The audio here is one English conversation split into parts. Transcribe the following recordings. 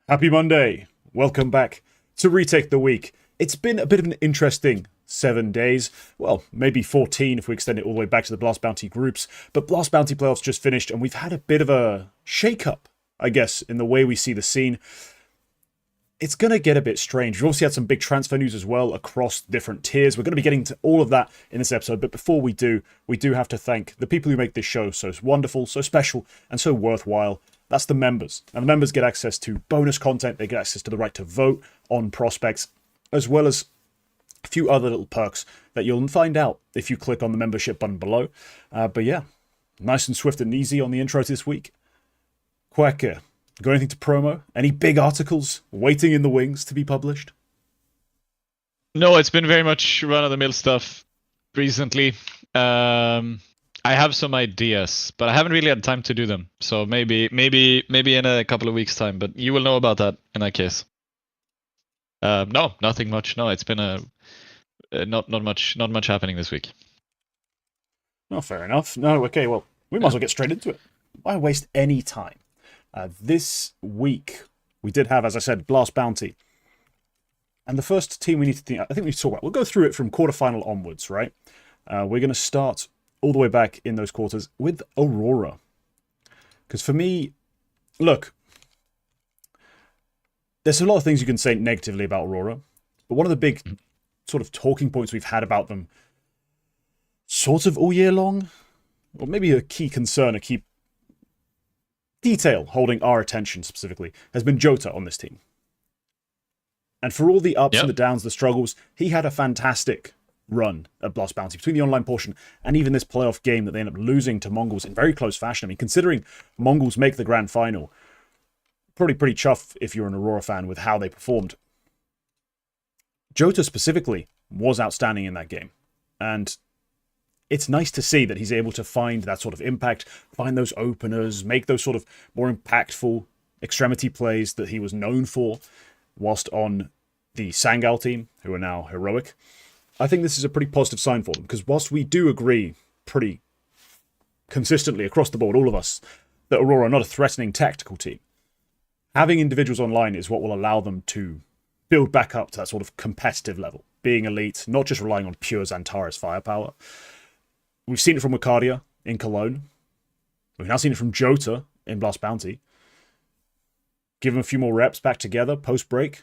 Happy Monday. Welcome back to Retake the Week. It's been a bit of an interesting 7 days. Well, maybe 14 if we extend it all the way back to the Blast Bounty groups. But Blast Bounty playoffs just finished, and we've had a bit of a shake-up, I guess, in the way we see the scene. It's going to get a bit strange. We've obviously had some big transfer news as well across different tiers. We're going to be getting to all of that in this episode. But before we do have to thank the people who make this show so wonderful, so special, and so worthwhile. That's the members. And the members get access to bonus content. They get access to the right to vote on prospects, as well as a few other little perks that you'll find out if you click on the membership button below. But yeah, nice and swift and easy on the intro this week. Quacker, got anything to promo? Any big articles waiting in the wings to be published? No, it's been very much run-of-the-mill stuff recently. I have some ideas, but I haven't really had time to do them. So maybe in a couple of weeks' time. But you will know about that in that case. No, nothing much. No, it's been not much happening this week. No, fair enough. No, okay. Well, we might as well get straight into it. Why waste any time? This week we did have, as I said, Blast Bounty, and the first team we need to I think we need to talk about. We'll go through it from quarterfinal onwards, right? We're going to start all the way back in those quarters with Aurora. Because for me, look, there's a lot of things you can say negatively about Aurora, but one of the big sort of talking points we've had about them sort of all year long, or maybe a key concern, a key detail holding our attention specifically, has been jottAAA on this team. And for all the ups and the downs, the struggles, he had a fantastic run at Blast Bounty between the online portion and even this playoff game that they end up losing to Mongolz in very close fashion. I mean, considering Mongolz make the grand final, probably pretty chuffed if you're an Aurora fan with how they performed. jottAAA specifically was outstanding in that game, and it's nice to see that he's able to find that sort of impact, find those openers, make those sort of more impactful extremity plays that he was known for whilst on the Sangal team, who are now heroic. I think this is a pretty positive sign for them, because whilst we do agree pretty consistently across the board, all of us, that Aurora are not a threatening tactical team, having individuals online is what will allow them to build back up to that sort of competitive level, being elite, not just relying on pure Xantares firepower. We've seen it from Wakadia in Cologne. We've now seen it from jottAAA in Blast Bounty. Give them a few more reps back together post-break.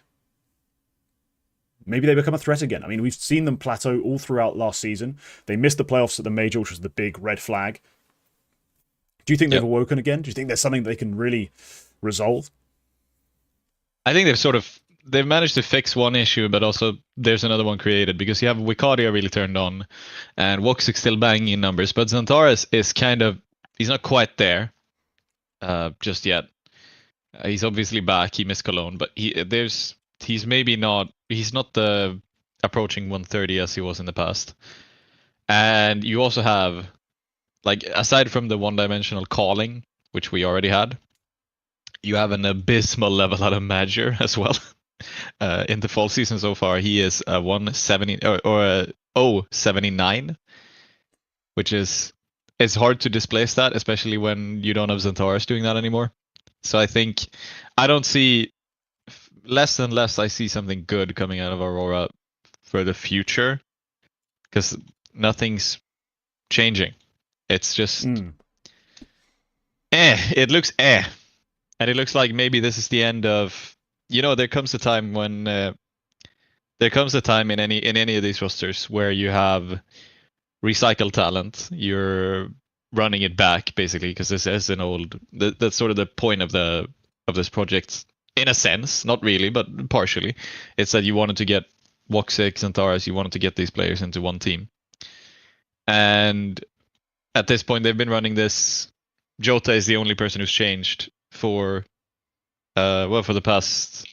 Maybe they become a threat again. I mean, we've seen them plateau all throughout last season. They missed the playoffs at the Major, which was the big red flag. Do you think they've awoken again? Do you think there's something they can really resolve? I think they've managed to fix one issue, but also there's another one created, because you have Wakadia really turned on, and Woxic still banging in numbers, but Xantares is he's not quite there just yet. He's obviously back. He missed Cologne, but he's not the approaching 130 as he was in the past. And you also have, like, aside from the one-dimensional calling, which we already had, you have an abysmal level out of Major as well. In the fall season so far, he is a 170 or a 079, which is, it's hard to displace that, especially when you don't have Xantares doing that anymore. So I don't see, less and less I see something good coming out of Aurora for the future, because nothing's changing. It's just it looks and it looks like maybe this is the end of, there comes a time when there comes a time in any of these rosters where you have recycled talent. You're running it back basically, because this is that's sort of the point of this project, in a sense, not really, but partially. It's that you wanted to get Woxic and Xantares, you wanted to get these players into one team. And at this point, they've been running this. jottAAA is the only person who's changed for the past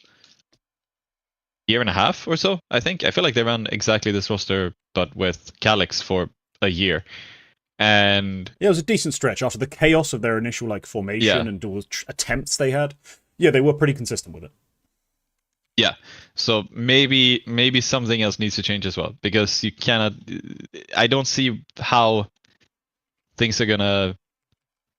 year and a half or so, I think. I feel like they ran exactly this roster, but with Calyx for a year. And yeah, it was a decent stretch after the chaos of their initial formation and all the attempts they had. Yeah, they were pretty consistent with it. Yeah, so maybe something else needs to change as well, because you cannot. I don't see how things are gonna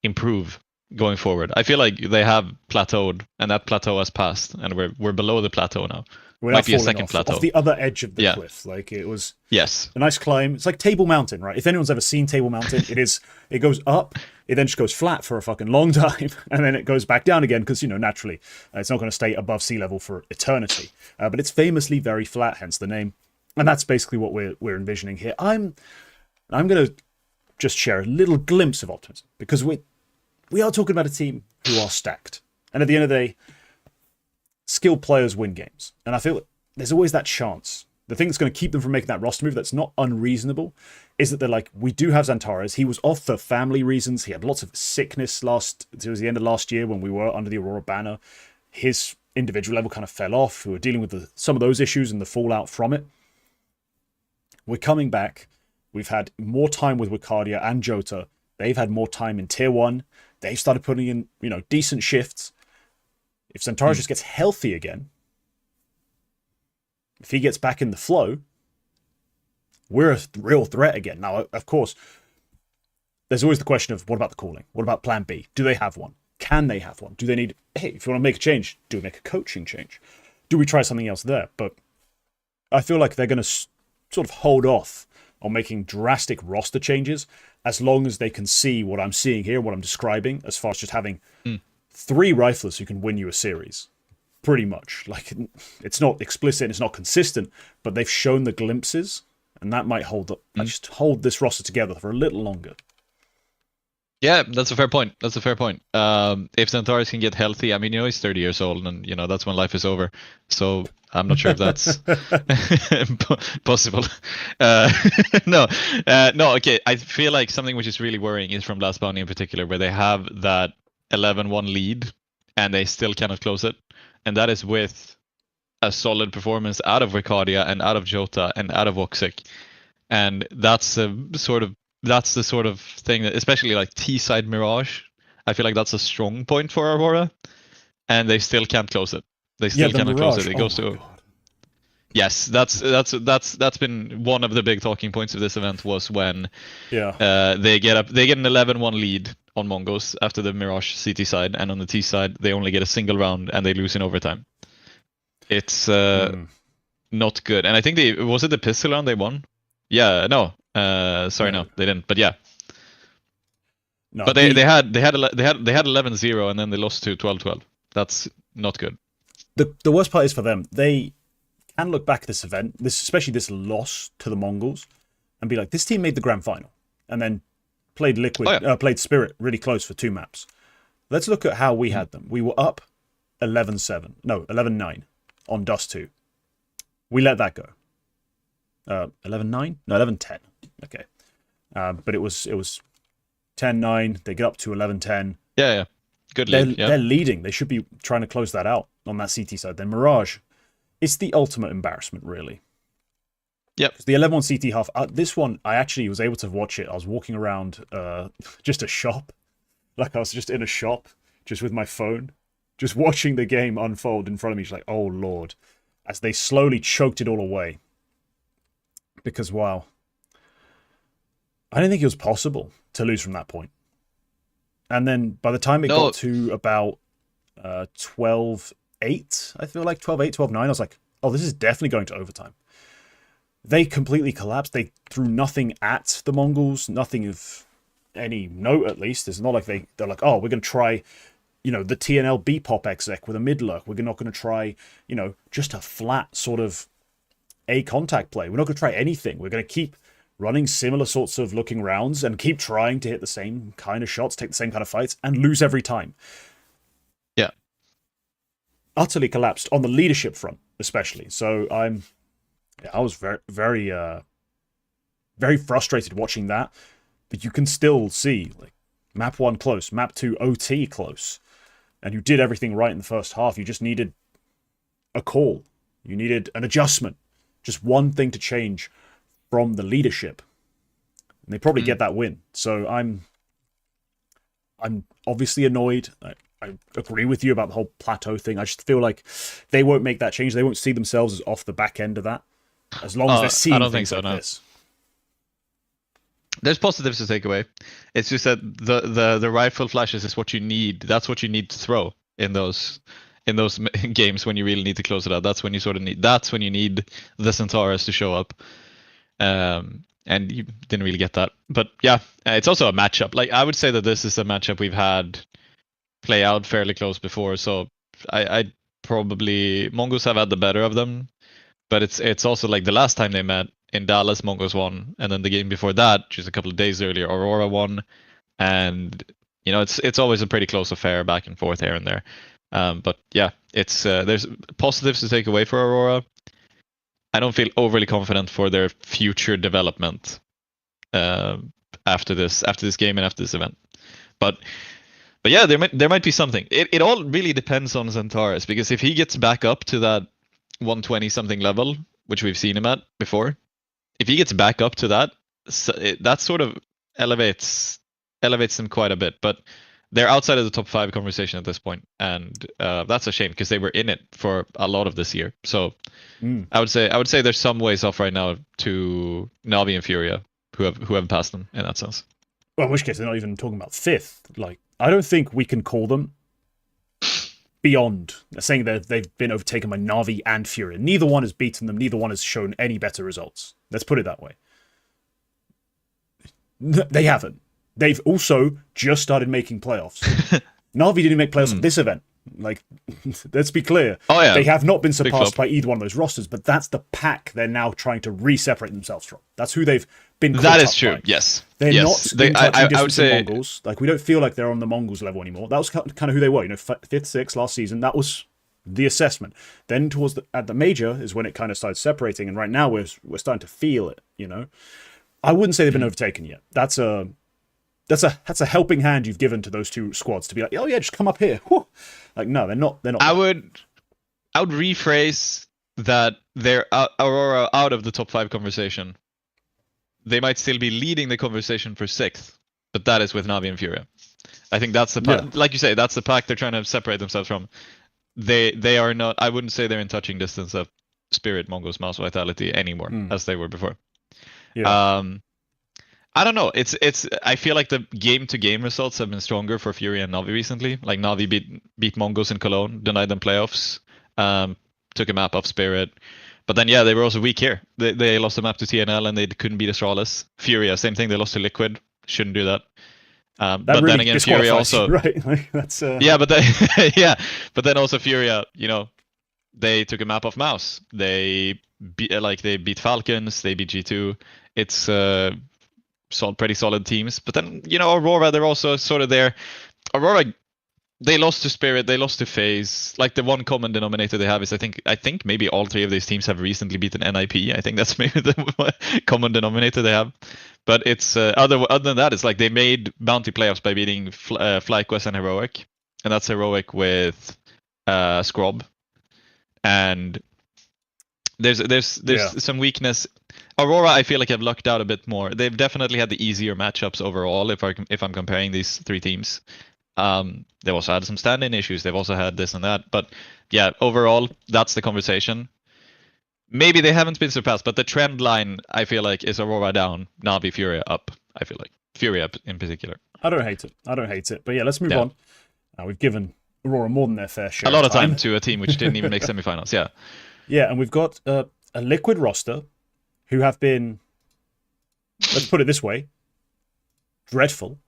improve going forward. I feel like they have plateaued, and that plateau has passed, and we're below the plateau now. We're Might be a falling second plateau. off the other edge of the Yeah. cliff. Like, it was Yes. a nice climb. It's like Table Mountain, right? If anyone's ever seen Table Mountain, it goes up, it then just goes flat for a fucking long time, and then it goes back down again because, naturally, it's not going to stay above sea level for eternity. But it's famously very flat, hence the name. And that's basically what we're envisioning here. I'm going to just share a little glimpse of optimism, because we are talking about a team who are stacked. And at the end of the day, skilled players win games. And I feel there's always that chance. The thing that's going to keep them from making that roster move that's not unreasonable is that they're like, we do have Xantares. He was off for family reasons. He had lots of sickness it was the end of last year when we were under the Aurora banner. His individual level kind of fell off. We were dealing with some of those issues and the fallout from it. We're coming back. We've had more time with Wicardia and Jota. They've had more time in Tier 1. They've started putting in, decent shifts. If Xantares just gets healthy again, if he gets back in the flow, we're a real threat again. Now, of course, there's always the question of what about the calling? What about plan B? Do they have one? Can they have one? Do they need, hey, if you want to make a change, do we make a coaching change? Do we try something else there? But I feel like they're going to sort of hold off on making drastic roster changes as long as they can see what I'm seeing here, what I'm describing, as far as just having 3 riflers who can win you a series. Pretty much. Like, it's not explicit, it's not consistent, but they've shown the glimpses, and that might hold this roster together for a little longer. Yeah, that's a fair point. If Xantares can get healthy, I mean, he's 30 years old, and that's when life is over. So I'm not sure if that's possible. No. Okay. I feel like something which is really worrying is from Last Bounty in particular, where they have that 11-1 lead, and they still cannot close it, and that is with a solid performance out of Wicardia and out of Jota and out of Woxic, and that's the sort of thing that, especially like T-side Mirage, I feel like that's a strong point for Aurora, and they still can't close it. They still cannot close it. It goes to... Yes, that's been one of the big talking points of this event, was when they get an 11-1 lead on Mongolz after the Mirage CT side, and on the T side they only get a single round and they lose in overtime. It's not good. And I think was it the pistol round they won? Yeah, no. No, they didn't. But yeah. No, but they had 11-0 and then they lost to 12-12. That's not good. The worst part is for them, they can look back at this event, especially this loss to the Mongols, and be like, this team made the grand final, and then played played Spirit really close for 2 maps. Let's look at how we had them. We were up 11-9 on Dust 2. We let that go. 11-9? No, 11-10. Okay. But it was 10-9. They get up to 11-10. Yeah. Good lead. They're leading. They should be trying to close that out on that CT side. Then Mirage, it's the ultimate embarrassment, really. Yep. The 11-1 CT half. This one, I actually was able to watch it. I was walking around just a shop. Like, I was just in a shop, just with my phone, just watching the game unfold in front of me. Just like, oh, Lord. As they slowly choked it all away. Because, wow. I didn't think it was possible to lose from that point. And then by the time it got to about 12-8, I feel like 12-8, 12-9, I was like, oh, this is definitely going to overtime. They completely collapsed. They threw nothing at the Mongols, nothing of any note, at least. It's not like they're like, oh, we're going to try, the TNL B-pop exec with a mid lurk. We're not going to try, just a flat sort of A contact play. We're not going to try anything. We're going to keep running similar sorts of looking rounds and keep trying to hit the same kind of shots, take the same kind of fights, and lose every time. Yeah. Utterly collapsed on the leadership front, especially. So I was very, very, very frustrated watching that. But you can still see, like, map 1 close, map 2 OT close. And you did everything right in the first half. You just needed a call. You needed an adjustment. Just one thing to change from the leadership. And they probably get that win. So I'm obviously annoyed. I agree with you about the whole plateau thing. I just feel like they won't make that change. They won't see themselves as off the back end of that. As long as they're seeing things like this. There's positives to take away. It's just that the rifle flashes is what you need. That's what you need to throw in those games when you really need to close it out. That's when you sort of need. That's when you need the Centauros to show up. And you didn't really get that. But yeah, it's also a matchup. Like I would say that this is a matchup we've had play out fairly close before. So I probably Mongolz have had the better of them. But it's also like the last time they met in Dallas, Mongolz won, and then the game before that, just a couple of days earlier, Aurora won, and it's always a pretty close affair, back and forth here and there. But yeah, it's there's positives to take away for Aurora. I don't feel overly confident for their future development after this game and after this event. But yeah, there might be something. It all really depends on Xantares, because if he gets back up to that 120 something level, which we've seen him at before, if he gets back up to that, that sort of elevates them quite a bit. But they're outside of the top 5 conversation at this point, and that's a shame because they were in it for a lot of this year. So I would say there's some ways off right now to Navi and Furia, who have passed them in that sense. Well, in which case they're not even talking about 5th. Like, I don't think we can call them beyond saying that they've been overtaken by Navi and Furia. Neither one has beaten them. Neither one has shown any better results. Let's put it that way. They haven't. They've also just started making playoffs. Navi didn't make playoffs at this event. Like, let's be clear. Oh, yeah. They have not been surpassed by either one of those rosters, but that's the pack they're now trying to re-separate themselves from. That's who they've been caught That up is true, by. yes. They're yes. not in touching distance I would say... of Mongolz. Like, we don't feel like they're on the Mongolz level anymore. That was kind of who they were. 5th, 6th last season. That was the assessment. Then towards at the major is when it kind of started separating, and right now we're starting to feel it, I wouldn't say they've been overtaken yet. That's a helping hand you've given to those two squads to be like, oh yeah, just come up here. Whew. Like, no, they're not. I would rephrase that they're Aurora out of the top 5 conversation. They might still be leading the conversation for 6th, but that is with Navi and Furia. I think that's the pack, like you say, that's the pack they're trying to separate themselves from. They are not. I wouldn't say they're in touching distance of Spirit, Mongolz, MOUZ, Vitality anymore as they were before. Yeah. I don't know. It's. I feel like the game-to-game results have been stronger for Fury and Navi recently. Like Navi beat Mongolz in Cologne, denied them playoffs, took a map off Spirit, but then they were also weak here. They lost the map to TNL and they couldn't beat Astralis. Furia, same thing. They lost to Liquid. Shouldn't do that. But really then again, Furia also right. Like, that's yeah, but then but then also Furia. They took a map off MOUZ. They beat Falcons. They beat G2. It's pretty solid teams. But then, Aurora, they're also sort of there. Aurora, they lost to Spirit, they lost to FaZe. Like, the one common denominator they have is I think maybe all 3 of these teams have recently beaten NIP. I think that's maybe the common denominator they have. But it's other than that, it's like they made Bounty playoffs by beating FlyQuest and Heroic. And that's Heroic with Scrub. And there's some weakness. Aurora, I feel like have lucked out a bit more. They've definitely had the easier matchups overall if I'm comparing these 3 teams. They've also had some stand-in issues. They've also had this and that. But yeah, overall, that's the conversation. Maybe they haven't been surpassed, but the trend line, I feel like, is Aurora down, Navi, Furia up. I feel like. Furia up in particular. I don't hate it. But yeah, let's move on. We've given Aurora more than their fair share. A lot of time to a team which didn't even make semifinals, yeah. Yeah, and we've got a Liquid roster who have been, let's put it this way, dreadful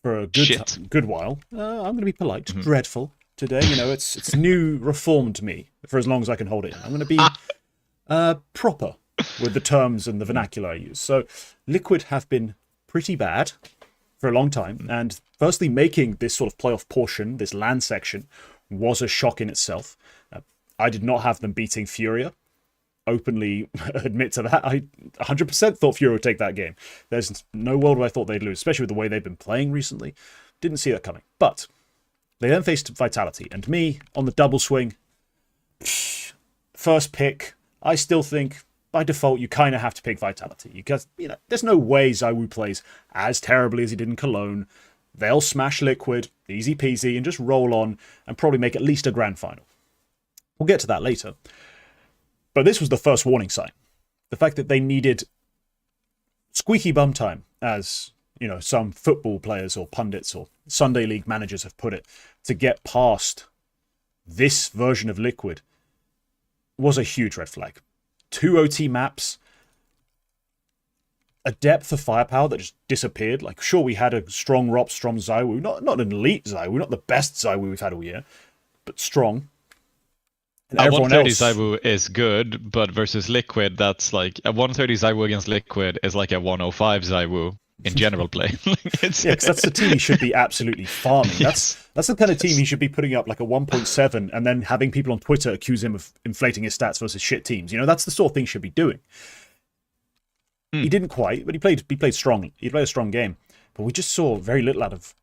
for a good while. I'm going to be polite. Dreadful today. It's new reformed me for as long as I can hold it. I'm going to be proper with the terms and the vernacular I use. So Liquid have been pretty bad for a long time. And firstly, making this sort of playoff portion, this land section, was a shock in itself. I did not have them beating Furia. Openly admit to that. I 100% thought Furia would take that game. There's no world where I thought they'd lose, especially with the way they've been playing recently. Didn't see that coming. But they then faced Vitality, and me on the double swing. First pick, I still think by default you kind of have to pick Vitality because there's no way ZywOo plays as terribly as he did in Cologne. They'll smash Liquid, easy peasy, and just roll on and probably make at least a grand final. We'll get to that later. But this was the first warning sign. The fact that they needed squeaky bum time, as some football players or pundits or Sunday League managers have put it, to get past this version of Liquid was a huge red flag. 2 OT maps, a depth of firepower that just disappeared. Like, sure, we had a strong ROP, strong ZywOo, not an elite ZywOo, not the best ZywOo we've had all year, but strong. And a 130 ZywOo is good, but versus Liquid, that's like a 130 ZywOo against Liquid is like a 105 ZywOo in general play. Yeah, because that's the team he should be absolutely farming. Yes. That's the kind of team he should be putting up like a 1.7 and then having people on Twitter accuse him of inflating his stats versus shit teams. That's the sort of thing he should be doing. He didn't quite, but he played strong. He played a strong game. But we just saw very little out of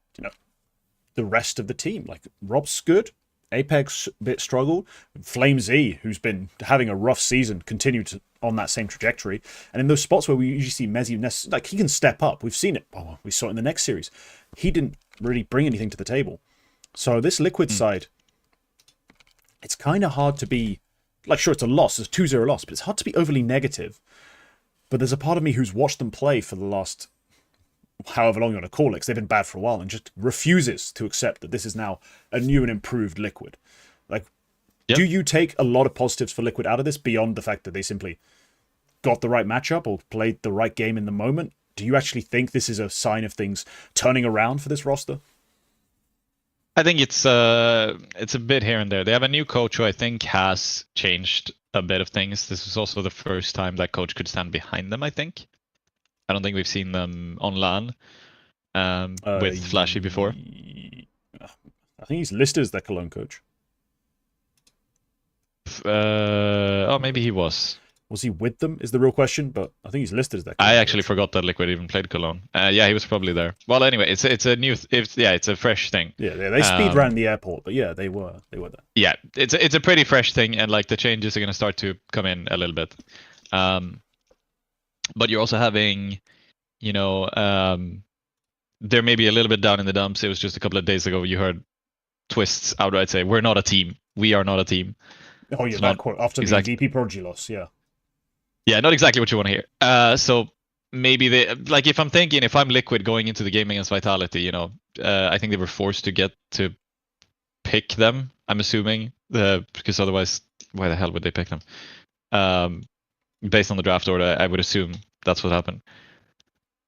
the rest of the team. Like, Rob's good. Apex a bit struggled. FlameZ, who's been having a rough season, continued on that same trajectory. And in those spots where we usually see Mezzy, like, he can step up. We've seen it. Oh, we saw it in the next series. He didn't really bring anything to the table. So this Liquid side, it's kind of hard to be, like, sure, it's a loss. It's a 2-0 loss, but it's hard to be overly negative. But there's a part of me who's watched them play for the last however long you want to call it, because they've been bad for a while, and just refuses to accept that this is now a new and improved Liquid. Like, do you take a lot of positives for Liquid out of this beyond the fact that they simply got the right matchup or played the right game in the moment? Do you actually think this is a sign of things turning around for this roster? I think it's a bit here and there. They have a new coach who I think has changed a bit of things. This was also the first time that coach could stand behind them, I think. I don't think we've seen them on LAN with Flashy before. I think he's listed as their Cologne coach. Maybe he was. Was he with them is the real question, but I think he's listed as their Cologne I actually forgot that Liquid even played Cologne. Yeah, he was probably there. Well, anyway, it's a fresh thing. Yeah, they speed ran the airport, but yeah, they were there. Yeah, it's a pretty fresh thing, and like the changes are going to start to come in a little bit. But you're also having, there may be a little bit down in the dumps. It was just a couple of days ago you heard Twists outright say, "We're not a team. We are not a team." Oh, yeah, that quote after the VP Prodigy loss, yeah. Yeah, not exactly what you want to hear. So maybe they, like, if I'm Liquid going into the game against Vitality, I think they were forced to get to pick them, I'm assuming, because otherwise, why the hell would they pick them? Based on the draft order, I would assume that's what happened.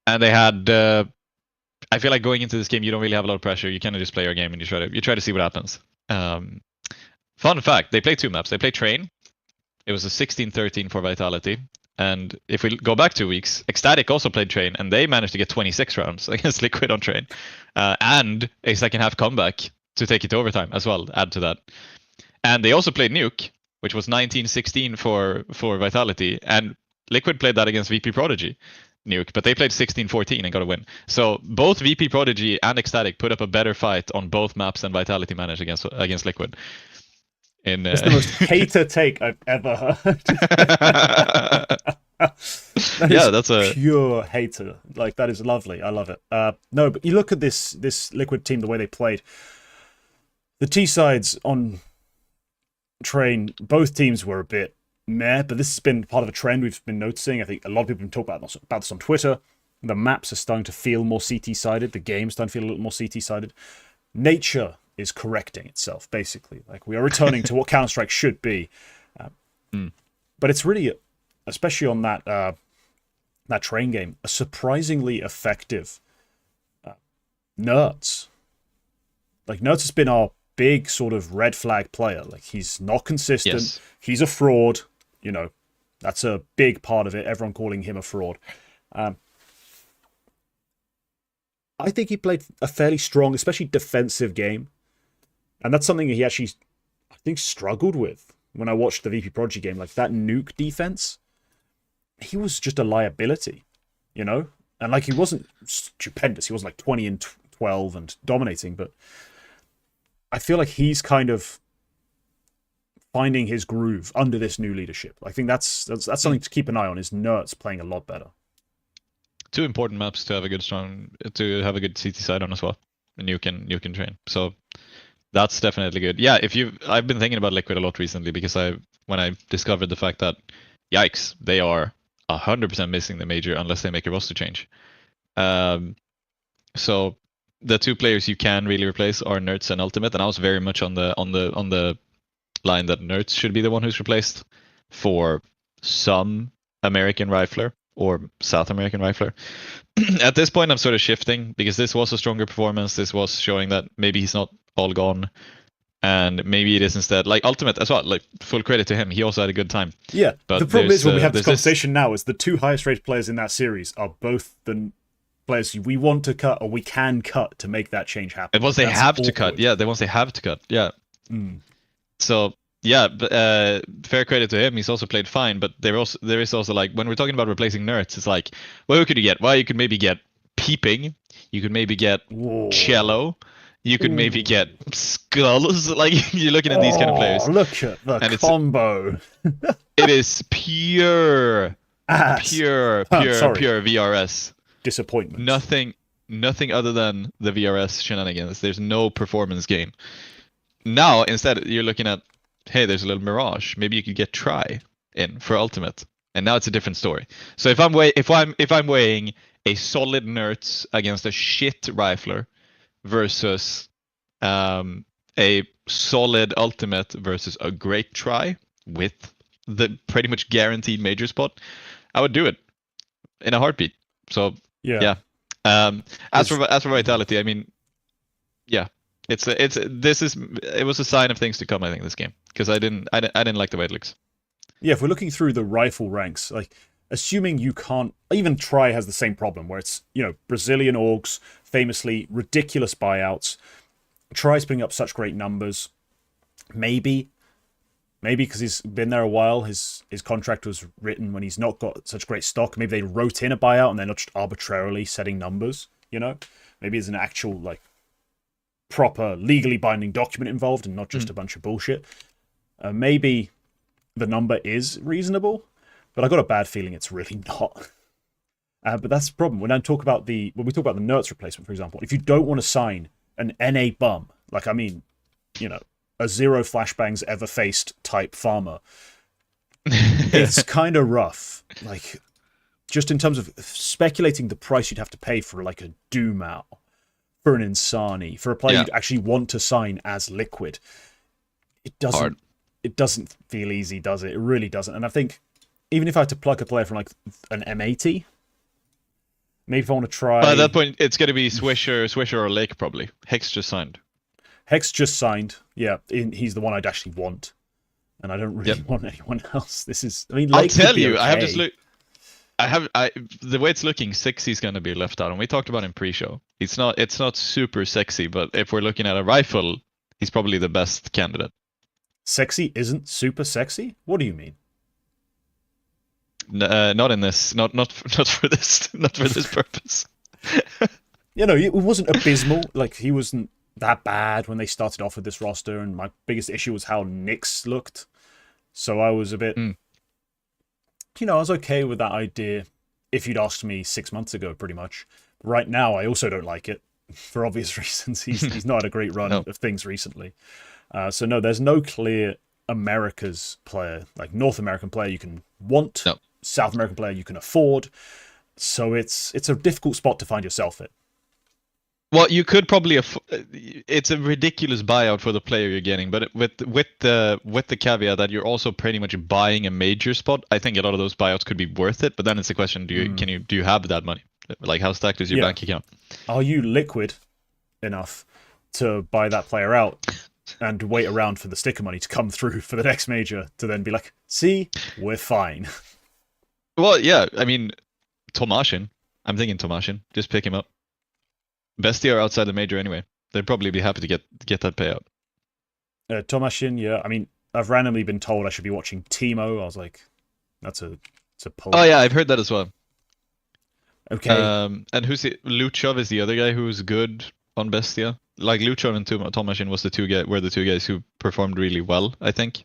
And they had, I feel like going into this game, you don't really have a lot of pressure. You kind of just play your game and you try to see what happens. Fun fact, they played 2 maps. They played Train. It was a 16-13 for Vitality. And if we go back 2 weeks, Ecstatic also played Train, and they managed to get 26 rounds against Liquid on Train. And a second half comeback to take it to overtime as well, add to that. And they also played Nuke, which was 19-16 for Vitality. And Liquid played that against VP Prodigy, Nuke, but they played 16-14 and got a win. So both VP Prodigy and Ecstatic put up a better fight on both maps than Vitality managed against Liquid. It's the most hater take I've ever heard. That's a pure hater. Like, that is lovely. I love it. No, but you look at this Liquid team, the way they played. The T sides on Train, both teams were a bit meh, but this has been part of a trend we've been noticing. I think a lot of people have been talking about this on Twitter. The maps are starting to feel more CT-sided. The game's starting to feel a little more CT-sided. Nature is correcting itself, basically. Like, we are returning to what Counter-Strike should be. But it's really, especially on that Train game, a surprisingly effective Nerds. Like, Nerds has been our big sort of red flag player. Like, he's not consistent. Yes. He's a fraud. That's a big part of it. Everyone calling him a fraud. I think he played a fairly strong, especially defensive game. And that's something he actually, I think, struggled with when I watched the VP Prodigy game. Like, that Nuke defense, he was just a liability, And, like, he wasn't stupendous. He wasn't like 20 and 12 and dominating, but I feel like he's kind of finding his groove under this new leadership. I think that's something to keep an eye on, is Nerds playing a lot better. 2 important maps to have a good CT side on as well. And you can Train. So that's definitely good. Yeah, I've been thinking about Liquid a lot recently, because when I discovered the fact that, yikes, they are 100% missing the major unless they make a roster change. So the two players you can really replace are Nerds and Ultimate, and I was very much on the line that Nerds should be the one who's replaced for some American rifler or South American rifler. At this point, I'm sort of shifting because this was a stronger performance. This was showing that maybe he's not all gone, and maybe it is instead like Ultimate as well. Like full credit to him, he also had a good time. Yeah, but the problem is when we have this conversation now is the two highest rated players in that series are both the players we want to cut or we can cut to make that change happen. And once they have to cut, yeah, once they have to cut, yeah. So yeah, fair credit to him. He's also played fine, but there is also like when we're talking about replacing Nerds, it's like, well, who could you get? Well, you could maybe get Peeping, you could maybe get Cello, you could maybe get Skulls. Like you're looking at these kind of players. Look at the combo. It is pure VRS. Disappointment. Nothing other than the VRS shenanigans. There's no performance gain. Now instead you're looking at, hey, there's a little Mirage. Maybe you could get Try in for Ultimate, and now it's a different story. So if I'm weighing a solid Nerds against a shit rifler versus a solid Ultimate versus a great Try with the pretty much guaranteed major spot, I would do it in a heartbeat. So yeah. As for Vitality, I mean, yeah, it was a sign of things to come. I think this game because I didn't like the way it looks. Yeah, if we're looking through the rifle ranks, like assuming you can't even Try has the same problem where it's Brazilian orgs, famously ridiculous buyouts. Try's putting up such great numbers. Maybe because he's been there a while, his contract was written when he's not got such great stock. Maybe they wrote in a buyout and they're not just arbitrarily setting numbers, Maybe there's an actual, like, proper legally binding document involved and not just a bunch of bullshit. Maybe the number is reasonable, but I got a bad feeling it's really not. But that's the problem. When we talk about the Nerds replacement, for example, if you don't want to sign an NA bum, like, I mean, a zero flashbangs ever faced type farmer, it's kind of rough. Like, just in terms of speculating the price you'd have to pay for like a Dumao, for an Insani, for a player you'd actually want to sign as Liquid, it doesn't feel easy, does it? It really doesn't. And I think even if I had to pluck a player from like an M80, maybe if I want to try. At that point, it's going to be Swisher or Lake probably. Hex just signed. Yeah. He's the one I'd actually want, and I don't really want anyone else. This is, I mean, Lake, I'll tell you, okay. I have just look. The way it's looking, Sexy's going to be left out, and we talked about in pre-show. It's not super sexy, but if we're looking at a rifle, he's probably the best candidate. Sexy isn't super sexy? What do you mean? Not in this. Not for this. Not for this purpose. It wasn't abysmal. Like, he wasn't that bad when they started off with this roster, and my biggest issue was how Nyx looked. So I was a bit... I was okay with that idea if you'd asked me 6 months ago, pretty much. Right now, I also don't like it, for obvious reasons. He's not had a great run of things recently. So no, there's no clear America's player, like North American player you can want, South American player you can afford. So it's a difficult spot to find yourself in. Well, you could probably it's a ridiculous buyout for the player you're getting, but with the caveat that you're also pretty much buying a major spot. I think a lot of those buyouts could be worth it, but then it's the question: do you have that money? Like, how stacked is your bank account? Are you liquid enough to buy that player out and wait around for the sticker money to come through for the next major to then be like, see, we're fine? Well, yeah, I mean, Tomashin. I'm thinking Tomashin. Just pick him up. Bestia are outside the major anyway. They'd probably be happy to get that payout. Tomashin, yeah. I mean, I've randomly been told I should be watching Teemo. I was like, it's a pull. Oh yeah, I've heard that as well. Okay. And who's Luchov is the other guy who's good on Bestia. Like Luchov and Tomashin were the two guys who performed really well, I think.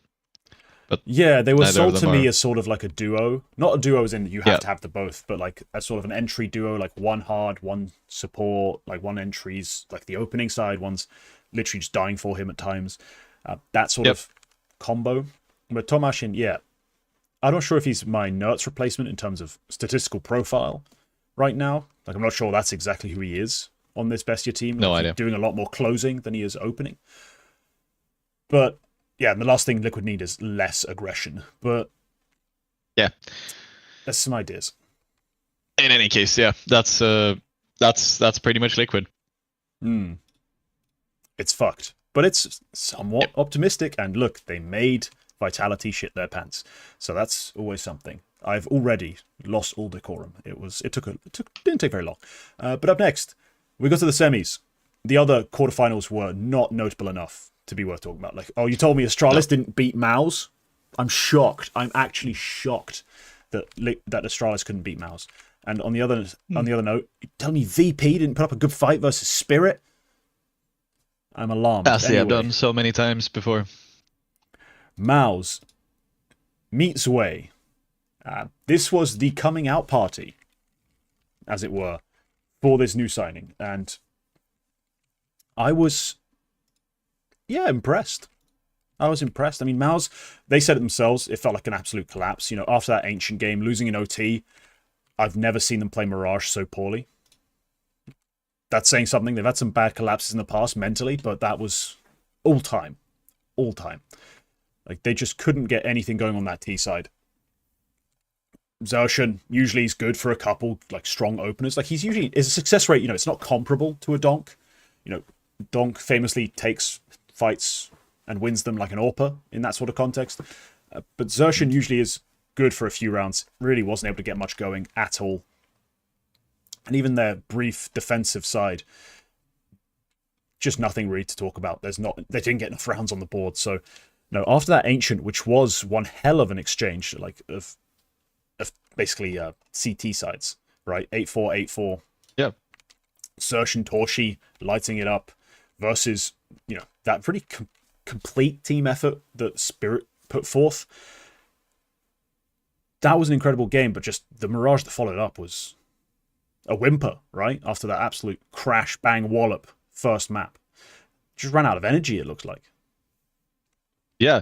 But yeah, they were sold to me as sort of like a duo. Not a duo as in you have to have the both, but like a sort of an entry duo, like one hard, one support, like one entry's like the opening side, one's literally just dying for him at times. That sort of combo. But Tomashin, yeah. I'm not sure if he's my Nertz replacement in terms of statistical profile right now. Like, I'm not sure that's exactly who he is on this Bestia team. No like, idea. He's doing a lot more closing than he is opening. But yeah, and the last thing Liquid need is less aggression. But yeah, there's some ideas. In any case, yeah, that's pretty much Liquid. It's fucked, but it's somewhat optimistic. And look, they made Vitality shit their pants, so that's always something. I've already lost all decorum. It didn't take very long. But up next, we go to the semis. The other quarterfinals were not notable enough to be worth talking about. Like, oh, you told me Astralis didn't beat MOUZ? I'm shocked. I'm actually shocked that Astralis couldn't beat MOUZ. And on the other note, you tell me VP didn't put up a good fight versus Spirit? I'm alarmed. As they have done so many times before. MOUZ meet Zweih. This was the coming out party, as it were, for this new signing. And I was, impressed. I was impressed. I mean, MOUZ, they said it themselves, it felt like an absolute collapse. You know, after that Ancient game, losing in OT, I've never seen them play Mirage so poorly. That's saying something. They've had some bad collapses in the past mentally, but that was all time. All time. Like, they just couldn't get anything going on that T side. Xerxan usually is good for a couple, like, strong openers. Like, his success rate, it's not comparable to a Donk. Donk famously takes fights and wins them like an AWPer in that sort of context. But Xerxan usually is good for a few rounds. Really wasn't able to get much going at all. And even their brief defensive side, just nothing really to talk about. They didn't get enough rounds on the board. So, no, after that Ancient, which was one hell of an exchange, like of basically CT sides, right? 8-4, 8-4. Yeah. Xerxan, Torshi lighting it up versus, that pretty complete team effort that Spirit put forth. That was an incredible game, but just the Mirage that followed up was a whimper, right? After that absolute crash, bang, wallop first map. Just ran out of energy, it looks like. Yeah.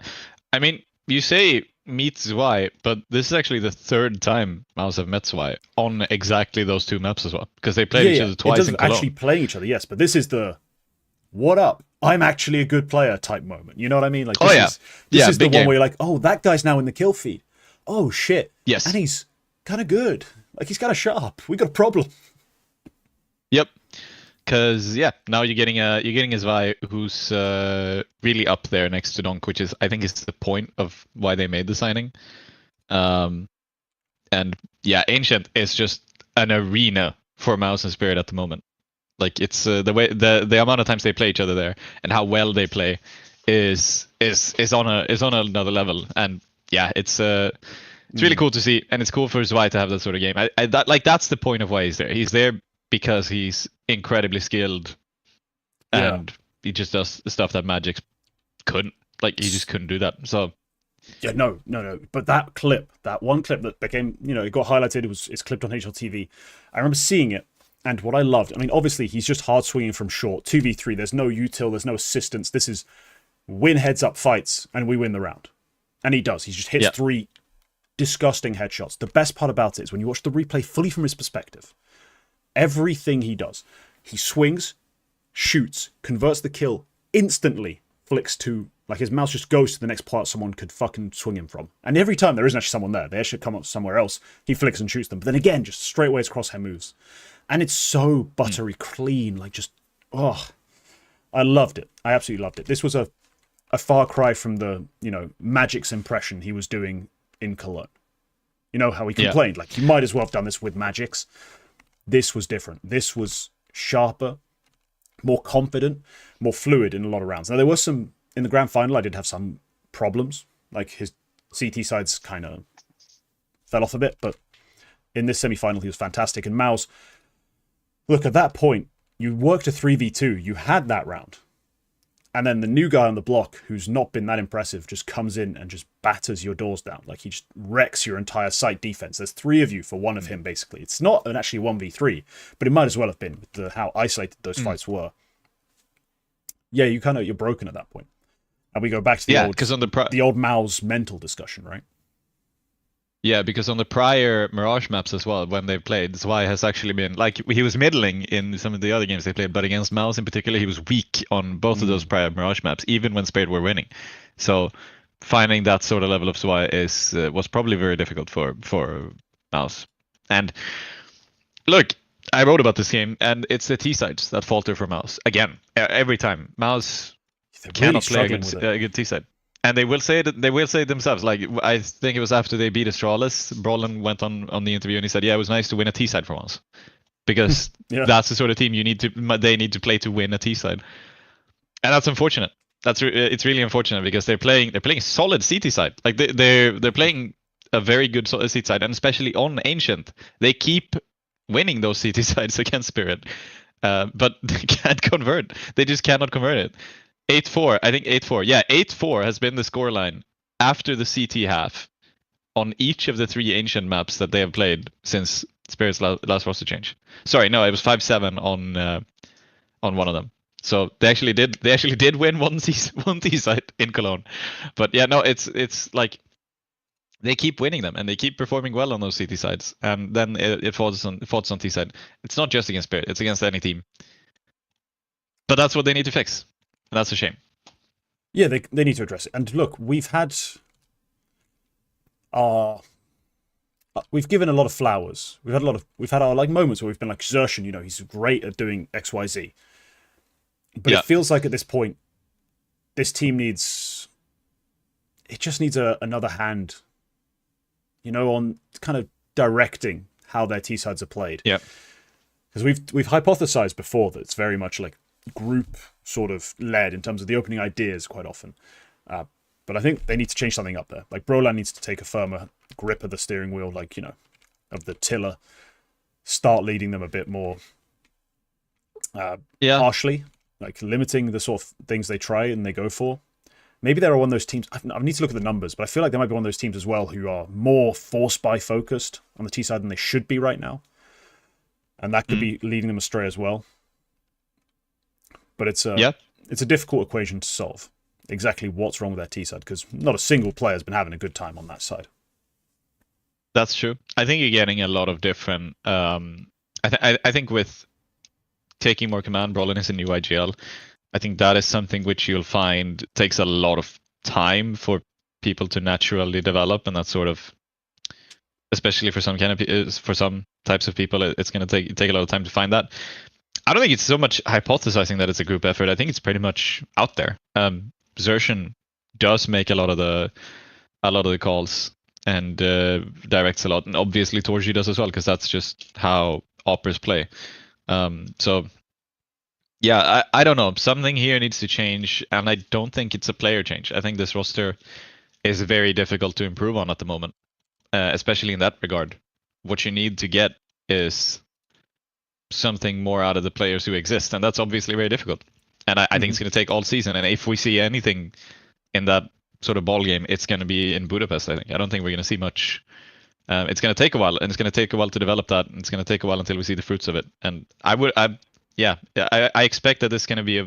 I mean, you say meet Zweih, but this is actually the third time MOUZ have met Zweih on exactly those two maps as well. Because they played each other twice in Cologne. Actually playing each other, yes, but this is the what up? I'm actually a good player type moment. You know what I mean? Like, this is the one where you're like, oh, that guy's now in the kill feed. Oh shit. Yes. And he's kind of good. Like, he's kind of sharp. We got a problem. Yep. Because now you're getting a Zweih who's really up there next to Donk, which is, I think, is the point of why they made the signing. And Ancient is just an arena for MOUZ and Spirit at the moment. Like, it's the way the amount of times they play each other there and how well they play is on another level. And yeah, it's really cool to see, and it's cool for Zweih to have that sort of game. That's the point of why he's there. He's there because he's incredibly skilled, and he just does the stuff that Magic couldn't. Like, he just couldn't do that. So yeah, no. But that one clip that became, it got highlighted. It's clipped on HLTV. I remember seeing it, and what I loved. I mean, obviously he's just hard swinging from short. 2v3. There's no util. There's no assistance. This is win heads up fights, and we win the round. And he does. He just hits 3 disgusting headshots. The best part about it is when you watch the replay fully from his perspective. Everything he does, he swings, shoots, converts the kill, instantly flicks to, like, his mouse just goes to the next part someone could fucking swing him from. And every time there isn't actually someone there, they actually come up somewhere else, he flicks and shoots them. But then again, just straight away his crosshair moves. And it's so buttery clean, like, just, I loved it. I absolutely loved it. This was a far cry from the, Magic's impression he was doing in Cologne. You know how he complained, like, you might as well have done this with Magic's. This was different. This was sharper, more confident, more fluid in a lot of rounds. Now, there were some, in the grand final, I did have some problems. Like, his CT sides kind of fell off a bit, but in this semi-final, he was fantastic. And MOUZ, look, at that point, you worked a 3v2. You had that round. And then the new guy on the block, who's not been that impressive, just comes in and just batters your doors down. Like, he just wrecks your entire site defense. There's 3 of you for 1 of him, basically. It's not an actually 1v3, but it might as well have been with how isolated those fights were. Yeah, you're broken at that point. And we go back to the old MOUZ mental discussion, right? Yeah, because on the prior Mirage maps as well, when they played, Zweih has actually been like he was middling in some of the other games they played, but against MOUZ in particular, he was weak on both of those prior Mirage maps, even when Spirit were winning. So finding that sort of level of Zweih is was probably very difficult for MOUZ. And look, I wrote about this game, and it's the T sides that falter for MOUZ again every time. MOUZ cannot play a good T side. And they will say it. They will say it themselves. Like I think it was after they beat Astralis, Brolin went on the interview and he said, "Yeah, it was nice to win a T side for once, because that's the sort of team they need to play to win a T side." And that's unfortunate. It's really unfortunate because they're playing a solid CT side. Like they're playing a very good CT side, and especially on Ancient, they keep winning those CT sides against Spirit, but they can't convert. They just cannot convert it. 8-4, I think 8-4. Yeah, 8-4 has been the scoreline after the CT half on each of the 3 Ancient maps that they have played since Spirit's last roster change. Sorry, no, it was 5-7 on one of them. So they actually did win one T side in Cologne. But yeah, no, it's like they keep winning them and they keep performing well on those CT sides, and then it falls on T side. It's not just against Spirit; it's against any team. But that's what they need to fix. And that's a shame. Yeah, they need to address it. And look, we've had we've given a lot of flowers. We've had our like moments where we've been like Xertion, he's great at doing XYZ. But it feels like at this point, this team needs another hand, on kind of directing how their T sides are played. Yeah. Because we've hypothesized before that it's very much like group sort of led in terms of the opening ideas quite often. But I think they need to change something up there. Like Brolan needs to take a firmer grip of the steering wheel, like, of the tiller, start leading them a bit more harshly, like limiting the sort of things they try and they go for. Maybe they're one of those teams, I need to look at the numbers, but I feel like they might be one of those teams as well who are more force buy focused on the T side than they should be right now. And that could be leading them astray as well. But it's a difficult equation to solve. Exactly what's wrong with their T side, because not a single player has been having a good time on that side. That's true. I think you're getting a lot of different. I think with taking more command, Brolin is a new IGL. I think that is something which you'll find takes a lot of time for people to naturally develop, and that's sort of, especially for some types of people, it's going to take a lot of time to find that. I don't think it's so much hypothesizing that it's a group effort. I think it's pretty much out there. Xertion does make a lot of the calls and directs a lot, and obviously Torji does as well, because that's just how operas play. So yeah, I don't know. Something here needs to change, and I don't think it's a player change. I think this roster is very difficult to improve on at the moment, especially in that regard. What you need to get is something more out of the players who exist, and that's obviously very difficult. And I think it's going to take all season, and if we see anything in that sort of ball game, it's going to be in Budapest. I don't think we're going to see much. It's going to take a while, and it's going to take a while to develop that, and it's going to take a while until we see the fruits of it. And I expect that this is going to be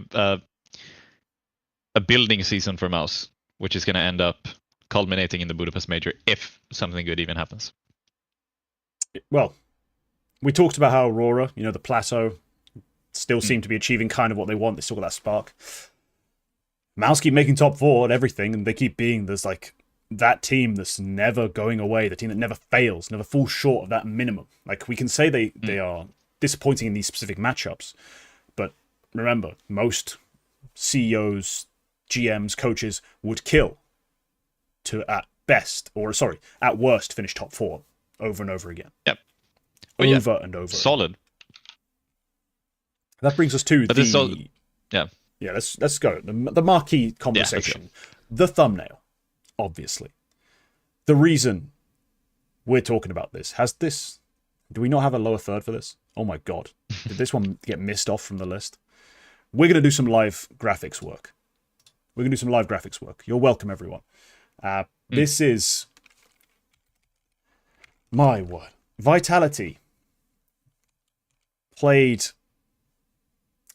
a building season for MOUZ, which is going to end up culminating in the Budapest Major if something good even happens. Well, we talked about how Aurora, the plateau, still seem to be achieving kind of what they want. They still got that spark. MOUZ keep making top 4 and everything, and they keep being that team that's never going away, the team that never fails, never falls short of that minimum. Like, we can say they are disappointing in these specific matchups, but remember, most CEOs, GMs, coaches would kill to at worst finish top 4 over and over again. Yep. Over and over. Solid. That brings us to yeah. Let's go. The marquee conversation. The thumbnail, obviously. The reason we're talking about this. Do we not have a lower third for this? Oh my god. Did this one get missed off from the list? We're going to do some live graphics work. You're welcome, everyone. This is... my word. Vitality played...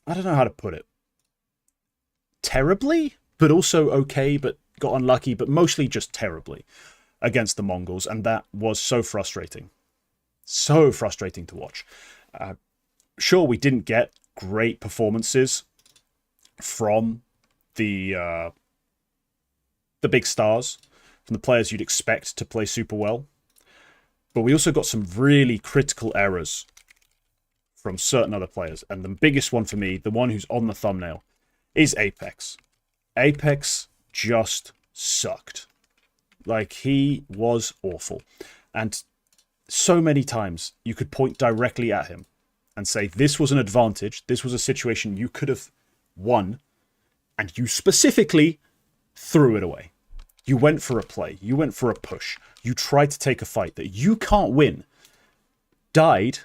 I don't know how to put it. Terribly, but also okay, but got unlucky, but mostly just terribly. against the Mongols, and that was so frustrating. So frustrating to watch. Sure, we didn't get great performances from the big stars, from the players you'd expect to play super well. But we also got some really critical errors from certain other players. And the biggest one for me, the one who's on the thumbnail, is Apex. Apex just sucked. Like, he was awful. And so many times you could point directly at him and say, this was an advantage, this was a situation you could have won, and you specifically threw it away. You went for a play, you went for a push, you tried to take a fight that you can't win, died,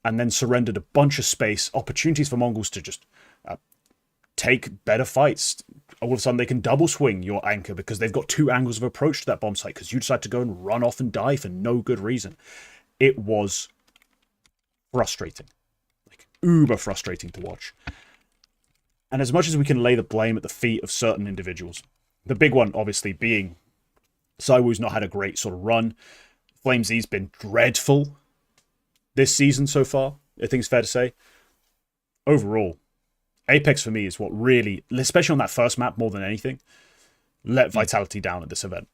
and then surrendered a bunch of space, opportunities for Mongols to just take better fights. All of a sudden they can double swing your anchor because they've got two angles of approach to that bomb site because you decide to go and run off and die for no good reason. It was frustrating. Like, uber frustrating to watch. And as much as we can lay the blame at the feet of certain individuals, the big one obviously being ZywOo's not had a great sort of run. FlameZ's been dreadful this season so far, I think it's fair to say. Overall, Apex for me is what really, especially on that first map more than anything, let Vitality down at this event.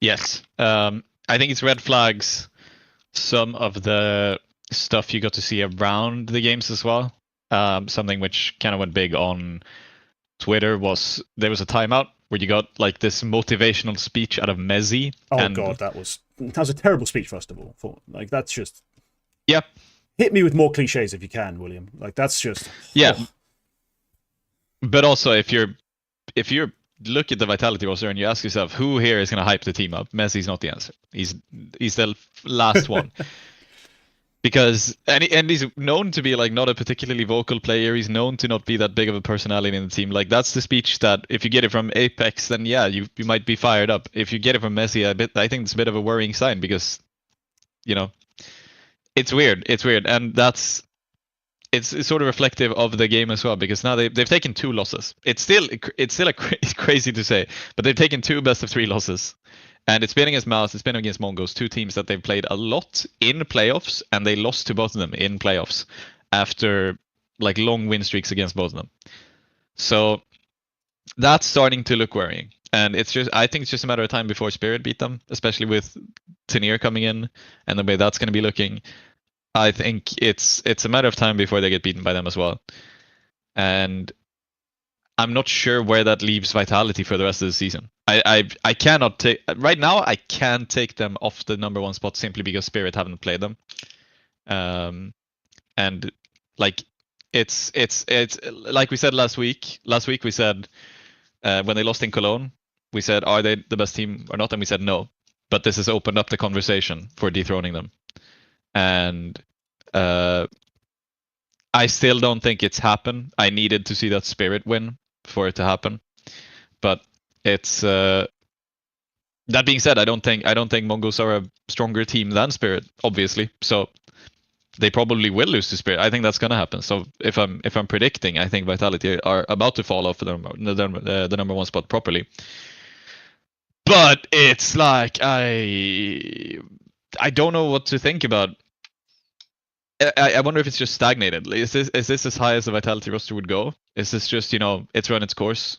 Yes. I think it's red flags some of the stuff you got to see around the games as well. Something which kind of went big on Twitter was there was a timeout where you got like this motivational speech out of MOUZ. Oh god, that was a terrible speech. First of all, like that's just yep. Hit me with more cliches if you can, William. Like that's just But also, if you look at the Vitality roster and you ask yourself who here is going to hype the team up, MOUZ's not the answer. He's the last one. Because and he's known to be like not a particularly vocal player. He's known to not be that big of a personality in the team. Like that's the speech that if you get it from Apex, then yeah, you might be fired up. If you get it from MOUZ, I think it's a bit of a worrying sign because, you know, it's weird. It's weird, and it's sort of reflective of the game as well because now they've taken 2 losses. It's still crazy to say, but they've taken 2 best of 3 losses. And it's been against MOUZ, it's been against Mongolz, 2 teams that they've played a lot in playoffs, and they lost to both of them in playoffs after like long win streaks against both of them. So that's starting to look worrying. And I think it's just a matter of time before Spirit beat them, especially with Tenier coming in and the way that's going to be looking. I think it's a matter of time before they get beaten by them as well. And I'm not sure where that leaves Vitality for the rest of the season. I cannot take right now. I can't take them off the number 1 spot simply because Spirit haven't played them. And like it's like we said last week. Last week we said when they lost in Cologne, we said are they the best team or not, and we said no. But this has opened up the conversation for dethroning them. And I still don't think it's happened. I needed to see that Spirit win for it to happen. But it's that being said, I don't think Mongolz are a stronger team than Spirit, obviously. So they probably will lose to Spirit. I think that's gonna happen. So if I'm predicting, I think Vitality are about to fall off the number 1 spot properly. But it's like I don't know what to think about. I wonder if it's just stagnated. Is this as high as the Vitality roster would go? Is this just, you know, it's run its course?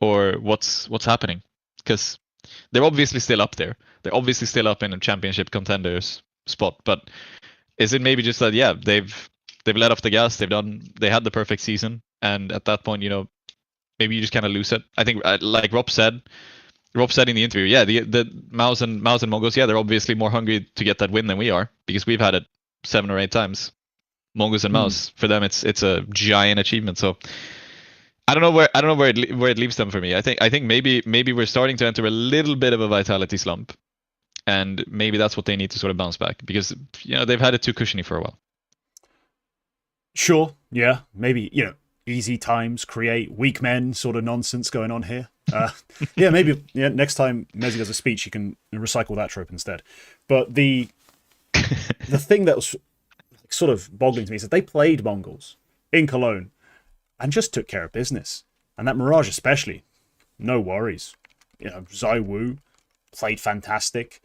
Or what's happening? Because they're obviously still up there. They're obviously still up in a championship contenders spot. But is it maybe just that, yeah, they've let off the gas, they had the perfect season, and at that point, you know, maybe you just kind of lose it. I think like Rob said in the interview, yeah, the MOUZ and Mongolz, yeah, they're obviously more hungry to get that win than we are because we've had it 7 or 8 times. Mongolz and MOUZ, for them it's a giant achievement. So I don't know where it leaves them for me. I think maybe we're starting to enter a little bit of a Vitality slump, and maybe that's what they need to sort of bounce back because, you know, they've had it too cushiony for a while. Sure, yeah, maybe, you know, easy times create weak men sort of nonsense going on here. Yeah, maybe next time MOUZ does a speech, you can recycle that trope instead. But the thing that was sort of boggling to me is that they played Mongolz in Cologne and just took care of business. And that Mirage especially, no worries. Zweih played fantastic.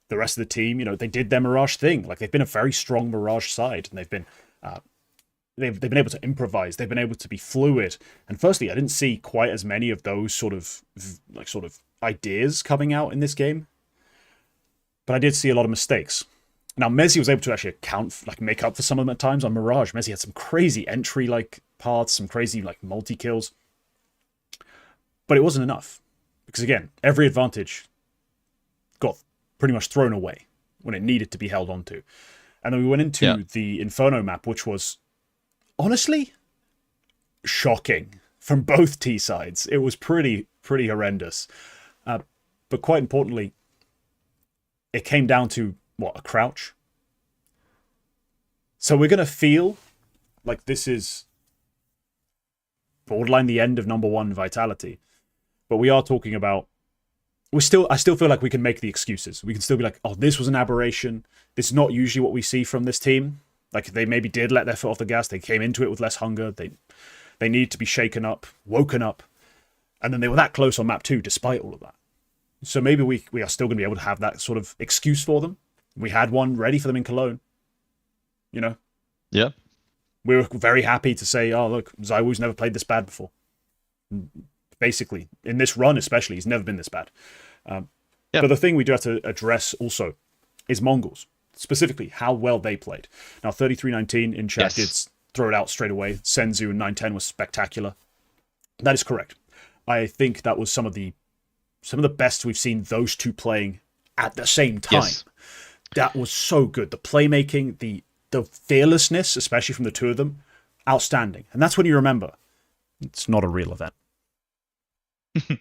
The rest of the team, they did their Mirage thing. Like, they've been a very strong Mirage side, and they've been able to improvise. They've been able to be fluid. And firstly, I didn't see quite as many of those sort of ideas coming out in this game, but I did see a lot of mistakes. Now, Mezzi was able to actually make up for some of them at times on Mirage. Mezzi had some crazy entry paths, some crazy multi kills, but it wasn't enough because again, every advantage got pretty much thrown away when it needed to be held onto. And then we went into the Inferno map, which was honestly shocking from both T sides. It was pretty horrendous. But quite importantly, it came down to, a crouch? So we're going to feel like this is borderline the end of number one Vitality. But we are talking about... I still feel like we can make the excuses. We can still be like, oh, this was an aberration. This is not usually what we see from this team. Like, they maybe did let their foot off the gas. They came into it with less hunger. They needed to be shaken up, woken up. And then they were that close on map 2, despite all of that. So maybe we are still going to be able to have that sort of excuse for them. We had one ready for them in Cologne. Yeah. We were very happy to say, oh, look, Zweih's never played this bad before. Basically, in this run especially, he's never been this bad. But the thing we do have to address also is Mongolz. Specifically, how well they played. Now, 33-19 in chat did throw it out straight away. Senzu and 910 was spectacular. That is correct. I think that was some of the best we've seen those two playing at the same time. Yes. That was so good. The playmaking, the fearlessness, especially from the two of them, outstanding. And that's when you remember, it's not a real event.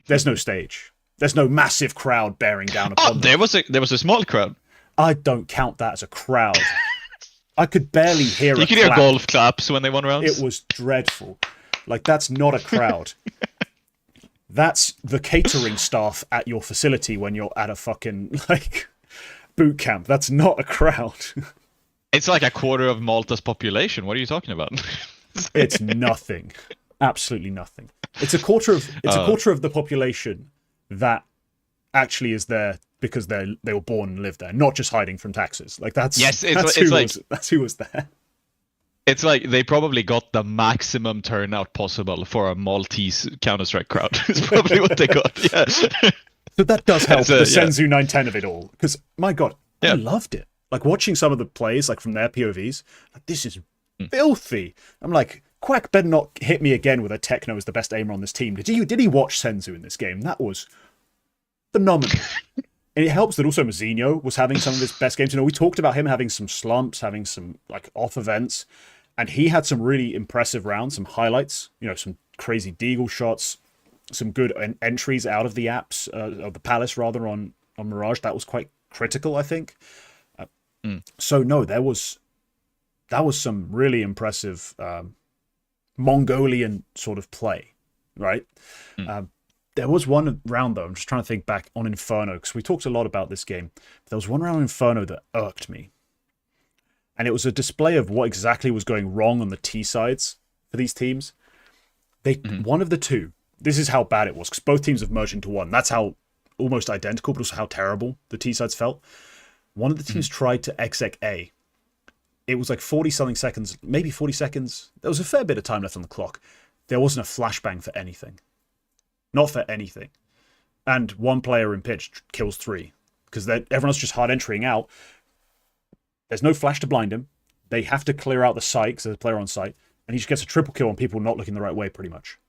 There's no stage. There's no massive crowd bearing down upon them. There was a small crowd. I don't count that as a crowd. I could barely hear You could hear golf claps when they won rounds. It was dreadful. Like, that's not a crowd. That's the catering staff at your facility when you're at a fucking, boot camp. That's not a crowd. It's like a quarter of Malta's population. What are you talking about? It's nothing. Absolutely nothing. It's a quarter of the population that actually is there because they were born and lived there, not just hiding from taxes. Like, that's who was there. It's like they probably got the maximum turnout possible for a Maltese Counter-Strike crowd. It's probably what they got. Yeah. So that does help the Senzu 910 of it all, because my God, I loved it. Like, watching some of the plays, from their POVs, this is filthy. I'm like, Quack better not hit me again with a Techno as the best aimer on this team. Did he watch Senzu in this game? That was phenomenal. And it helps that also Mazinho was having some of his best games. We talked about him having some slumps, having some off events, and he had some really impressive rounds, some highlights. Some crazy deagle shots, some good entries out of the apps, of the Palace rather on Mirage. That was quite critical, I think. So no, that was some really impressive Mongolian sort of play, right? There was one round, though, I'm just trying to think back on Inferno, because we talked a lot about this game. But there was one round in Inferno that irked me. And it was a display of what exactly was going wrong on the T sides for these teams. One of the two, this is how bad it was, because both teams have merged into one. That's how almost identical, but also how terrible the T sides felt. One of the teams tried to exec A. It was 40-something seconds, maybe 40 seconds. There was a fair bit of time left on the clock. There wasn't a flashbang for anything. Not for anything. And one player in pitch kills 3. Because everyone's just hard entering out. There's no flash to blind him. They have to clear out the site because there's a player on site. And he just gets a triple kill on people not looking the right way, pretty much.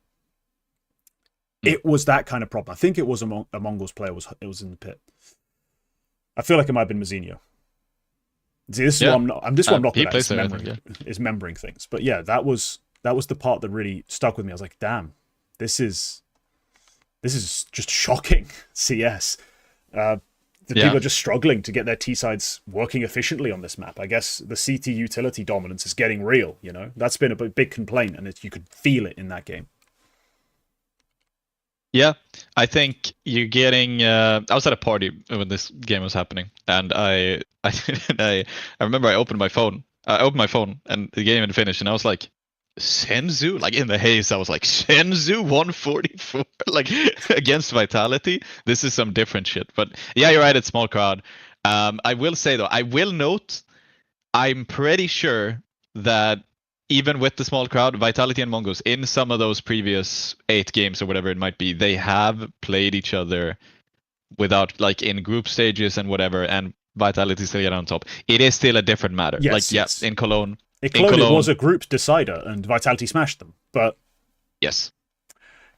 It was that kind of problem. I think it was a Mongolz player. It was in the pit. I feel like it might have been Mazinho. See, this is what I'm not good at. Is remembering things. But yeah, that was the part that really stuck with me. I was like, damn, this is just shocking. CS. People are just struggling to get their T-sides working efficiently on this map. I guess the CT utility dominance is getting real, That's been a big complaint, and you could feel it in that game. Yeah, I think you're getting... I was at a party when this game was happening, and I remember I opened my phone, and the game had finished, and I was like, Senzu, like in the haze, I was like, Senzu 144, like against Vitality. This is some different shit. But yeah, you're right. It's small crowd. I will say though, I will note, I'm pretty sure that even with the small crowd, Vitality and Mongolz in some of those previous 8 games or whatever it might be, they have played each other without, like, in group stages and whatever, and Vitality still get on top. It is still a different matter. Yes, like, yes. yeah, in Cologne. In Cologne, it was a group decider, and Vitality smashed them. But yes,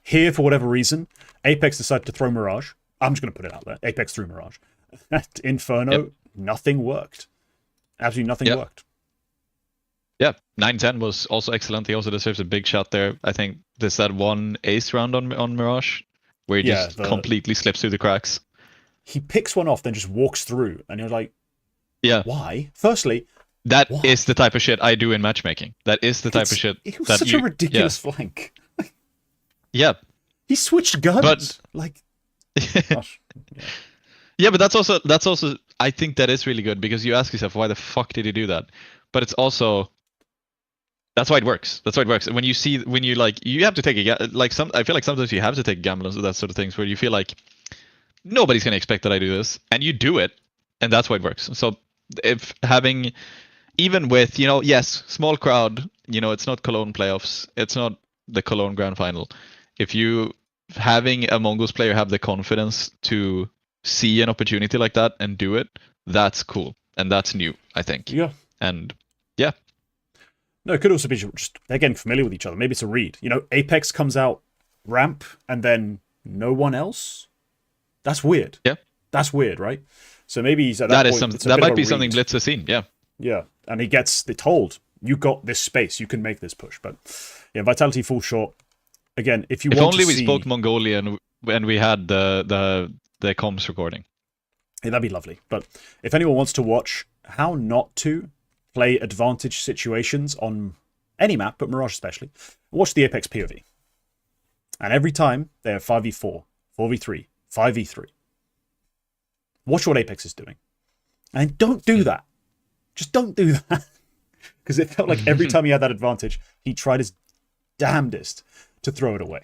here, for whatever reason, Apex decided to throw Mirage. I'm just going to put it out there. Apex threw Mirage. At Inferno, nothing worked. Absolutely nothing worked. Yeah, 9-10 was also excellent. He also deserves a big shot there. I think there's that one ace round on Mirage where he just completely slips through the cracks. He picks one off, then just walks through, and you're like, yeah, why? Firstly, that is the type of shit I do in matchmaking. That is the type of shit. It was such a ridiculous flank. Yeah. He switched guns. But, like, gosh. Yeah, but that's also I think that is really good, because you ask yourself, why the fuck did he do that? But it's also, that's why it works. That's why it works. When you have to take I feel like sometimes you have to take a gamble on that sort of things where you feel like nobody's gonna expect that I do this, and you do it, and that's why it works. So if having, even with, yes, small crowd, it's not Cologne playoffs, it's not the Cologne grand final. If you having a Mongolz player have the confidence to see an opportunity like that and do it, that's cool, and that's new, I think. Yeah. And yeah. No, it could also be just they're getting familiar with each other. Maybe it's a read. Apex comes out ramp and then no one else. That's weird. Yeah. That's weird, right? So maybe he's at that point. That might be something Blitz has seen. Yeah. Yeah, and he gets told, you got this space, you can make this push. But yeah, Vitality falls short. Again, if only we spoke Mongolian and we had the comms recording. Yeah, that'd be lovely. But if anyone wants to watch how not to play advantage situations on any map, but Mirage especially, watch the Apex POV. And every time they have 5v4, 4v3, 5v3. Watch what Apex is doing. And don't do that. Just don't do that. Because it felt like every time he had that advantage, he tried his damnedest to throw it away.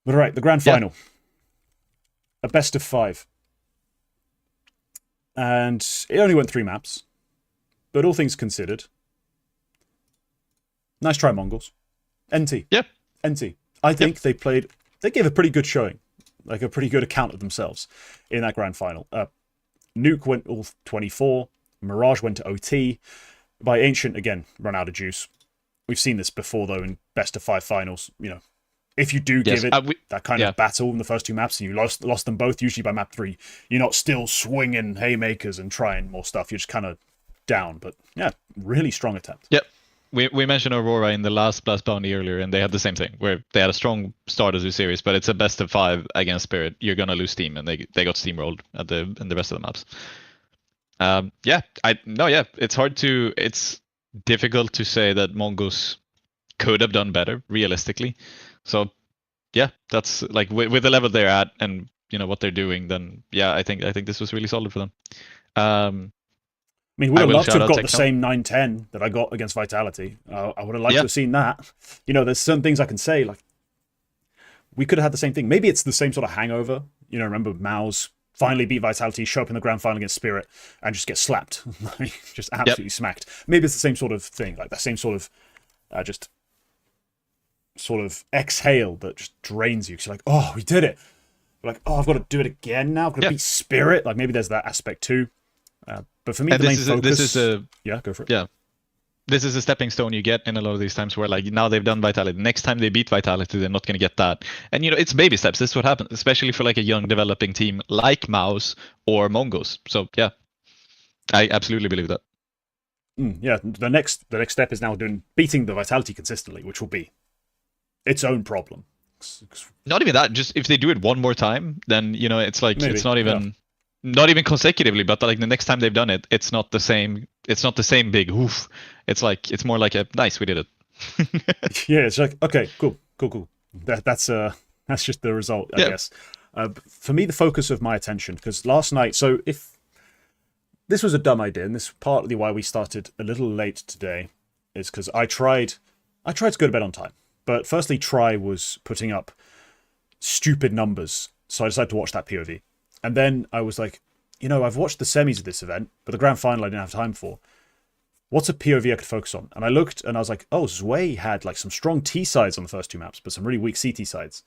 But all right, the grand final. A best of 5. And it only went 3 maps. But all things considered, nice try, Mongolz. NT. Yep. NT. I think they gave a pretty good showing. Like a pretty good account of themselves in that grand final. Nuke went all 24. Mirage went to OT. By Ancient, again, run out of juice. We've seen this before, though, in best of 5 finals. If you do give it that kind of battle in the first 2 maps and you lost them both, usually by map 3, you're not still swinging haymakers and trying more stuff. You're just kind of down. But yeah, really strong attempt. Yep. We mentioned Aurora in the last Blast Bounty earlier, and they had the same thing, where they had a strong start as a series, but it's a best of 5 against Spirit. You're going to lose steam, and they got steamrolled in the rest of the maps. It's difficult to say that Mongolz could have done better, realistically. So, yeah, that's like with the level they're at and what they're doing. Then, yeah, I think this was really solid for them. I mean, we would have loved to have got the same 9-10 that I got against Vitality. I would have liked to have seen that. There's certain things I can say, like, we could have had the same thing. Maybe it's the same sort of hangover. Remember MOUZ finally beat Vitality, show up in the grand final against Spirit, and just get slapped. Just absolutely smacked. Maybe it's the same sort of thing, like that same sort of just sort of exhale that just drains you. Because you're like, oh, we did it. You're like, oh, I've got to do it again now. I've got to beat Spirit. Like, maybe there's that aspect too. But for me, the main focus... Yeah, go for it. Yeah. This is a stepping stone you get in a lot of these times where, like, now they've done Vitality. Next time they beat Vitality, they're not going to get that. And, it's baby steps. This is what happens, especially for, like, a young developing team like MOUZ or Mongolz. So, yeah, I absolutely believe that. Yeah, the next step is now beating the Vitality consistently, which will be its own problem. Not even that. Just if they do it one more time, then, it's like, maybe. It's not even... Yeah. Not even consecutively, but like the next time they've done it, it's not the same. It's not the same big oof. It's more like a nice, we did it. Yeah, it's like, okay, cool. That's just the result, I guess. For me, the focus of my attention, because last night, so if this was a dumb idea, and this is partly why we started a little late today, is because I tried to go to bed on time. But firstly, Try was putting up stupid numbers, so I decided to watch that POV. And then I was like, I've watched the semis of this event, but the grand final I didn't have time for. What's a POV I could focus on? And I looked and I was like, oh, Zweih had like some strong T sides on the first two maps, but some really weak CT sides.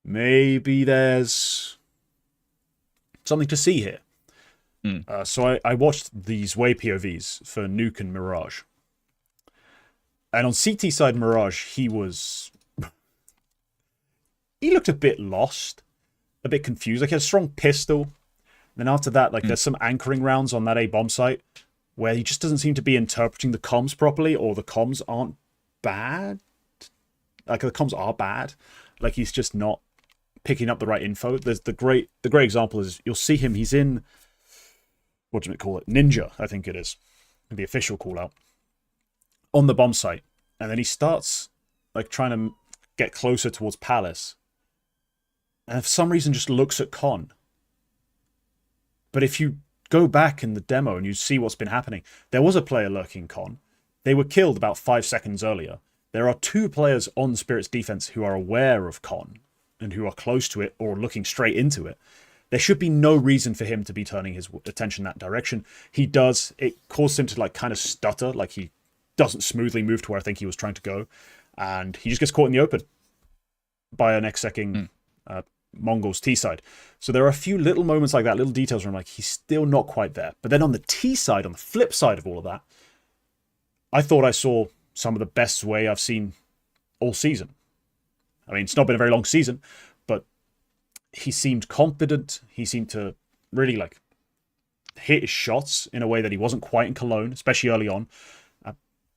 Maybe there's something to see here. So I watched these Zweih POVs for Nuke and Mirage. And on CT side Mirage, he looked a bit lost, a bit confused. Like he had a strong pistol. Then after that, like there's some anchoring rounds on that A bomb site where he just doesn't seem to be interpreting the comms properly, or the comms aren't bad. Like the comms are bad. Like he's just not picking up the right info. There's the great example is you'll see him. He's in, what do you call it? Ninja, I think it is, the official call out on the bomb site, and then he starts like trying to get closer towards Palace, and for some reason just looks at Con. But if you go back in the demo and you see what's been happening, there was a player lurking Con. They were killed about 5 seconds earlier. There are 2 players on Spirit's defense who are aware of Con and who are close to it or looking straight into it. There should be no reason for him to be turning his attention that direction. He does. It caused him to like kind of stutter, like he doesn't smoothly move to where I think he was trying to go. And he just gets caught in the open by an execing Mongolz T side. So there are a few little moments like that, little details where I'm like, he's still not quite there. But then on the T side, on the flip side of all of that, I thought I saw some of the best Zweih I've seen all season. I mean, it's not been a very long season, but he seemed confident. He seemed to really like hit his shots in a way that he wasn't quite in Cologne, especially early on.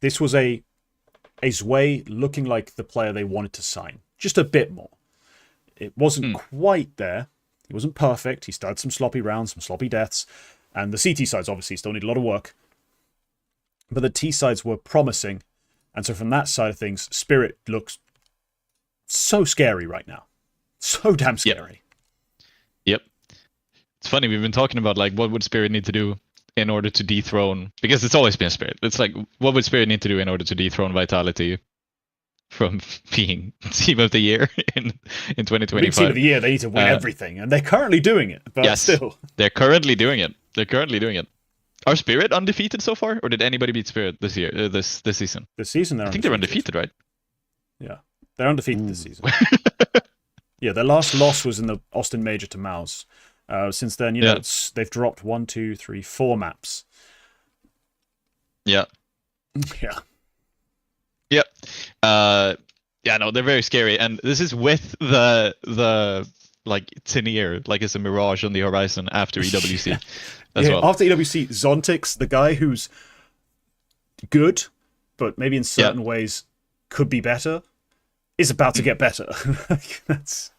This was a Zweih looking like the player they wanted to sign, just a bit more. It wasn't quite there. He wasn't perfect. He started some sloppy rounds, some sloppy deaths, and the CT sides obviously still need a lot of work. But the T sides were promising, and so from that side of things, Spirit looks so scary right now. So damn scary. Yep. It's funny, we've been talking about like what would Spirit need to do in order to dethrone, because it's always been Spirit. It's like, what would Spirit need to do in order to dethrone Vitality from being Team of the Year in 2025? Being Team of the Year, they need to win everything, and they're currently doing it. But yes, still, they're currently doing it. Are Spirit undefeated so far, or did anybody beat Spirit this year? This season? This season, I think they're undefeated, right? Yeah, they're undefeated this season. Yeah, their last loss was in the Austin Major to MOUZ. Since then, they've dropped 1, 2, 3, 4 maps. Yeah. Yeah. Yep. No, they're very scary, and this is with the like Tenier, like it's a mirage on the horizon after EWC as well. After EWC, Zontix, the guy who's good, but maybe in certain ways could be better, is about to get better. That's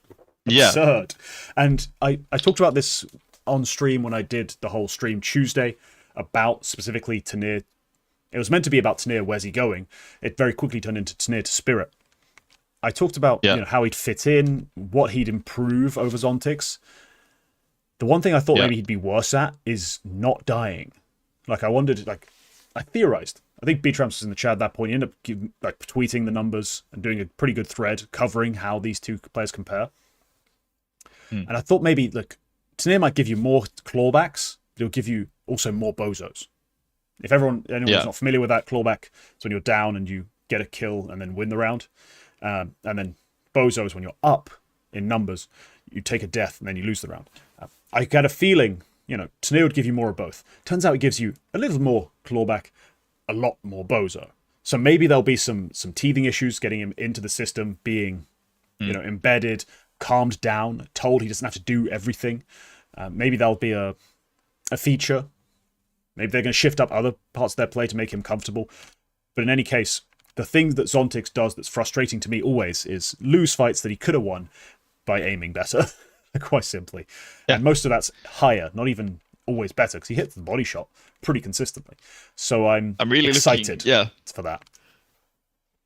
absurd. And I talked about this on stream when I did the whole stream Tuesday about specifically Tenier. It was meant to be about Tenier, where's he going? It very quickly turned into Tenier to Spirit. I talked about how he'd fit in, what he'd improve over Zontix. The one thing I thought maybe he'd be worse at is not dying. Like I wondered, like I theorized. I think B-Tramps was in the chat at that point. He ended up tweeting the numbers and doing a pretty good thread covering how these two players compare. And I thought maybe Tenier might give you more clawbacks, but it'll give you also more bozos. If anyone's not familiar with that, clawback, it's when you're down and you get a kill and then win the round. And then bozo is when you're up in numbers, you take a death and then you lose the round. I got a feeling, Tenier would give you more of both. Turns out it gives you a little more clawback, a lot more bozo. So maybe there'll be some teething issues getting him into the system, being embedded, calmed down, told he doesn't have to do everything. Maybe there'll be a feature. Maybe they're going to shift up other parts of their play to make him comfortable. But in any case, the thing that Zontix does that's frustrating to me always is lose fights that he could have won by aiming better, quite simply. Yeah. And most of that's higher, not even always better, because he hits the body shot pretty consistently. So I'm really excited for that.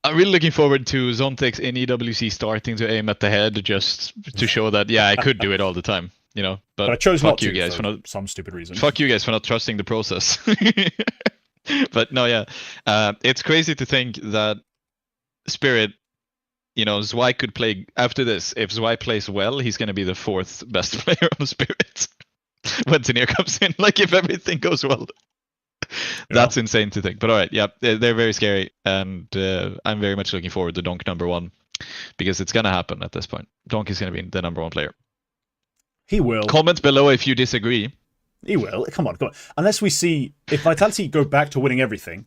I'm really looking forward to Zontix in EWC starting to aim at the head just to show that, I could do it all the time. But I chose not you to guys for some stupid reason. Fuck you guys for not trusting the process. But no, yeah, it's crazy to think that Spirit, Zweih could play after this. If Zweih plays well, he's going to be the 4th best player on Spirit when Tenier comes in. Like, if everything goes well. That's insane to think. But all right, yeah, they're very scary. And I'm very much looking forward to Donk #1 because it's going to happen at this point. Donk is going to be the #1 player. He will. Comment below if you disagree. He will. Come on. Unless we see, if Vitality go back to winning everything,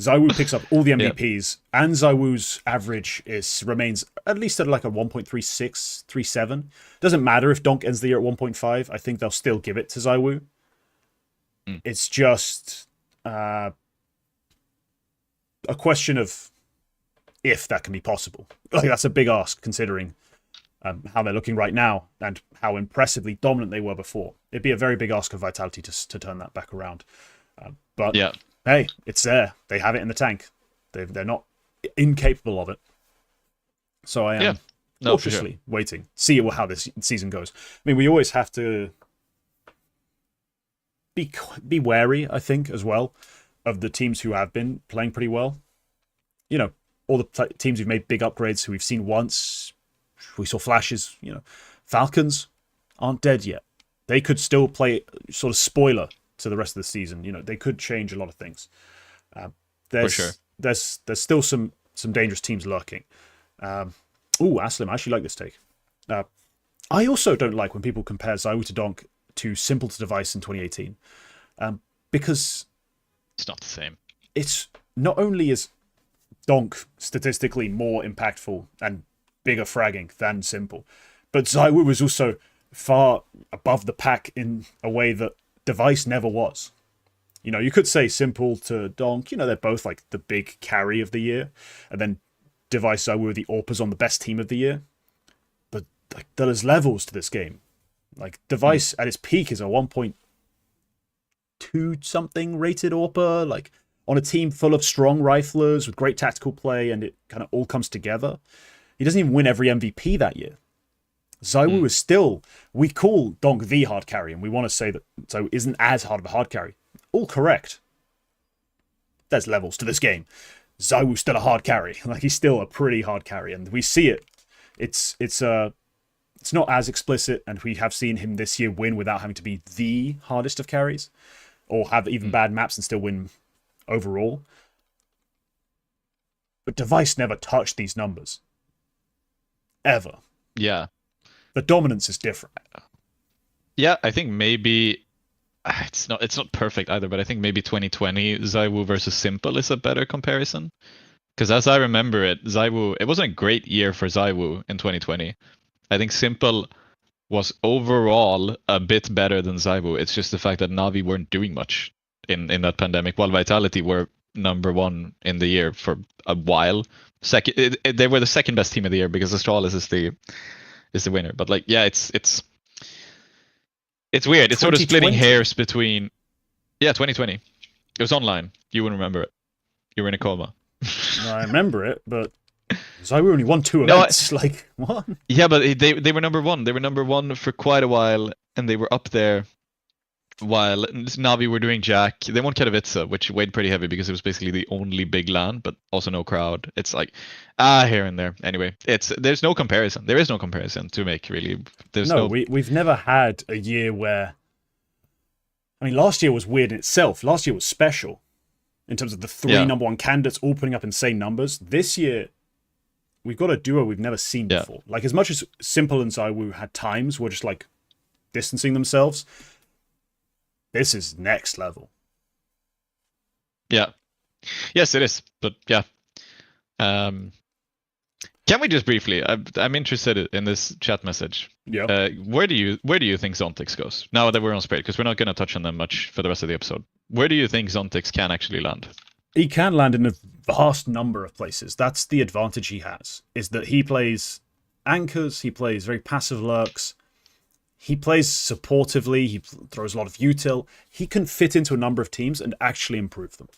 ZywOo picks up all the MVPs, and ZywOo's average remains at least at like a 1.36, 37. Doesn't matter if Donk ends the year at 1.5. I think they'll still give it to ZywOo. It's just a question of if that can be possible. Like, that's a big ask considering how they're looking right now and how impressively dominant they were before. It'd be a very big ask of Vitality to turn that back around. But yeah, hey, it's there. They have it in the tank. They're not incapable of it. So I am cautiously waiting. See how this season goes. I mean, we always have to be wary, I think, as well, of the teams who have been playing pretty well. All the teams who've made big upgrades who we've seen once. We saw flashes. Falcons aren't dead yet. They could still play sort of spoiler to the rest of the season. They could change a lot of things. For sure. There's still some dangerous teams lurking. Aslim, I actually like this take. I also don't like when people compare ZywOo to Donk to Simple to Device in 2018. Because it's not the same. It's not only is Donk statistically more impactful and bigger fragging than Simple, but ZywOo was also far above the pack in a way that Device never was. You could say Simple to Donk, they're both like the big carry of the year, and then Device ZywOo the AWPers on the best team of the year. But like, there's levels to this game. Like, Device at its peak is a 1.2 something rated AWPer, like on a team full of strong riflers with great tactical play, and it kind of all comes together. He doesn't even win every MVP that year. ZywOo is still, we call Donk the hard carry, and we want to say that ZywOo isn't as hard of a hard carry. All correct. There's levels to this game. ZywOo's still a hard carry. Like, he's still a pretty hard carry, and we see it. It's not as explicit, and we have seen him this year win without having to be the hardest of carries, or have even bad maps and still win overall. But Device never touched these numbers. Ever. Yeah. The dominance is different. Yeah, I think maybe it's not perfect either, but I think maybe 2020 ZywOo versus Simple is a better comparison. Because as I remember it, ZywOo, it wasn't a great year for ZywOo in 2020. I think Simple was overall a bit better than ZywOo. It's just the fact that Navi weren't doing much in that pandemic, while Vitality were #1 in the year for a while. They were the second best team of the year because Astralis is the winner. But like, yeah, it's weird. It's sort of splitting hairs between 2020. It was online. You wouldn't remember it. You were in a coma. No, I remember it, but ZywOo only won 2 events. Like, what? Yeah, but they were #1. They were #1 for quite a while, and they were up there while Navi were doing Jack. They won Katowice, which weighed pretty heavy because it was basically the only big LAN, but also no crowd. It's like, here and there. Anyway, there's no comparison. There is no comparison to make, really. We've never had a year where... I mean, last year was weird in itself. Last year was special in terms of the 3 #1 candidates all putting up insane numbers. This year, we've got a duo we've never seen before. Like, as much as Simple and ZywOo had times were just like distancing themselves, this is next level. Yeah. Yes, it is. But yeah. Can we just briefly? I'm interested in this chat message. Yeah. Where do you think Zontix goes now that we're on Spirit? Because we're not going to touch on them much for the rest of the episode. Where do you think Zontix can actually land? He can land in a vast number of places. That's the advantage he has, is that he plays anchors, he plays very passive lurks, he plays supportively, he throws a lot of util. He can fit into a number of teams and actually improve them.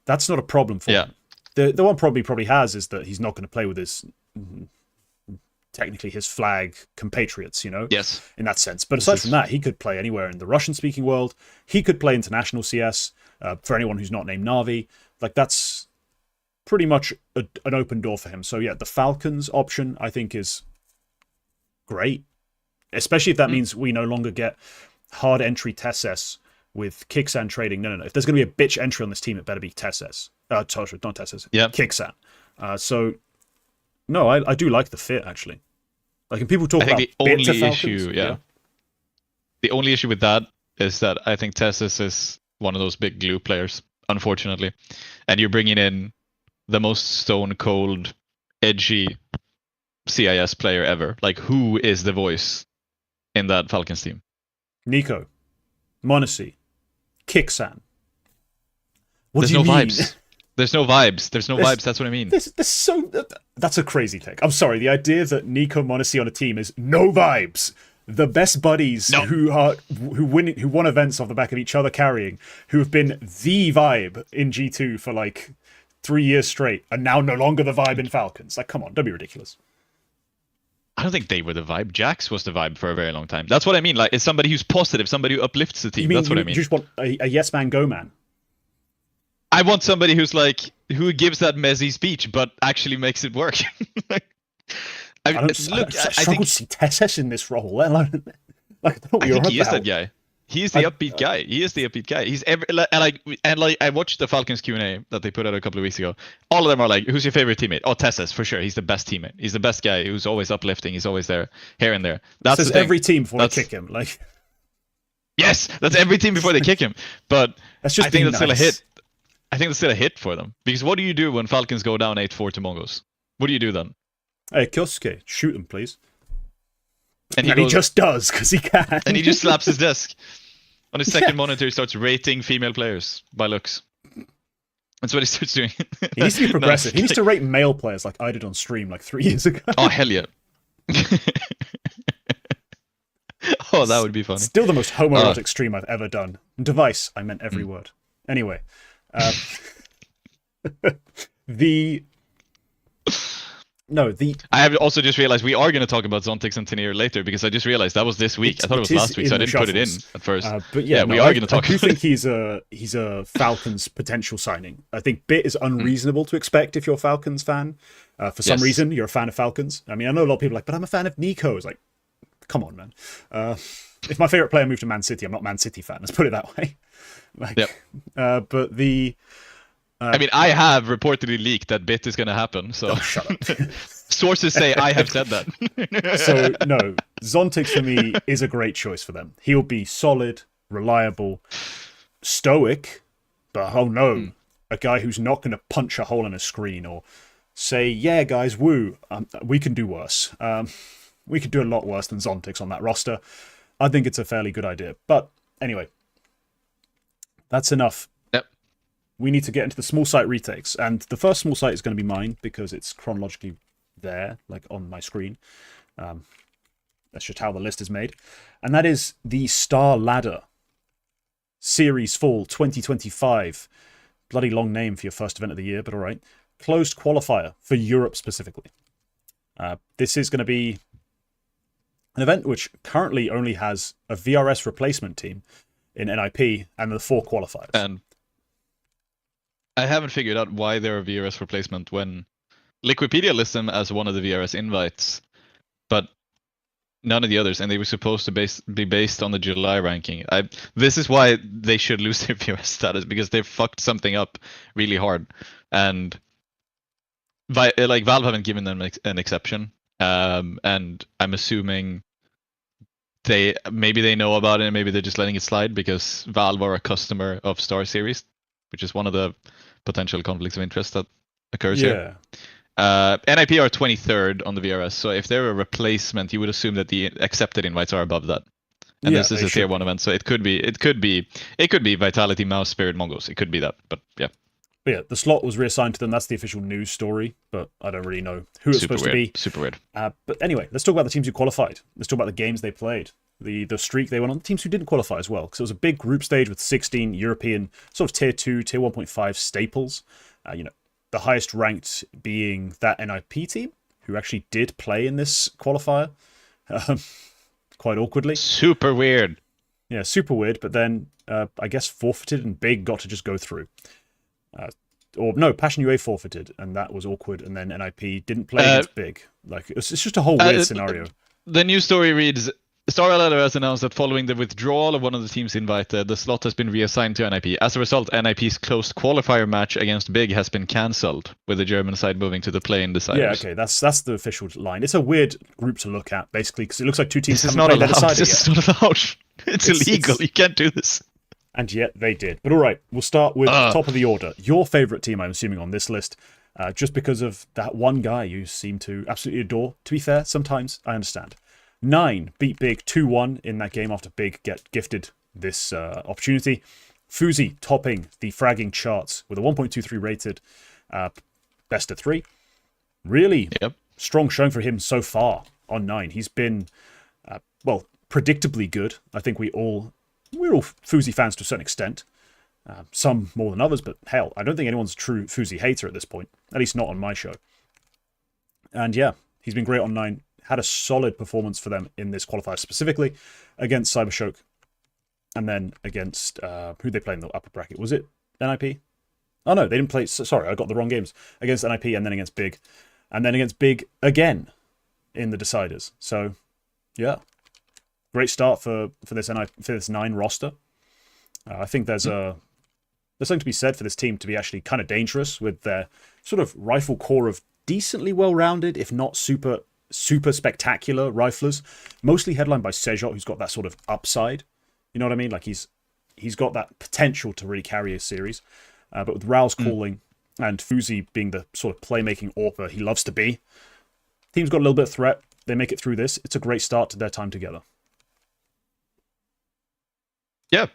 That's not a problem for him. The one problem he probably has is that he's not going to play with his, technically his flag compatriots, Yes. in that sense. But aside from that, he could play anywhere in the Russian-speaking world. He could play international CS. for anyone who's not named Nervy. Like, that's pretty much an open door for him. So yeah, the Falcons option, I think, is great. Especially if that means we no longer get hard entry Tesses with Kixan trading. No. If there's going to be a bitch entry on this team, it better be Tesses. Not Tesses. Yeah. Kixan. So, no, I do like the fit, actually. Like, and people talk about the only Falcons, issue, the only issue with that is that I think Tessis is one of those big glue players, unfortunately. And you're bringing in the most stone cold, edgy CIS player ever. Like, who is the voice in that Falcons team? Nico, Monacy, Kixan. There's no vibes. There's no vibes. There's no vibes. That's what I mean. That's a crazy take. I'm sorry. The idea that Nico Monacy on a team is no vibes. The best buddies who won events off the back of each other carrying, who have been the vibe in G2 for like 3 years straight, are now no longer the vibe in Falcons. Like, come on, don't be ridiculous. I don't think they were the vibe. Jax was the vibe for a very long time. That's what I mean. Like, it's somebody who's positive, somebody who uplifts the team. That's what I mean. You just want a yes man, go man. I want somebody who's like, who gives that messy speech, but actually makes it work. I struggle to see Tesses in this role, let alone. Like, I think he is that guy. He is the upbeat guy. He is the upbeat guy. He's I watched the Falcons Q&A that they put out a couple of weeks ago. All of them are like, "Who's your favorite teammate?" Oh, Tesses for sure. He's the best teammate. He's the best guy who's always uplifting. He's always there, here and there. That's the thing. Every team before they kick him. Like, yes, that's every team before they kick him. But I think that's still a hit. I think that's still a hit for them. Because what do you do when Falcons go down 8-4 to Mongolz? What do you do then? Hey, Kyosuke, shoot him, please. And he just does, because he can. And he just slaps his desk. On his second monitor, he starts rating female players by looks. That's what he starts doing. He needs to be progressive. He needs to rate male players like I did on stream like 3 years ago. Oh, hell yeah. Oh, that would be funny. Still the most homoerotic stream I've ever done. Device, I meant every word. Anyway. I have also just realized we are going to talk about Zontix and Tenier later, because I just realized that was this week. I thought it was last week, so I didn't put it in at first. But yeah, we are going to talk about it. I do think he's a Falcons potential signing. I think Bit is unreasonable to expect if you're a Falcons fan. For some reason, you're a fan of Falcons. I mean, I know a lot of people are like, but I'm a fan of Nico. It's like, come on, man. If my favorite player moved to Man City, I'm not a Man City fan. Let's put it that way. But the... I mean, I have reportedly leaked that Bit is going to happen, so... shut up. Sources say I have said that. So, no, Zontix for me is a great choice for them. He'll be solid, reliable, stoic, but a guy who's not going to punch a hole in a screen or say, yeah, guys, woo, we can do worse. We could do a lot worse than Zontix on that roster. I think it's a fairly good idea. But anyway, that's enough. We need to get into the small site retakes. And the first small site is going to be mine because it's chronologically there, like on my screen. That's just how the list is made. And that is the Starladder Series Fall 2025. Bloody long name for your first event of the year, but all right. Closed qualifier for Europe specifically. This is going to be an event which currently only has a VRS replacement team in NIP and the 4 qualifiers. And I haven't figured out why they're a VRS replacement when Liquipedia lists them as one of the VRS invites, but none of the others, and they were supposed to be based on the July ranking. This is why they should lose their VRS status, because they fucked something up really hard, and Valve haven't given them an exception, and I'm assuming maybe they know about it, and maybe they're just letting it slide because Valve are a customer of Star Series, which is one of the potential conflicts of interest that occurs here. NIP are 23rd on the VRS, so if they're a replacement, you would assume that the accepted invites are above that. And this is a tier 1 event, so it could be Vitality, MOUZ, Spirit, Mongolz. It could be that, but yeah. But yeah, the slot was reassigned to them. That's the official news story, but I don't really know who it's supposed to be. Super weird. But anyway, let's talk about the teams who qualified. Let's talk about the games they played. The streak they went on, the teams who didn't qualify as well, because it was a big group stage with 16 European sort of tier 2, tier 1.5 staples. The highest ranked being that NIP team, who actually did play in this qualifier, quite awkwardly. Super weird. Yeah, super weird, but then I guess forfeited and Big got to just go through. Or no, Passion UA forfeited, and that was awkward, and then NIP didn't play against Big. Like, it's just a whole weird scenario. The news story reads, Starladder has announced that following the withdrawal of one of the teams invited, the slot has been reassigned to NIP. As a result, NIP's closed qualifier match against Big has been cancelled, with the German side moving to the play-in deciders. Yeah, okay, that's the official line. It's a weird group to look at, basically, because it looks like two teams this haven't played their decider This is not allowed. It's illegal. You can't do this. And yet they did. But all right, we'll start with top of the order. Your favourite team, I'm assuming, on this list, just because of that one guy you seem to absolutely adore. To be fair, sometimes I understand. 9 beat Big 2-1 in that game after Big get gifted this opportunity. Fuzi topping the fragging charts with a 1.23 rated best of 3. Really strong showing for him so far on 9. He's been, well, predictably good. I think we're all Fuzi fans to a certain extent. Some more than others, but hell, I don't think anyone's a true Fuzi hater at this point. At least not on my show. And yeah, he's been great on 9. Had a solid performance for them in this qualifier specifically against Cybershock. And then against, who'd they play in the upper bracket? Was it NIP? Oh no, they didn't play, sorry, I got the wrong games. Against NIP and then against Big. And then against Big again in the deciders. So, yeah. Great start for this 9 roster. I think there's something to be said for this team to be actually kind of dangerous with their sort of rifle core of decently well-rounded, if not super spectacular riflers. Mostly headlined by Sejot, who's got that sort of upside. You know what I mean? Like he's got that potential to really carry a series. But with Rao's calling and Fuzi being the sort of playmaking author he loves to be, team's got a little bit of threat. They make it through this. It's a great start to their time together. Yeah,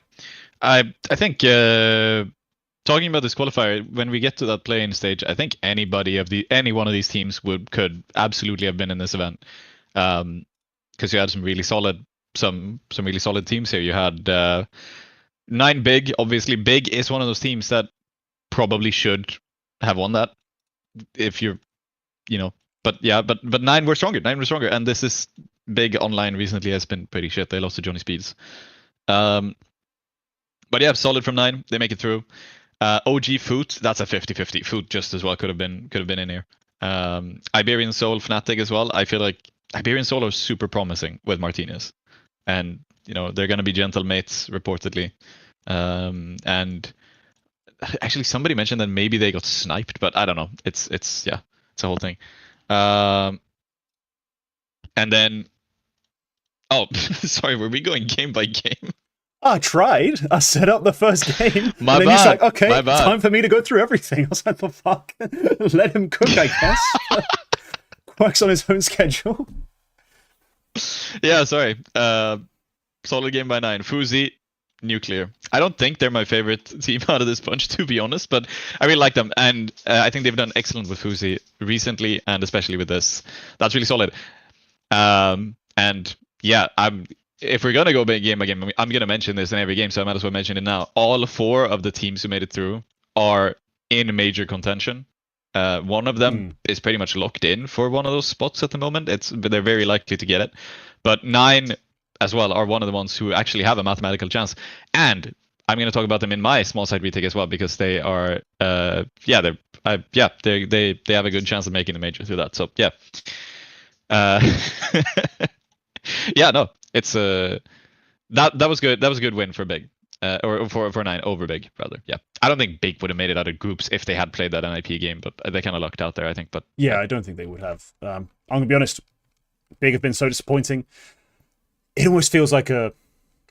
I think talking about this qualifier, when we get to that play-in stage, I think any one of these teams could absolutely have been in this event, because you had some really solid teams here. You had 9 Big. Obviously, Big is one of those teams that probably should have won that. If you're, but 9 were stronger. And this is Big online recently has been pretty shit. They lost to Johnny Speeds. But yeah, solid from 9. They make it through. OG Foot, that's a 50-50. Foot just as well could have been in here. Iberian Soul, Fnatic as well. I feel like Iberian Soul are super promising with Martinez. And, they're going to be gentle mates, reportedly. And actually, somebody mentioned that maybe they got sniped, but I don't know. It's a whole thing. And then, sorry, were we going game by game? I tried. I set up the first game. My and then bad. He's like, okay, My bad. time for me to go through everything. I was like, the fuck? Let him cook, I guess. Works on his own schedule. Yeah, sorry. Solid game by 9. Fuzi, Nuclear. I don't think they're my favorite team out of this bunch, to be honest, but I really like them. And I think they've done excellent with Fuzi recently, and especially with this. That's really solid. And yeah, if we're going to go game by game, I'm going to mention this in every game, so I might as well mention it now. All 4 of the teams who made it through are in major contention. One of them is pretty much locked in for one of those spots at the moment. But they're very likely to get it. But 9 as well are one of the ones who actually have a mathematical chance. And I'm going to talk about them in my small side retake as well, because they are, they have a good chance of making the major through that. So yeah. Yeah, no, it's that was good. That was a good win for Big, or for 9 over Big rather. Yeah, I don't think Big would have made it out of groups if they had played that NIP game, but they kind of lucked out there, I think. But yeah, I don't think they would have. I'm gonna be honest. Big have been so disappointing. It almost feels like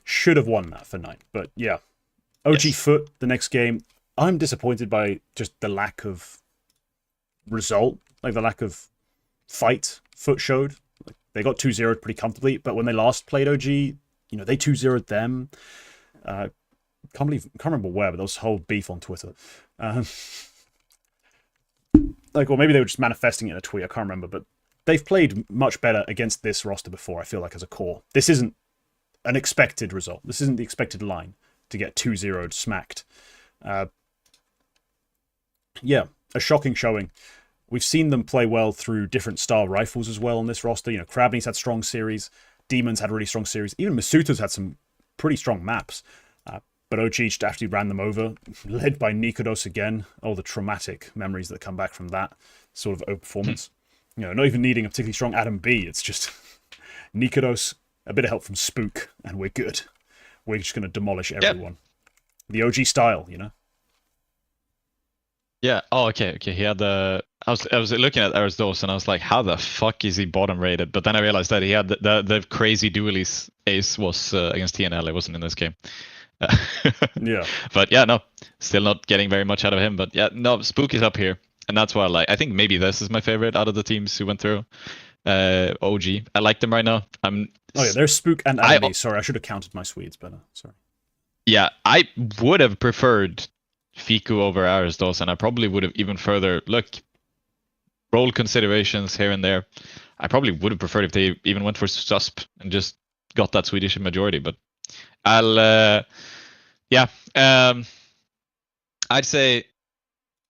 should have won that for 9. But yeah, OG Foot the next game. I'm disappointed by just the lack of result, like the lack of fight Foot showed. They got 2-0'd pretty comfortably, but when they last played OG, they 2-0'd them. Can't remember where, but there was a whole beef on Twitter. Or maybe they were just manifesting it in a tweet. I can't remember, but they've played much better against this roster before, I feel like, as a core. This isn't an expected result. This isn't the expected line to get 2-0'd smacked. Yeah, a shocking showing. We've seen them play well through different style rifles as well on this roster. Krabney's had strong series. Demon's had really strong series. Even Masuto's had some pretty strong maps. But OG just actually ran them over, led by Nikodos again. Oh, the traumatic memories that come back from that sort of performance. Not even needing a particularly strong Adam B. It's just Nikodos, a bit of help from Spook, and we're good. We're just going to demolish everyone. The OG style, Yeah. Oh, okay. He had the. I was looking at Aristos and I was like, how the fuck is he bottom rated? But then I realized that he had the crazy dualies ace was against TNL. It wasn't in this game. Yeah. But yeah, no, still not getting very much out of him. But yeah, no, Spook is up here, and that's why I think maybe this is my favorite out of the teams who went through. OG, I like them right now. There's Spook and Andy. Sorry, I should have counted my Swedes better. Sorry. Yeah, I would have preferred Fiku over Aristos, and I probably would have even further role considerations here and there. I probably would have preferred if they even went for Susp and just got that Swedish majority, but I'd say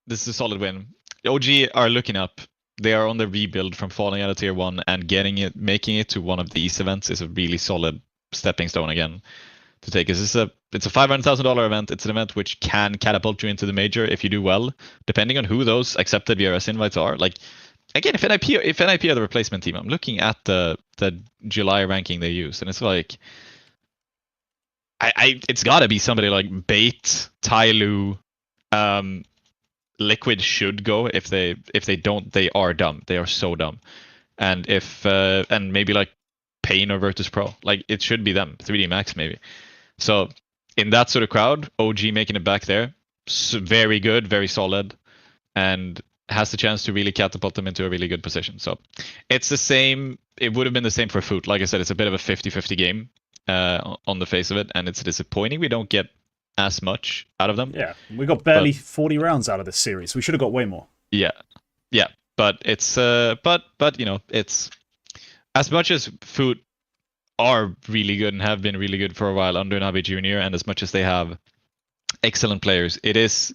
this is a solid win. OG are looking up. They are on the rebuild from falling out of tier 1 and making it to one of these events is a really solid stepping stone again to take. It's a $500,000 event. It's an event which can catapult you into the major if you do well, depending on who those accepted VRS invites are. Like, again, if NIP are the replacement team, I'm looking at the July ranking they use, and it's like, it's got to be somebody like Bait, Tyloo, Liquid should go. If they don't, they are dumb. They are so dumb. And and maybe like Pain or Virtus Pro, like it should be them. 3D Max maybe. So in that sort of crowd, OG making it back there, very good, very solid, and has the chance to really catapult them into a really good position. So it's the same. It would have been the same for Foot. Like I said, it's a bit of a 50-50 game on the face of it, and it's disappointing we don't get as much out of them. Yeah, we got barely 40 rounds out of this series. We should have got way more. Yeah, but it's but it's as much as Foot are really good and have been really good for a while under Navi Junior, and as much as they have excellent players, it is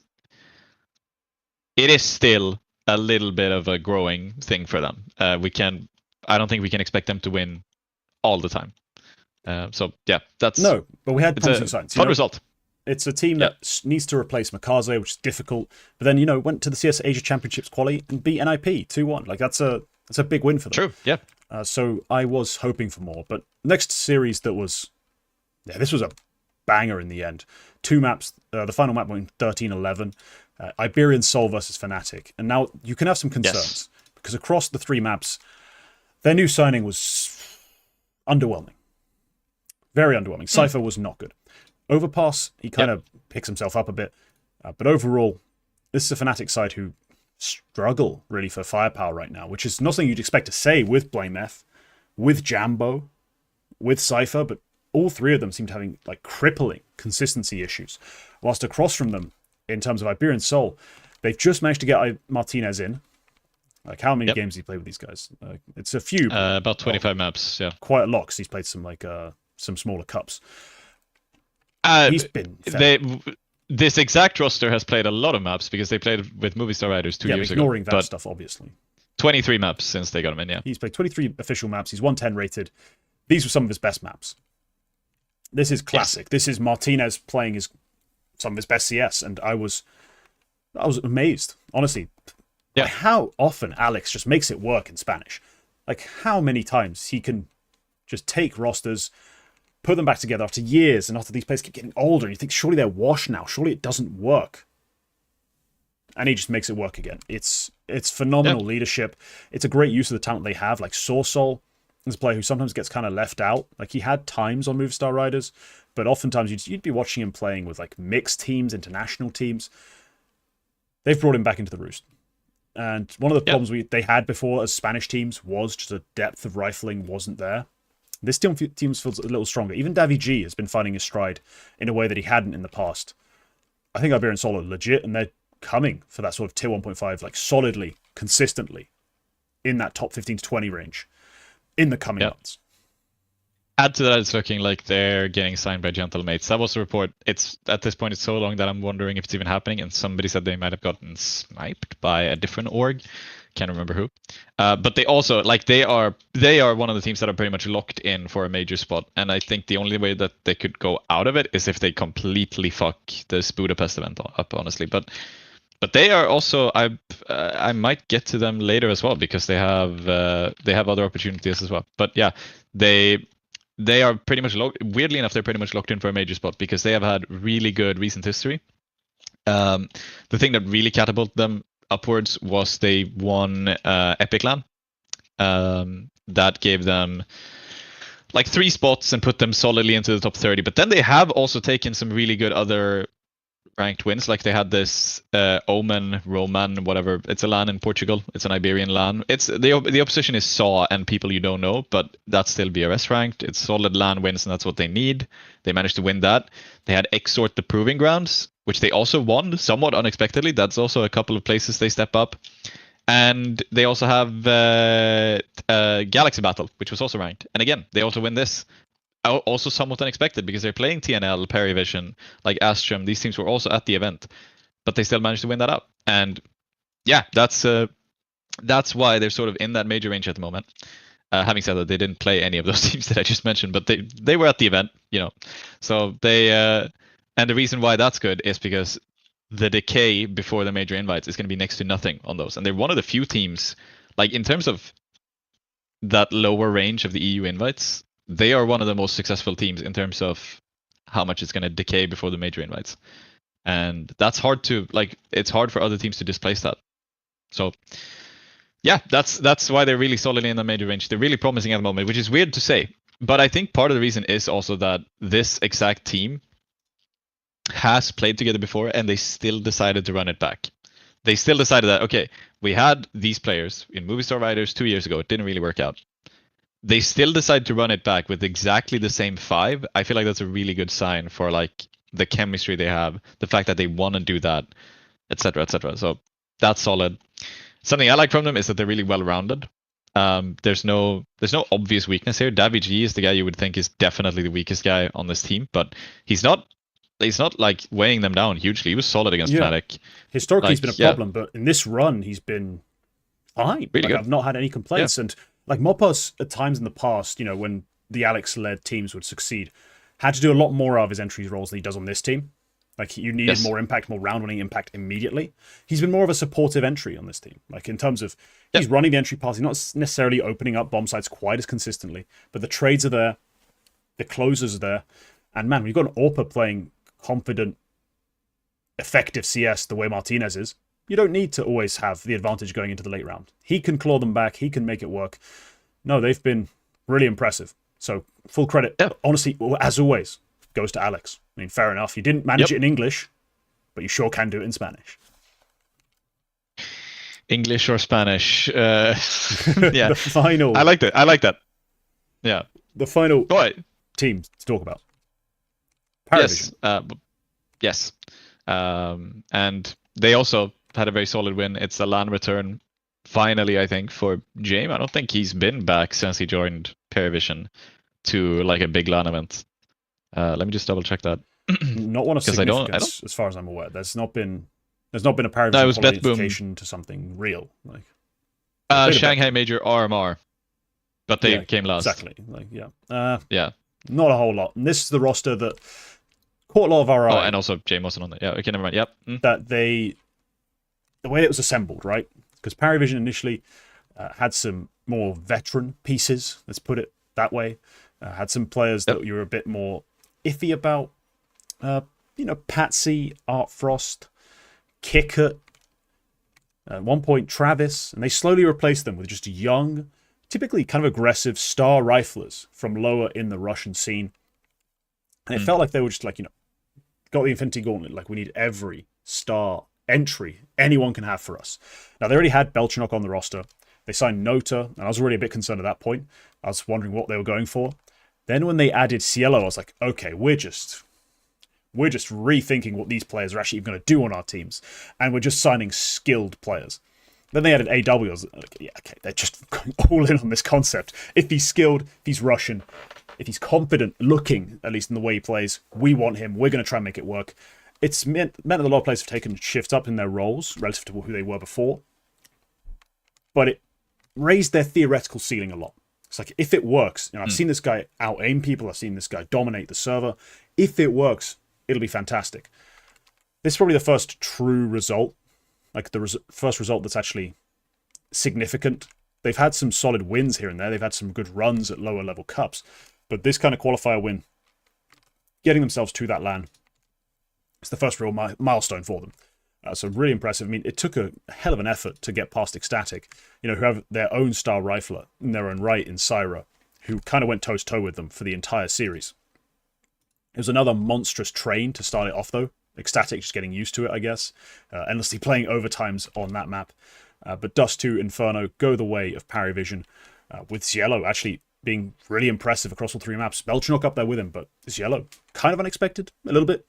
still a little bit of a growing thing for them. I don't think we can expect them to win all the time. So yeah, but we had promising signs. Fun result. It's a team that needs to replace Makaze, which is difficult. But then went to the CS Asia Championships quali and beat NIP 2-1. Like that's a big win for them. True. Yeah. So I was hoping for more, but next series this was a banger in the end. 2 maps. The final map went 13-11. Iberian Soul versus Fnatic, and now you can have some concerns because across the 3 maps, their new signing was underwhelming. Very underwhelming. Cypher was not good. Overpass, he kind of picks himself up a bit. But overall, this is a Fnatic side who struggle really for firepower right now, which is nothing you'd expect to say with BlameF, with Jambo, with Cypher, but all 3 of them seem to having like crippling consistency issues. Whilst across from them, in terms of Iberian Soul, they've just managed to get Martinez in. Like, how many games has he played with these guys? It's a few. About 25 maps, yeah. Quite a lot, because he's played some some smaller cups. He's been this exact roster has played a lot of maps because they played with Movie Star Riders 2 years ago. Ignoring that stuff, obviously. 23 maps since they got him in, yeah. He's played 23 official maps. He's 110 rated. These were some of his best maps. This is classic. Yes. This is Martinez playing some of his best CS, and I was amazed, honestly, by how often Alex just makes it work in Spanish. Like, how many times he can just take rosters, put them back together after years, and after these players keep getting older, and you think, surely they're washed now, surely it doesn't work. And he just makes it work again. It's phenomenal leadership. It's a great use of the talent they have. Like Sorsol is a player who sometimes gets kind of left out. Like, he had times on Movistar Riders, but oftentimes you'd be watching him playing with like mixed teams, international teams. They've brought him back into the roost. And one of the problems they had before as Spanish teams was just a depth of rifling wasn't there. This team feels a little stronger. Even Davi G has been finding his stride in a way that he hadn't in the past. I think Iberian Soul are legit, and they're coming for that sort of tier 1.5, like solidly, consistently, in that top 15 to 20 range in the coming months. Add to that, it's looking like they're getting signed by Gentle Mates. That was the report. It's at this point, it's so long that I'm wondering if it's even happening. And somebody said they might have gotten sniped by a different org, Can't remember who. But they also they are one of the teams that are pretty much locked in for a major spot. And I think the only way that they could go out of it is if they completely fuck this Budapest event up, honestly. But they are also I might get to them later as well because they have other opportunities as well. But yeah, they are pretty much weirdly enough they're pretty much locked in for a major spot because they have had really good recent history. The thing that really catapulted them upwards was they won Epic LAN. That gave them like 3 spots and put them solidly into the top 30. But then they have also taken some really good other ranked wins. Like they had this Omen, Roman, whatever. It's a LAN in Portugal. It's an Iberian LAN. It's the opposition is SAW and people you don't know, but that's still BRS ranked. It's solid LAN wins, and that's what they need. They managed to win that. They had Exort the Proving Grounds, which they also won somewhat unexpectedly. That's also a couple of places they step up. And they also have Galaxy Battle, which was also ranked. And again, they also win this. Also somewhat unexpected because they're playing TNL, Perivision, like Astrum. These teams were also at the event, but they still managed to win that up. And yeah, that's why they're sort of in that major range at the moment. Having said that, they didn't play any of those teams that I just mentioned, but they were at the event, So they and the reason why that's good is because the decay before the major invites is going to be next to nothing on those, and they're one of the few teams, like in terms of that lower range of the EU invites, they are one of the most successful teams in terms of how much it's going to decay before the major invites, and that's hard to it's hard for other teams to displace that. So yeah, that's why they're really solidly in the major range. They're really promising at the moment, which is weird to say, but I think part of the reason is also that this exact team has played together before and they still decided to run it back. They still decided that, okay, we had these players in Movie Star Riders 2 years ago. It didn't really work out. They still decided to run it back with exactly the same 5. I feel like that's a really good sign for the chemistry they have, the fact that they want to do that, etc., etc. So that's solid. Something I like from them is that they're really well-rounded. There's no obvious weakness here. Davy G is the guy you would think is definitely the weakest guy on this team, but he's not weighing them down hugely. He was solid against Fnatic. Historically, he's been a problem, but in this run, he's been fine. Really good. I've not had any complaints. And Mopos, at times in the past, when the Alex-led teams would succeed, had to do a lot more of his entry roles than he does on this team. You needed more impact, more round-winning impact immediately. He's been more of a supportive entry on this team. In terms of, he's running the entry pass. He's not necessarily opening up bomb sites quite as consistently, but the trades are there. The closers are there. And man, we've got an AWPA playing confident, effective CS the way Martinez is. You don't need to always have the advantage going into the late round. He can claw them back. He can make it work. No, they've been really impressive. So full credit, honestly, as always, goes to Alex. I mean, fair enough. You didn't manage it in English, but you sure can do it in Spanish. English or Spanish. Yeah. The final. I like that. Yeah. The final team to talk about. Paravision. Yes. And they also had a very solid win. It's a LAN return, finally, I think, for James. I don't think he's been back since he joined Paravision to a big LAN event. Let me just double check that. Not one of significance, as far as I'm aware. There's not been a Paravision qualification to something real. Shanghai Major RMR, but they came last. Exactly. Not a whole lot. And this is the roster that caught a lot of our eye. Oh, and also James wasn't on there. Yeah, okay, never mind. Yep. That the way it was assembled, right? Because Paravision initially had some more veteran pieces, let's put it that way. Had some players that you were a bit more iffy about. Patsy, Art Frost, Kickert, at one point Travis, and they slowly replaced them with just young, typically kind of aggressive star riflers from lower in the Russian scene. And it felt like they were just got the Infinity Gauntlet, we need every star entry anyone can have for us. Now, they already had Belchanok on the roster. They signed Nota, and I was already a bit concerned at that point. I was wondering what they were going for. Then when they added Cielo, I was like, okay, we're just rethinking what these players are actually going to do on our teams. And we're just signing skilled players. Then they added AW. I was like, yeah, okay, they're just going all in on this concept. If he's skilled, if he's Russian, if he's confident looking, at least in the way he plays, we want him. We're going to try and make it work. It's meant that a lot of players have taken shift up in their roles relative to who they were before. but it raised their theoretical ceiling a lot. It's like, if it works, I've seen this guy out-aim people, I've seen this guy dominate the server. If it works, it'll be fantastic. This is probably the first true result, like the first result that's actually significant. They've had some solid wins here and there. They've had some good runs at lower level cups. But this kind of qualifier win, getting themselves to that LAN, it's the first real milestone for them. So really impressive. I mean, it took a hell of an effort to get past Ecstatic, who have their own star rifler in their own right in Syra, who kind of went toe-to-toe with them for the entire series. It was another monstrous train to start it off, though. Ecstatic just getting used to it, I guess. Endlessly playing overtimes on that map. But Dust 2 Inferno go the way of Parivision, with Cielo actually being really impressive across all three maps. Belchenok up there with him, but Cielo kind of unexpected, a little bit.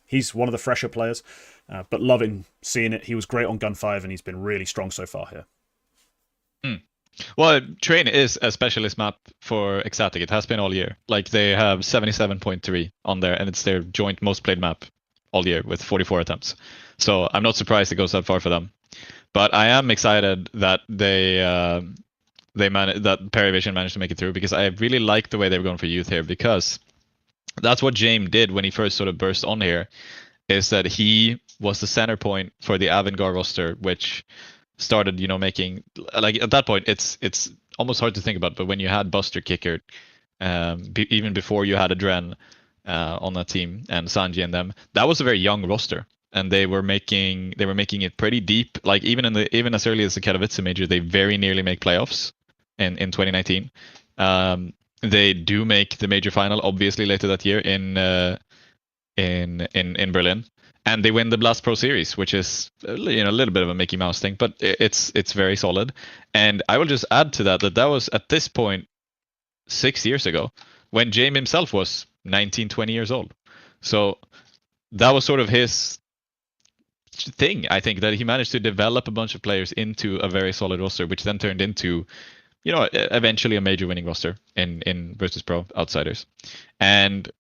He's one of the fresher players, but loving seeing it. He was great on Gun 5, and he's been really strong so far here. Well, Train is a specialist map for Ecstatic. It has been all year. Like, they have 77.3 on there, and it's their joint most played map all year with 44 attempts. So I'm not surprised it goes that far for them. But I am excited that that Parivision managed to make it through, because I really like the way they were going for youth here, because that's what James did when he first sort of burst on here, is that he was the center point for the Avangard roster, which started, making, like, at that point, it's almost hard to think about, but when you had Buster Kicker, even before you had Adren on that team, and Sanji and them, that was a very young roster. And they were making it pretty deep. Like, even as early as the Katowice major, they very nearly make playoffs in 2019. They do make the major final, obviously, later that year in Berlin, and they win the Blast Pro Series, which is a little bit of a Mickey Mouse thing, but it's very solid. And I will just add to that was at this point 6 years ago, when James himself was 19, 20 years old. So that was sort of his thing. I think that he managed to develop a bunch of players into a very solid roster, which then turned into, eventually a major winning roster in Virtus Pro Outsiders. And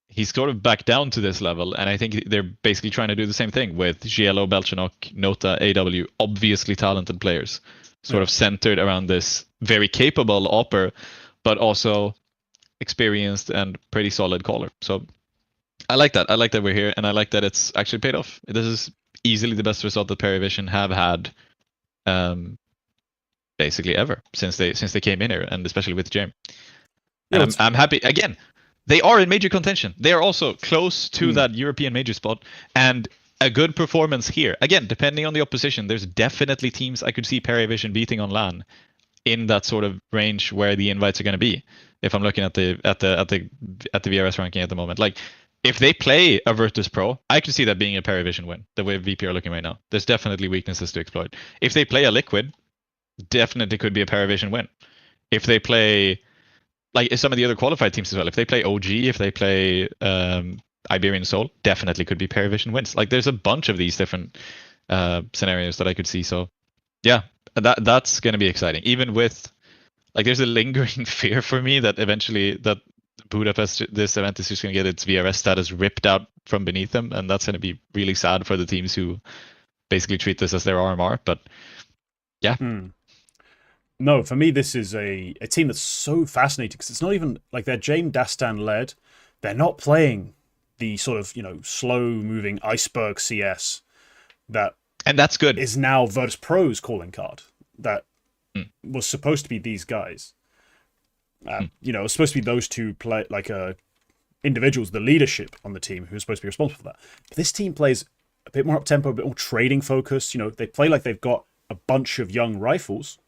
he's sort of back down to this level, and I think they're basically trying to do the same thing with Gielo, Belchenok, Nota, AW, obviously talented players, sort of centered around this very capable Opper, but also experienced and pretty solid caller. So I like that. I like that we're here, and I like that it's actually paid off. This is easily the best result that Parivision have had, basically ever since they came in here, and especially with James. And I'm happy again. They are in major contention. They are also close to that European major spot, and a good performance here. Again, depending on the opposition, there's definitely teams I could see Parivision beating on LAN in that sort of range where the invites are going to be. If I'm looking at the VRS ranking at the moment, like, if they play a Virtus Pro, I could see that being a Parivision win, the way VP are looking right now. There's definitely weaknesses to exploit. If they play a Liquid, definitely could be a Parivision win. If they play, like, some of the other qualified teams as well, if they play OG, if they play Iberian Soul, definitely could be Parivision wins. Like, there's a bunch of these different scenarios that I could see. So, yeah, that's going to be exciting. Even with, like, there's a lingering fear for me that eventually that Budapest, this event is just going to get its VRS status ripped out from beneath them, and that's going to be really sad for the teams who basically treat this as their RMR. But yeah. No, for me, this is a team that's so fascinating, because it's not even like they're James Dastan led. They're not playing the sort of, slow-moving iceberg CS and that's good. Is now Virtus Pro's calling card. That was supposed to be these guys. It was supposed to be those two play individuals, the leadership on the team, who are supposed to be responsible for that. But this team plays a bit more up-tempo, a bit more trading focused. They play like they've got a bunch of young rifles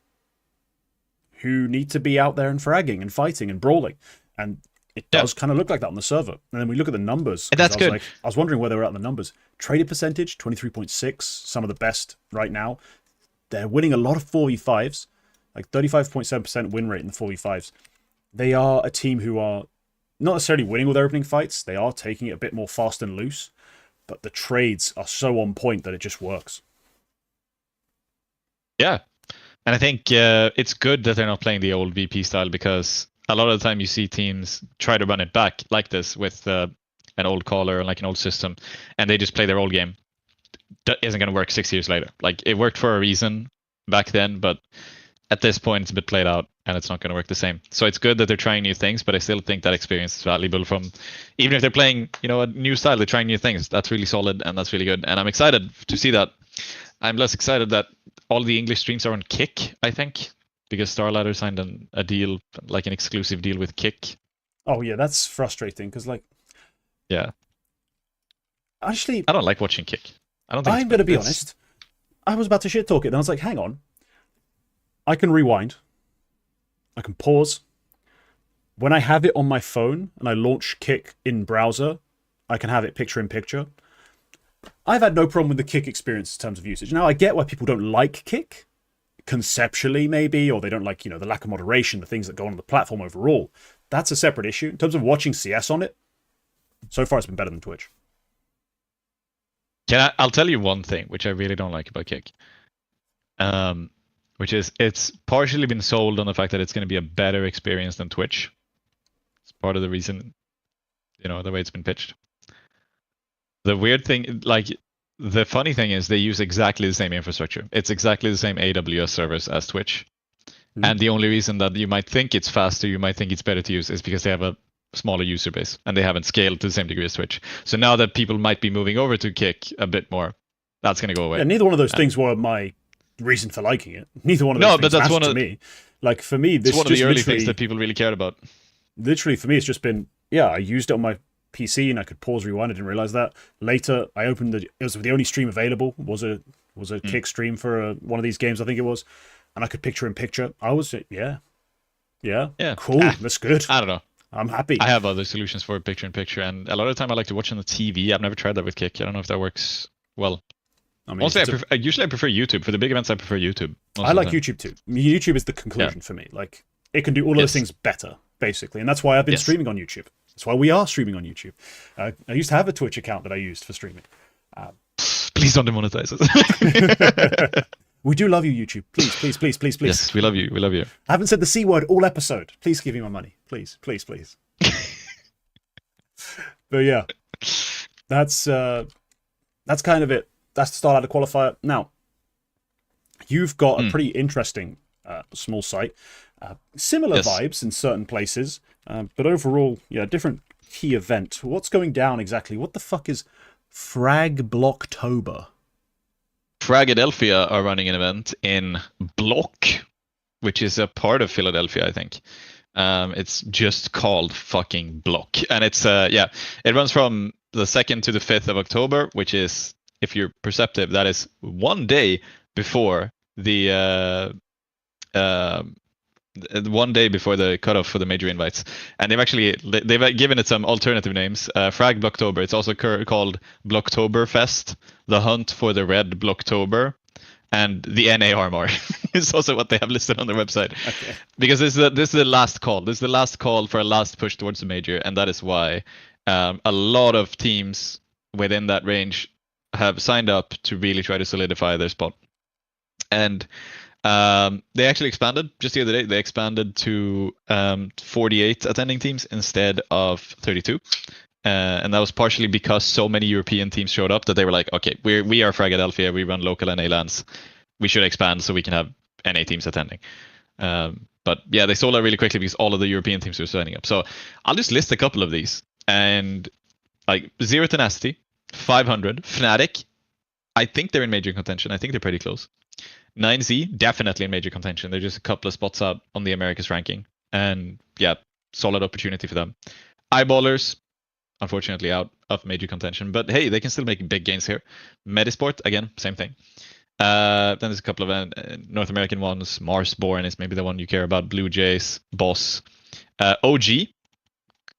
who need to be out there and fragging and fighting and brawling. And it does kind of look like that on the server. And then we look at the numbers. And that's good. I was wondering where they were at in the numbers. Traded percentage, 23.6, some of the best right now. They're winning a lot of 4v5s, like 35.7% win rate in the 4v5s. They are a team who are not necessarily winning all their opening fights. They are taking it a bit more fast and loose, but the trades are so on point that it just works. Yeah. And I think it's good that they're not playing the old VP style, because a lot of the time you see teams try to run it back like this with an old caller and like an old system, and they just play their old game. That isn't going to work 6 years later. Like, it worked for a reason back then, but at this point it's a bit played out and it's not going to work the same. So it's good that they're trying new things, but I still think that experience is valuable from, even if they're playing, a new style, they're trying new things. That's really solid and that's really good. And I'm excited to see that. I'm less excited that all the English streams are on Kick, I think, because Starladder signed a deal, like an exclusive deal with Kick. Oh yeah, that's frustrating because yeah. Actually, I don't like watching Kick. I don't think I'm going to be honest. I was about to shit talk it, and I was like, hang on. I can rewind. I can pause. When I have it on my phone and I launch Kick in browser, I can have it picture in picture. I've had no problem with the Kick experience in terms of usage. Now, I get why people don't like Kick, conceptually maybe, or they don't like, the lack of moderation, the things that go on the platform overall. That's a separate issue. In terms of watching CS on it, so far it's been better than Twitch. I'll tell you one thing, which I really don't like about Kick. Which is, it's partially been sold on the fact that it's going to be a better experience than Twitch. It's part of the reason, the way it's been pitched. The weird thing, the funny thing is they use exactly the same infrastructure. It's exactly the same AWS servers as Twitch. Mm-hmm. And the only reason that you might think it's faster, you might think it's better to use, is because they have a smaller user base and they haven't scaled to the same degree as Twitch. So now that people might be moving over to Kick a bit more, that's going to go away. Yeah, neither one of those things were my reason for liking it. Neither one of those things mattered to me. For me, this is one of the early things that people really cared about. Literally, for me, it's just been, I used it on my PC and I could pause, rewind. I didn't realize that. Later, I opened it was the only stream available, was a Kick stream for one of these games, I think it was, and I could picture in picture. I was, yeah, cool, that's good. I don't know. I'm happy. I have other solutions for picture in picture, and a lot of the time I like to watch on the TV. I've never tried that with Kick. I don't know if that works well. I mean, usually I prefer YouTube. For the big events, I prefer YouTube. I like YouTube too. YouTube is the conclusion for me. It can do all of those things better, basically. And that's why I've been streaming on YouTube. That's why we are streaming on YouTube. I used to have a Twitch account that I used for streaming. Please don't demonetize us. We do love you, YouTube. Please. Yes, we love you. We love you. I haven't said the C word all episode. Please give me my money. Please. But yeah, that's kind of it. That's the Starladder Qualifier. Now, you've got a pretty interesting small site. Similar vibes in certain places, but overall, different key event. What's going down exactly? What the fuck is Frag Blocktober? Philadelphia are running an event in Block, which is a part of Philadelphia, I think. It's just called fucking Block. And it's, it runs from the 2nd to the 5th of October, which is, if you're perceptive, that is one day before the cutoff for the major invites. And they've given it some alternative names. Frag Blocktober. It's also called Blocktoberfest, the Hunt for the Red Blocktober, and the NA Armor is also what they have listed on their website. Okay. Because this is the last call. This is the last call for a last push towards the major, and that is why a lot of teams within that range have signed up to really try to solidify their spot. And they actually expanded just the other day. They expanded to 48 attending teams instead of 32. And that was partially because so many European teams showed up that they were like, okay, we are Philadelphia, we run local NA lands. We should expand so we can have NA teams attending. But yeah, they sold out really quickly because all of the European teams were signing up. So I'll just list a couple of these. And Zero Tenacity, 500, Fnatic, I think they're in major contention. I think they're pretty close. 9Z, definitely in major contention. They're just a couple of spots out on the Americas ranking. And yeah, solid opportunity for them. Eyeballers, unfortunately out of major contention. But hey, they can still make big gains here. Medisport, again, same thing. Then there's a couple of North American ones. Marsborn is maybe the one you care about. Blue Jays, Boss. OG,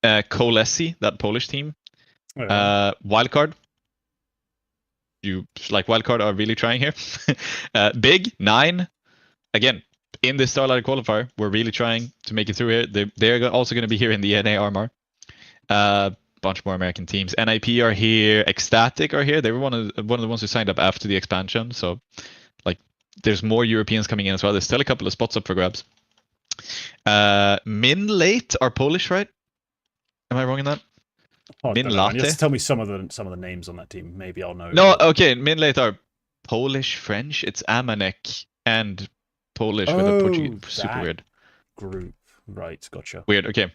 Kolesi, that Polish team. Wildcard. You like Wildcard are really trying here. Big, 9. Again, in this Starladder Qualifier, we're really trying to make it through here. They're also going to be here in the NA Armor. Bunch more American teams. NIP are here. Ecstatic are here. They were one of the ones who signed up after the expansion. So, there's more Europeans coming in as well. There's still a couple of spots up for grabs. Min Late are Polish, right? Am I wrong in that? Oh, Min Latte. Just tell me some of the names on that team. Maybe I'll know. No, okay. Min Late are Polish, French. It's Amanek and Polish with a Portuguese. Oh, Super that weird. group. Right, gotcha. Weird. Okay.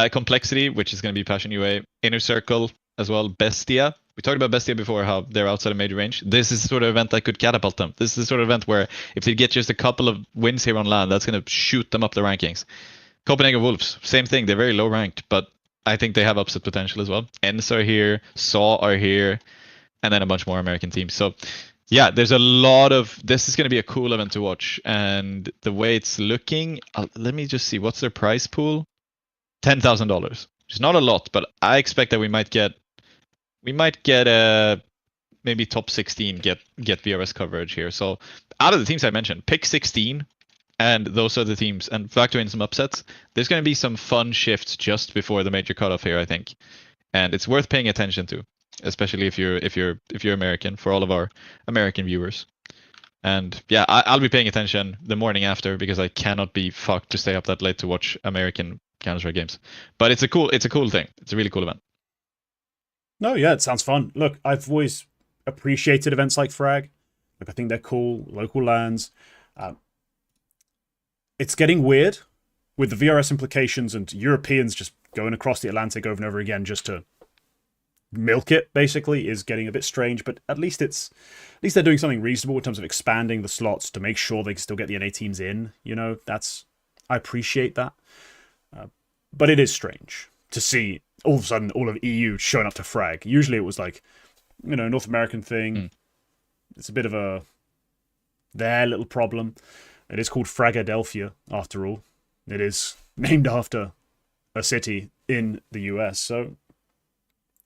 Complexity, which is going to be Passion UA. Inner Circle as well. Bestia. We talked about Bestia before, how they're outside of major range. This is the sort of event that could catapult them. This is the sort of event where if they get just a couple of wins here on LAN, that's going to shoot them up the rankings. Copenhagen Wolves, same thing. They're very low ranked, but I think they have upset potential as well. ENS are here, SAW are here, and then a bunch more American teams. So yeah, there's a lot of, this is going to be a cool event to watch. And the way it's looking, let me just see, what's their prize pool? $10,000. It's not a lot, but I expect that we might get maybe top 16 get VRS coverage here. So out of the teams I mentioned, pick 16, and those are the teams, and factor in some upsets. There's going to be some fun shifts just before the major cutoff here, I think, and it's worth paying attention to, especially if you're American, for all of our American viewers. And yeah, I'll be paying attention the morning after because I cannot be fucked to stay up that late to watch American Counter-Strike games. But it's a cool thing. It's a really cool event. No, yeah, it sounds fun. Look, I've always appreciated events like Frag. Look, I think they're cool. Local lands. It's getting weird with the VRS implications and Europeans just going across the Atlantic over and over again just to milk it, basically, is getting a bit strange. But at least they're doing something reasonable in terms of expanding the slots to make sure they can still get the NA teams in. You know, I appreciate that. But it is strange to see all of a sudden all of EU showing up to Frag. Usually it was like, you know, North American thing. It's a bit of their little problem. It is called Fragadelphia, after all. It is named after a city in the US. So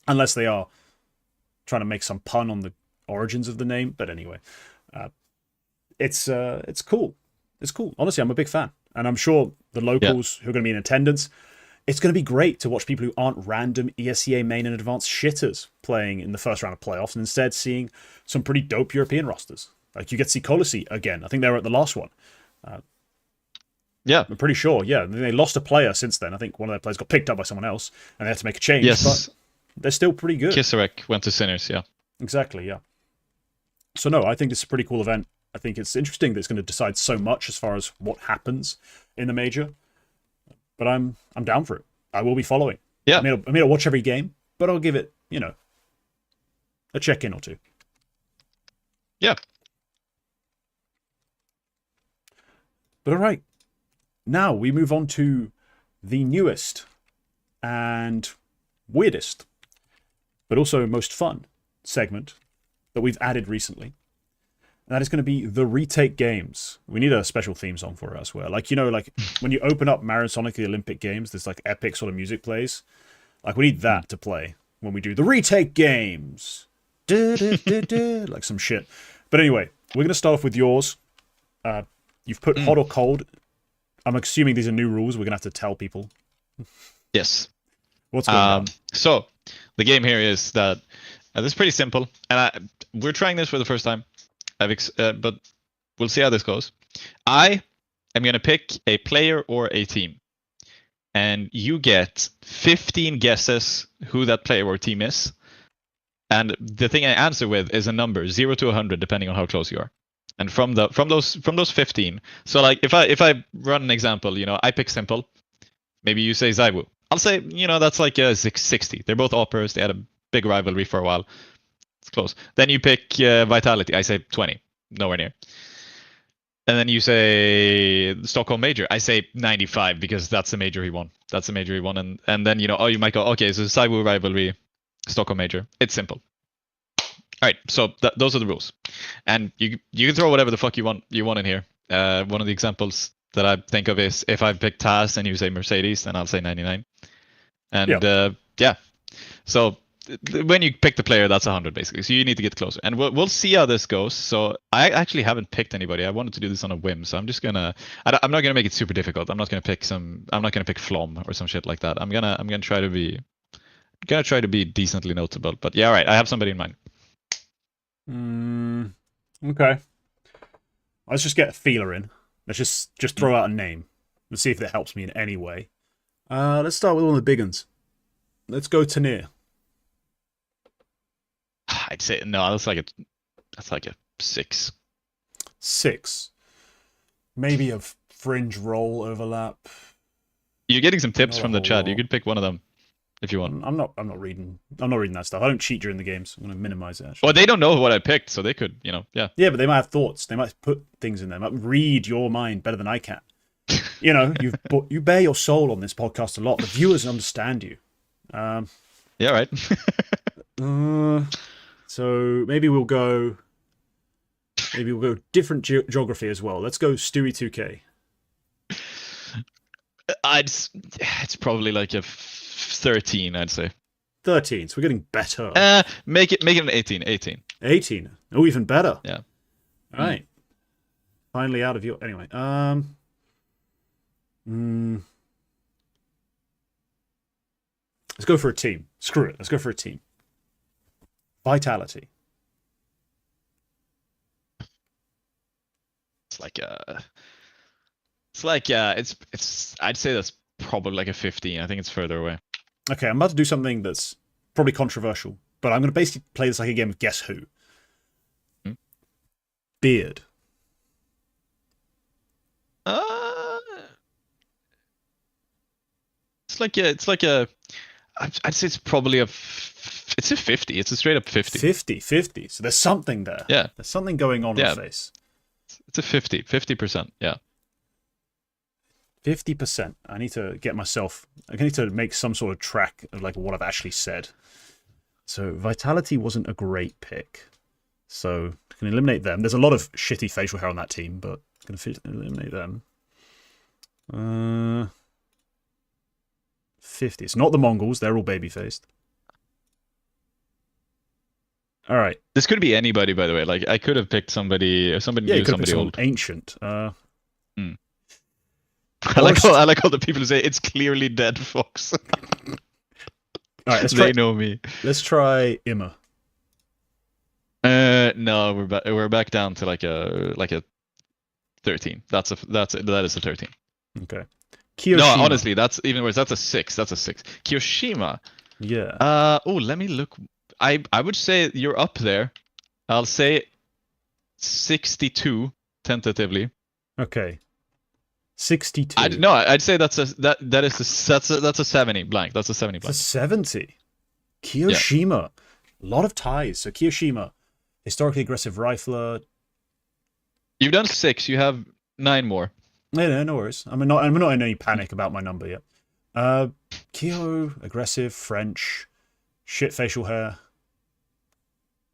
unless they are trying to make some pun on the origins of the name, but anyway, it's cool. It's cool. Honestly, I'm a big fan, and I'm sure the locals who are going to be in attendance, it's going to be great to watch people who aren't random ESEA main and advanced shitters playing in the first round of playoffs, and instead seeing some pretty dope European rosters. Like, you get to see Colossi again. I think they were at the last one. Yeah. I'm pretty sure. Yeah, they lost a player since then. I think one of their players got picked up by someone else, and they had to make a change. Yes. But they're still pretty good. Kisarek went to Sinners, yeah. Exactly, yeah. So no, I think this is a pretty cool event. I think it's interesting that it's going to decide so much as far as what happens in the major. But I'm down for it. I will be following. Yeah. I mean, I'll watch every game, but I'll give it, you know, a check-in or two. Yeah. But all right. Now we move on to the newest and weirdest, but also most fun segment that we've added recently. And that is going to be the Retake Games. We need a special theme song for it as well. Like, you know, like when you open up Marisonic the Olympic Games, there's like epic sort of music plays. Like, we need that to play when we do the Retake Games. Like some shit. But anyway, we're going to start off with yours. You've put hot or cold. I'm assuming these are new rules. We're going to have to tell people. Yes. What's going on? So, the game here is that this is pretty simple. And we're trying this for the first time. But we'll see how this goes. I am going to pick a player or a team. And you get 15 guesses who that player or team is. And the thing I answer with is a number, 0 to 100, depending on how close you are. And from those 15, so like if I run an example, you know, I pick Simple. Maybe you say Zaiwu. I'll say, you know, that's like a 60. They're both operas. They had a big rivalry for a while. It's close. Then you pick Vitality. I say 20. Nowhere near. And then you say Stockholm Major. I say 95 because that's the major he won. And then, you know, you might go, okay, so Zaiwu rivalry, Stockholm Major. It's simple. All right, so those are the rules, and you can throw whatever the fuck you want in here. One of the examples that I think of is if I pick Taz and you say Mercedes, then I'll say 99. And yeah, so when you pick the player, that's 100 basically. So you need to get closer, and we'll see how this goes. So I actually haven't picked anybody. I wanted to do this on a whim, so I'm just gonna. I'm not gonna make it super difficult. I'm not gonna pick Flom or some shit like that. I'm gonna try to be decently notable. But yeah, all right, I have somebody in mind. Okay. Let's just get a feeler in. Let's just throw out a name. Let's see if that helps me in any way. Let's start with one of the big ones. Let's go Tanir. I'd say no. That's like a 6. 6. Maybe a fringe roll overlap. You're getting some tips Not a from the whole chat. You lot. could pick one of them if you want. I'm not reading that stuff. I don't cheat during the games. I'm gonna minimize it actually. Well, they don't know what I picked, so they could, yeah. Yeah, but they might have thoughts. They might put things in there. They might read your mind better than I can. You bear your soul on this podcast a lot. The viewers understand you. Yeah, right. So maybe we'll go different geography as well. Let's go Stewie 2K. It's probably like a 13, I'd say. 13. So we're getting better. Make it an 18. 18. Oh, even better. Yeah. All right. Finally out of your anyway. Let's go for a team. Screw it. Let's go for a team. Vitality. It's I'd say that's probably like a 15. I think it's further away. Okay, I'm about to do something that's probably controversial, but I'm going to basically play this like a game of Guess Who. Beard. It's like a I'd say it's probably it's a 50. It's a straight up 50. 50. So there's something there. Yeah. There's something going on in the face. It's a 50%. Yeah. 50%. I need to make some sort of track of like what I've actually said. So Vitality wasn't a great pick. So I can eliminate them. There's a lot of shitty facial hair on that team, but I'm going to eliminate them. 50. It's not the Mongolz. They're all baby-faced. All right. This could be anybody, by the way. Like I could have picked somebody new, somebody old. Ancient. I like all the people who say it's clearly dead, Fox. All right, they know me. Let's try Imma. No, we're back down to like a 13. That is a 13. Okay. Kiyoshima. No, honestly, that's even worse. That's a 6. Kiyoshima. Yeah. Let me look. I would say you're up there. I'll say 62 tentatively. Okay. 62. I'd say that's a 70 blank. That's a 70 blank. That's a 70. Kiyoshima. Yeah. A lot of ties. So Kiyoshima, historically aggressive rifler. You've done 6. You have 9 more. No worries. I'm not in any panic about my number yet. Kiyo, aggressive, French, shit facial hair,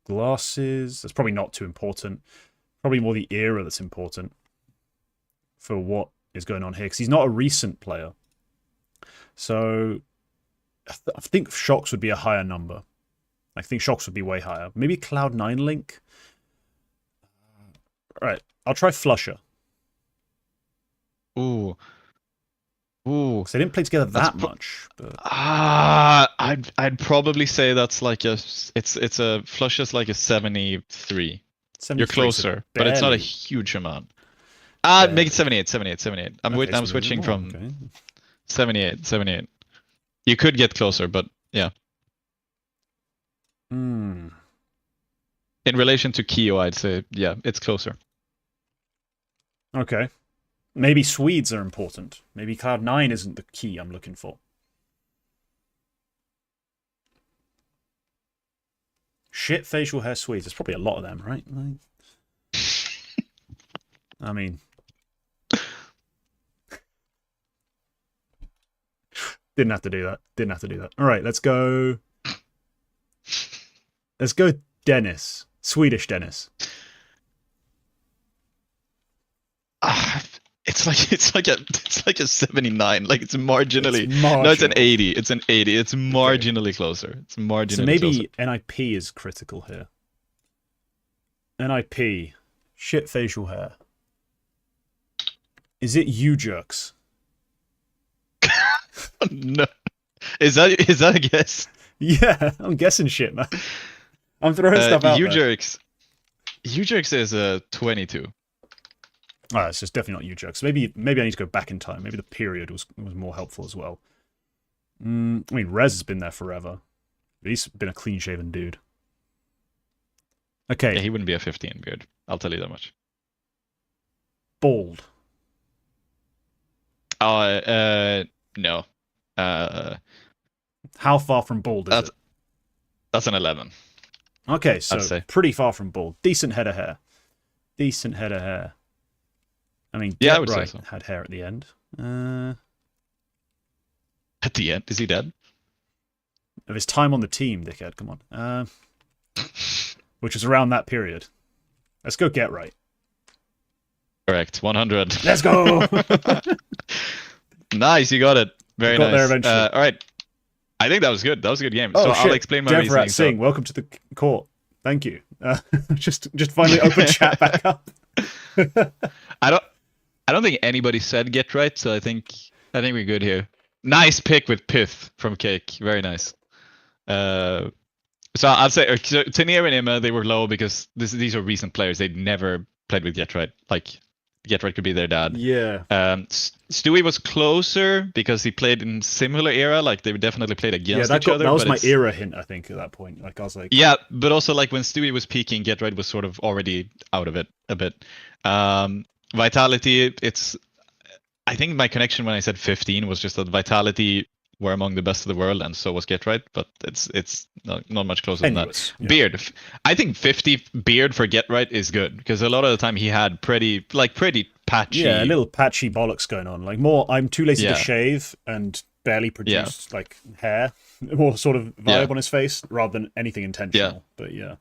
glasses. That's probably not too important. Probably more the era that's important for what is going on here, because he's not a recent player. So I think Shocks would be a higher number. I think Shocks would be way higher. Maybe Cloud9 Link. All right, I'll try Flusher. Ooh. So they didn't play together that much. But... I'd probably say that's like it's a Flusher's like a 73. You're closer, but it's not a huge amount. Make it 78. I'm switching from 78. You could get closer, but yeah. In relation to Kiyo, I'd say, yeah, it's closer. Okay. Maybe Swedes are important. Maybe Cloud9 isn't the key I'm looking for. Shit facial hair Swedes. There's probably a lot of them, right? I mean... Didn't have to do that. All right, let's go... Let's go Dennis. Swedish Dennis. It's like a 79. Like it's marginally. No, it's an 80. It's marginally closer. It's marginally so maybe closer. NIP is critical here. NIP, shit facial hair. Is it you jerks? No. Is that a guess? Yeah, I'm guessing shit, man. I'm throwing stuff out. U-Jerks is a 22. Oh, it's just definitely not U-Jerks. Maybe I need to go back in time. Maybe the period was more helpful as well. I mean, Rez has been there forever. He's been a clean-shaven dude. Okay. Yeah, he wouldn't be a 15 beard. I'll tell you that much. bald? No. How far from bald is it? That's an 11. Okay, so I'd say. pretty far from bald. Decent head of hair. Decent head of hair. I mean, Yeah, I Get would say Right so. had hair at the end. At the end, is he dead? Of his time on the team, dickhead. Come on. Which was around that period. Let's go Get Right. Correct. 100. Let's go. Nice, you got it. Very got nice. there eventually. All right. I think that was good. That was a good game. Oh, so shit. I'll explain my Devrat reasoning. Singh, welcome to the court. Thank you. Just finally open chat back up. I don't think anybody said Get Right, so I think we're good here. Nice pick with Pith from Cake. Very nice. So I'd say Tenier and Emma, they were low because these are recent players. They'd never played with Get Right. Like Get Right could be their dad. Yeah. Stewie was closer because he played in similar era. Like they definitely played against each other. That was my era hint, I think, at that point. Like I was like, yeah, but also like when Stewie was peaking, Get Right was sort of already out of it a bit. Vitality, I think my connection when I said 15 was just that Vitality were among the best of the world, and so was Get Right, but it's not much closer than that. Yeah. Beard, I think 50 Beard for Get Right is good because a lot of the time he had pretty patchy. Yeah, a little patchy bollocks going on. Like more, I'm too lazy to shave and barely produce like hair, more sort of vibe on his face rather than anything intentional. Yeah. But yeah.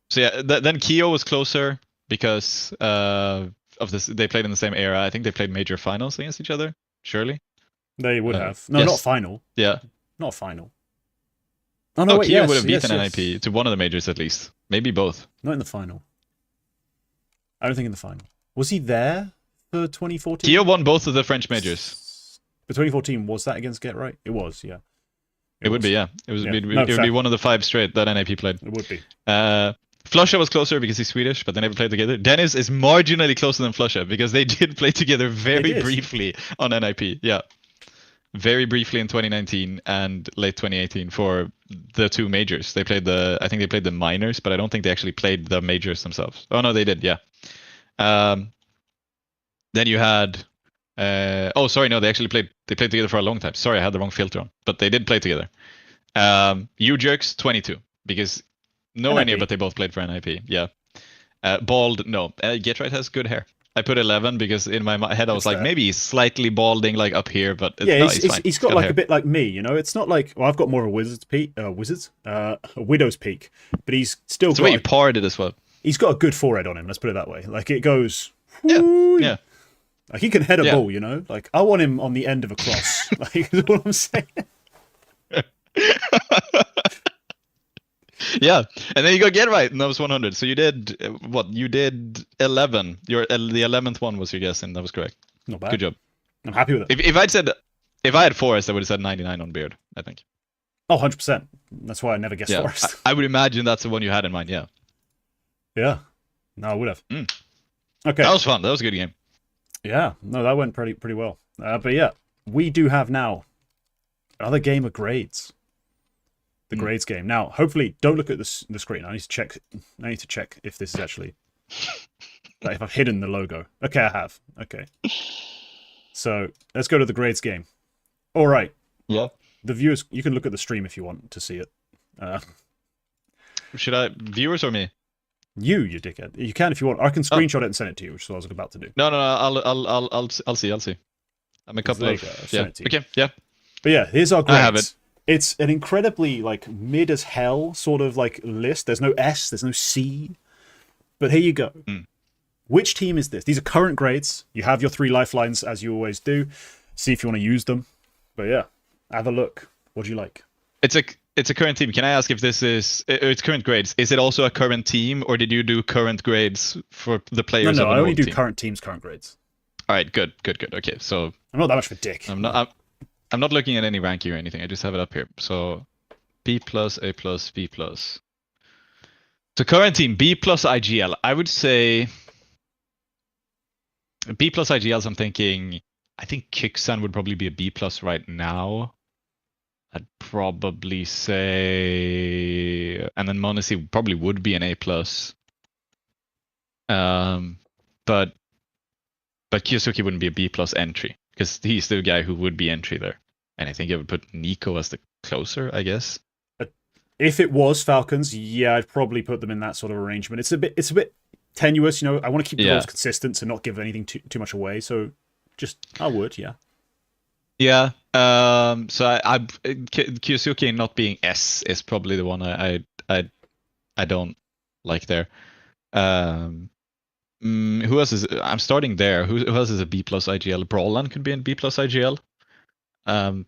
So yeah, then Keo was closer because of this. They played in the same era. I think they played major finals against each other. Surely. They would have. No, yes. not final. Yeah. Not final. Oh, no, wait, Keo yes, would have beaten yes. NIP to one of the majors at least. Maybe both. Not in the final. I don't think in the final. Was he there for 2014? Keo won both of the French majors. For 2014, was that against Get Right? It was, yeah. It would be, yeah. It would be one of the 5 straight that NIP played. It would be. Flusha was closer because he's Swedish, but they never played together. Dennis is marginally closer than Flusha because they did play together very briefly on NIP. Yeah. Very briefly in 2019 and late 2018 for the 2 majors. I think they played the minors, but I don't think they actually played the majors themselves. Oh no, they did, yeah. Then you had they actually played together for a long time. Sorry, I had the wrong filter on. But they did play together. U-Jerks 22 because nowhere near, but they both played for NIP. Yeah. Bald, no. Get Right has good hair. I put 11 because in my head I was like, maybe he's slightly balding like up here, but he's got like hair. A bit like me, you know. It's not like I've got more of a a widow's peak, but he's still got. So you parred it as well. He's got a good forehead on him. Let's put it that way. Like it goes. Yeah. Like he can head a ball, you know. Like I want him on the end of a cross. Like is what I'm saying. Yeah, and then you got Get Right, and that was 100. So you did what? You did 11. The 11th one was your guess, and that was correct. Not bad. Good job. I'm happy with it. If I had Forest, I would have said 99 on Beard. I think. Oh, 100%. That's why I never guessed Forest. I would imagine that's the one you had in mind. Yeah. Yeah. No, I would have. Okay. That was fun. That was a good game. Yeah. No, that went pretty well. But yeah, we do have now another game of grades. The grades game. Now, hopefully, don't look at the screen. I need to check if this is actually if I've hidden the logo. Okay, I have. Okay. So let's go to the grades game. All right. Yeah. The viewers, you can look at the stream if you want to see it. Should I viewers or me? You dickhead. You can if you want. I can screenshot it and send it to you, which is what I was about to do. No. I'll see. I'm a couple of Okay. Yeah. But yeah, here's our grades. I have it. It's an incredibly like mid as hell sort of like list. There's no S, there's no C. But here you go. Which team is this? These are current grades. You have your 3 lifelines as you always do. See if you want to use them. But yeah, have a look. What do you like? It's a current team. Can I ask if this is it's current grades? Is it also a current team, or did you do current grades for the players? No, of I only do team? current teams, current grades. All right, good. Okay, so I'm not that much of a dick. I'm not looking at any ranking or anything. I just have it up here. So B+, A+, B+. So current team, B+ IGL. I would say B+ IGLs, I'm thinking, I think Kixan would probably be a B+ right now. I'd probably say, and then Monacy probably would be an A+. But But Kiyosuke wouldn't be a B plus entry because he's the guy who would be entry there. And I think I would put Nico as the closer, I guess. If it was Falcons, yeah, I'd probably put them in that sort of arrangement. It's a bit tenuous, you know. I want to keep the roles consistent and not give anything too much away. So, I would, yeah. Yeah. So I Kiyosuke not being S is probably the one I don't like there. Who else is? I'm starting there. Who else is a B plus IGL? Brawlan could be in B plus IGL. And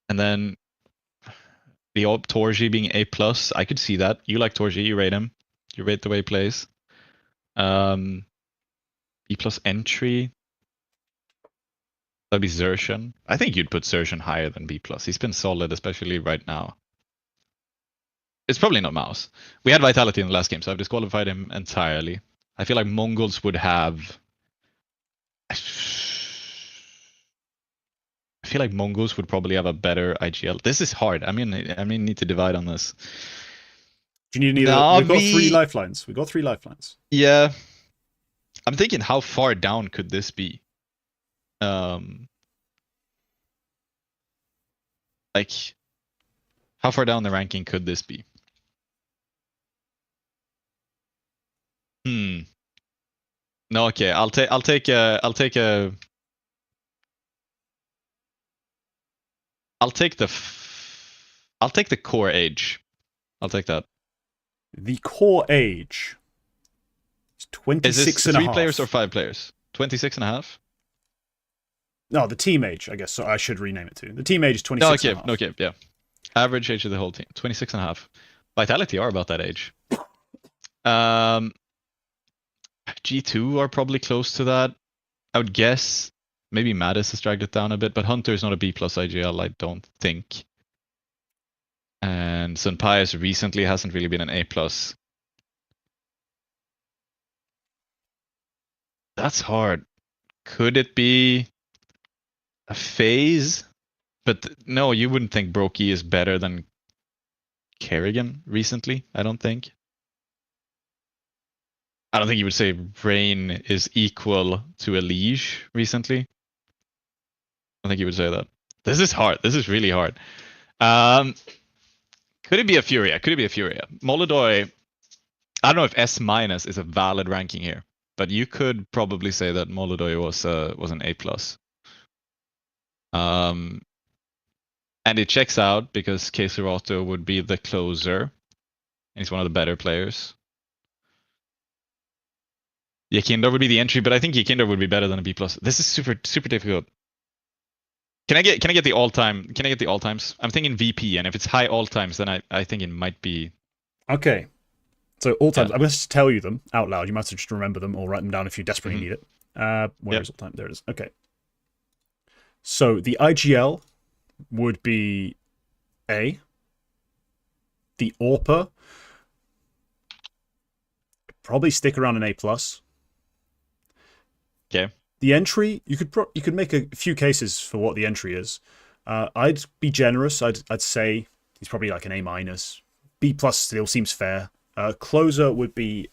then the Torji being A plus. I could see that. You like Torji, you rate him. You rate the way he plays. B plus entry. That'd be Zershan. I think you'd put Zershan higher than B plus. He's been solid, especially right now. It's probably not MOUZ. We had Vitality in the last game, so I've disqualified him entirely. I feel like Mongolz would have. I feel like Mongolz would probably have a better IGL. This is hard. I mean, need to divide on this. Do you need either? We've got 3 lifelines. We've got 3 lifelines. Yeah. I'm thinking, how far down could this be? Like, how far down the ranking could this be? No, okay. I'll take the core age. I'll take that. The core age is 26 Is this and a 3 half. players or 5 players? 26 and a half? No, the team age, I guess. So I should rename it to. The team age is 26 and a half. Okay, yeah. Average age of the whole team, 26 and a half. Vitality are about that age. G2 are probably close to that. I would guess maybe Mattis has dragged it down a bit, but Hunter is not a B plus IGL, I don't think. And Senpai's recently hasn't really been an A plus. That's hard. Could it be a phase? But no, you wouldn't think Brokey is better than Kerrigan recently, I don't think. I don't think you would say Rain is equal to a Liege recently. I don't think you would say that. This is hard. This is really hard. Could it be a Furia? Could it be a Furia? Molodoy, I don't know if S minus is a valid ranking here, but you could probably say that Molodoy was an A plus. And it checks out because Keserato would be the closer, and he's one of the better players. Yakinder would be the entry, but I think Yakinder would be better than a B plus. This is super difficult. Can I get the all time? Can I get the all times? I'm thinking VP, and if it's high all times, then I think it might be. Okay. So all times, I'm going to tell you them out loud. You might have to just remember them or write them down if you desperately need it. Where is all time? There it is. Okay. So the IGL would be A. The AWPA probably stick around an A plus. Okay. The entry, you could make a few cases for what the entry is. I'd be generous. I'd say he's probably like an A minus. B plus still seems fair. Closer would be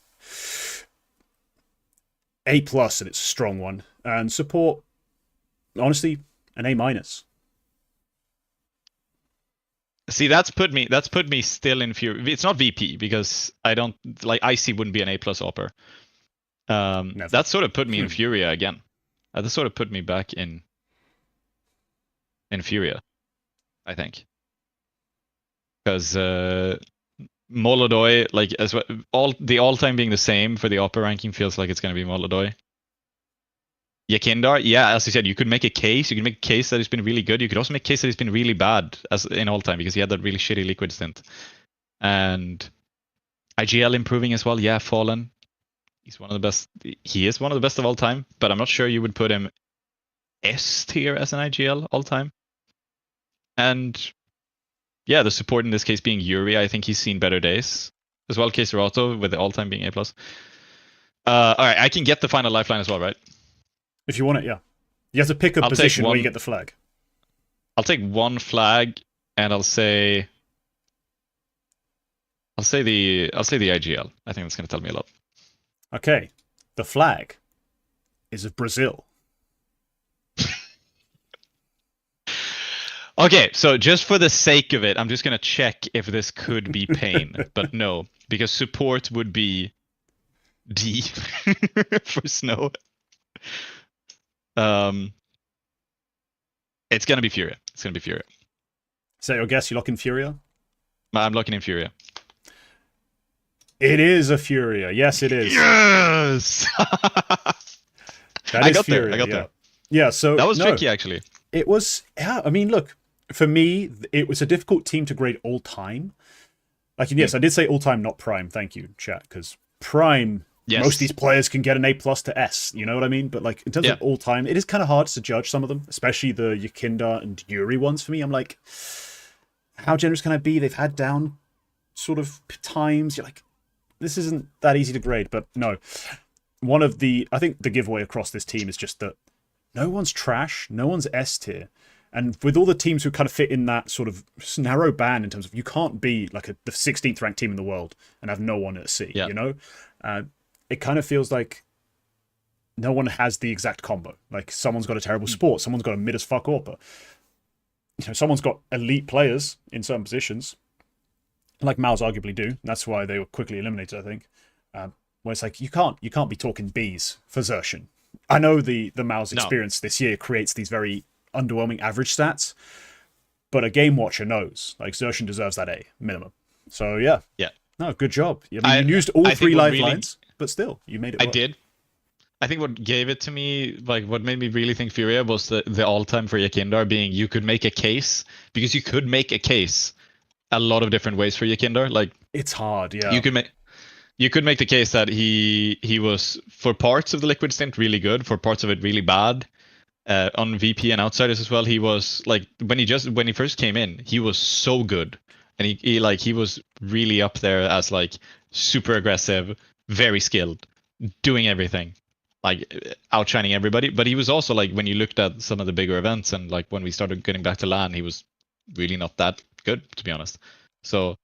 A plus, and it's a strong one. And support, honestly, an A minus. See, that's put me still in Fury. It's not VP because I don't like IC wouldn't be an A plus upper. That sort of put me in Furia again. That sort of put me back in Furia, I think. Because Molodoy, like as well, all time being the same for the upper ranking feels like it's gonna be Molodoy. Yakindar, yeah, as you said, you could make a case. You can make a case that he's been really good. You could also make a case that he's been really bad as in all time because he had that really shitty liquid stint. And IGL improving as well. Yeah, Fallen. He's one of the best. He is one of the best of all time, but I'm not sure you would put him S tier as an IGL all time. And yeah, the support in this case being Yuri, I think he's seen better days as well. Keserato with the all time being A plus. All right, I can get the final lifeline as well, right? If you want it, yeah. You have to pick a position where you get the flag. I'll take one flag, and I'll say the IGL. I think that's going to tell me a lot. Okay, the flag is of Brazil. Okay, so just for the sake of it, I'm just gonna check if this could be pain, but no, because support would be D for snow. It's gonna be Furia. It's gonna be Furia. Is that your guess? You lock in Furia? I'm locking in Furia. It is a Furia. Yes, it is. Yes. That is Furia. I got there. Yeah. So that was tricky, actually. It was. Yeah. I mean, look. For me, it was a difficult team to grade all time. Like, yes, I did say all time, not prime. Thank you, chat, because prime. Yes. Most of these players can get an A+ to S. You know what I mean? But like in terms of all time, it is kind of hard to judge some of them, especially the Yakinda and Yuri ones. For me, I'm like, how generous can I be? They've had down sort of times. You're like, this isn't that easy to grade. But no, I think the giveaway across this team is just that no one's trash, no one's S tier. And with all the teams who kind of fit in that sort of narrow band in terms of you can't be like the 16th ranked team in the world and have no one at C, you know? It kind of feels like no one has the exact combo. Like someone's got a terrible sport, someone's got a mid as fuck AWPer. You know, someone's got elite players in certain positions, like MOUZ arguably do. That's why they were quickly eliminated, I think. Where it's like you can't be talking Bs for Xertion. I know the MOUZ experience this year creates these very underwhelming average stats, but a game watcher knows like Xertion deserves that A minimum. So yeah, no, good job. I mean, you used all three lifelines, but still, you made it work. I did. I think what gave it to me, like what made me really think Furia was the all-time for Yakindar being you could make a case, because you could make a case a lot of different ways for Yakindar. Like it's hard, yeah. You could make the case that he was for parts of the Liquid stint really good, for parts of it really bad. On VP and Outsiders as well, he was like when he first came in, he was so good, and he was really up there as like super aggressive, very skilled, doing everything, like outshining everybody. But he was also like when you looked at some of the bigger events and like when we started getting back to LAN, he was really not that good, to be honest. So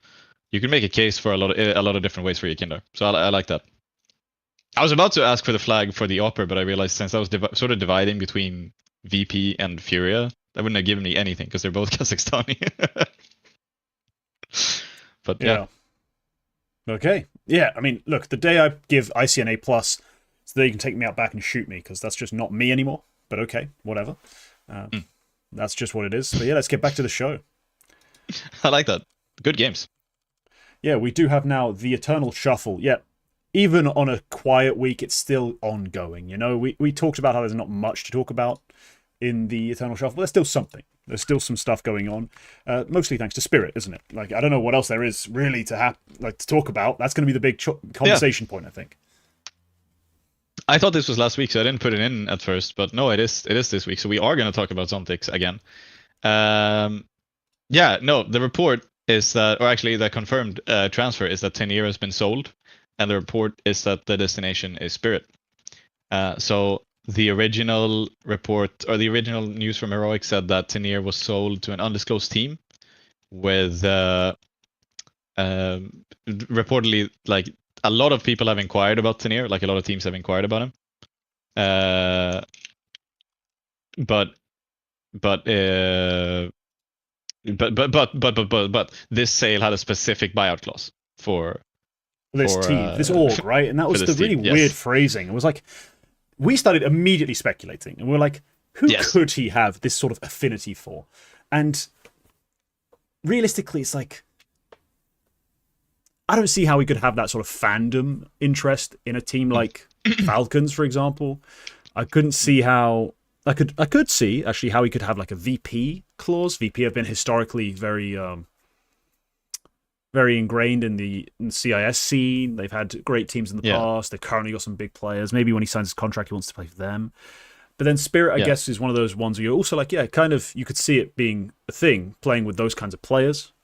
you can make a case for a lot of different ways for Yakinder. So I like that. I was about to ask for the flag for the Opera, but I realized since I was sort of dividing between VP and Furia, that wouldn't have given me anything because they're both Kazakhstani. But yeah. Okay. Yeah, I mean, look, the day I give IC an A+, so that you can take me out back and shoot me, because that's just not me anymore. But okay, whatever. That's just what it is. But yeah, let's get back to the show. I like that. Good games. Yeah, we do have now the Eternal Shuffle. Yeah. Even on a quiet week, it's still ongoing. You know, we talked about how there's not much to talk about in the Eternal Shuffle, but there's still something. There's still some stuff going on, mostly thanks to Spirit, isn't it? Like, I don't know what else there is really to talk about. That's going to be the big conversation point, I think. I thought this was last week, so I didn't put it in at first, but no, it is this week. So we are going to talk about Zontics again. The report is that, or actually the confirmed transfer is that Tenir has been sold. And the report is that the destination is Spirit. So the original report, or the original news from Heroic said that Tenir was sold to an undisclosed team with reportedly, like, a lot of people have inquired about Tenir, like a lot of teams have inquired about him. But this sale had a specific buyout clause for this team, this org, right? And that was the really weird phrasing. It was like, we started immediately speculating, and we were like, who could he have this sort of affinity for? And realistically, it's like, I don't see how he could have that sort of fandom interest in a team like Falcons, for example. I couldn't see how... I could see, actually, how he could have like a VP clause. VP have been historically very ingrained in the CIS scene. They've had great teams in the past. They've currently got some big players. Maybe when he signs his contract, he wants to play for them. But then Spirit, I guess, is one of those ones where you're also like, kind of, you could see it being a thing, playing with those kinds of players.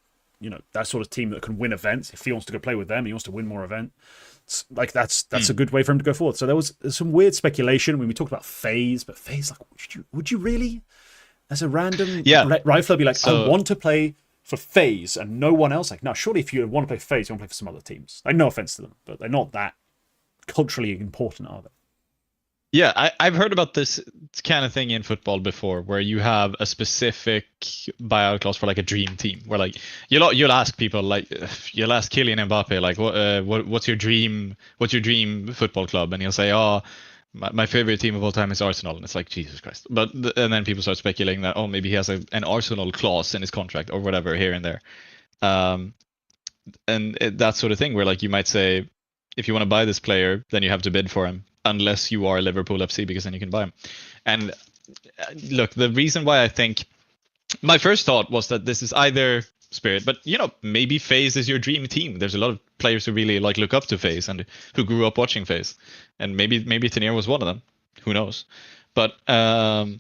You know, that sort of team that can win events. If he wants to go play with them, he wants to win more events. Like, that's a good way for him to go forward. So there's some weird speculation when we talked about FaZe, but FaZe, like, would you really, as a random rifler, be like, I want to play for FaZe and no one else? Like, no, surely if you want to play FaZe, you want to play for some other teams. Like, no offense to them, but they're not that culturally important, are they? Yeah, I've heard about this kind of thing in football before, where you have a specific buyout clause for like a dream team, where like you'll ask people like you'll ask Kylian Mbappe like what's your dream football club, and he'll say, oh, my favorite team of all time is Arsenal, and it's like Jesus Christ. But and then people start speculating that, oh, maybe he has an Arsenal clause in his contract or whatever here and there, and that sort of thing, where like you might say, if you want to buy this player, then you have to bid for him, unless you are Liverpool FC, because then you can buy him. And look, the reason why I think my first thought was that this is either Spirit, but maybe FaZe is your dream team. There's a lot of players who really like look up to FaZe and who grew up watching FaZe, and maybe Tenier was one of them. Who knows? But the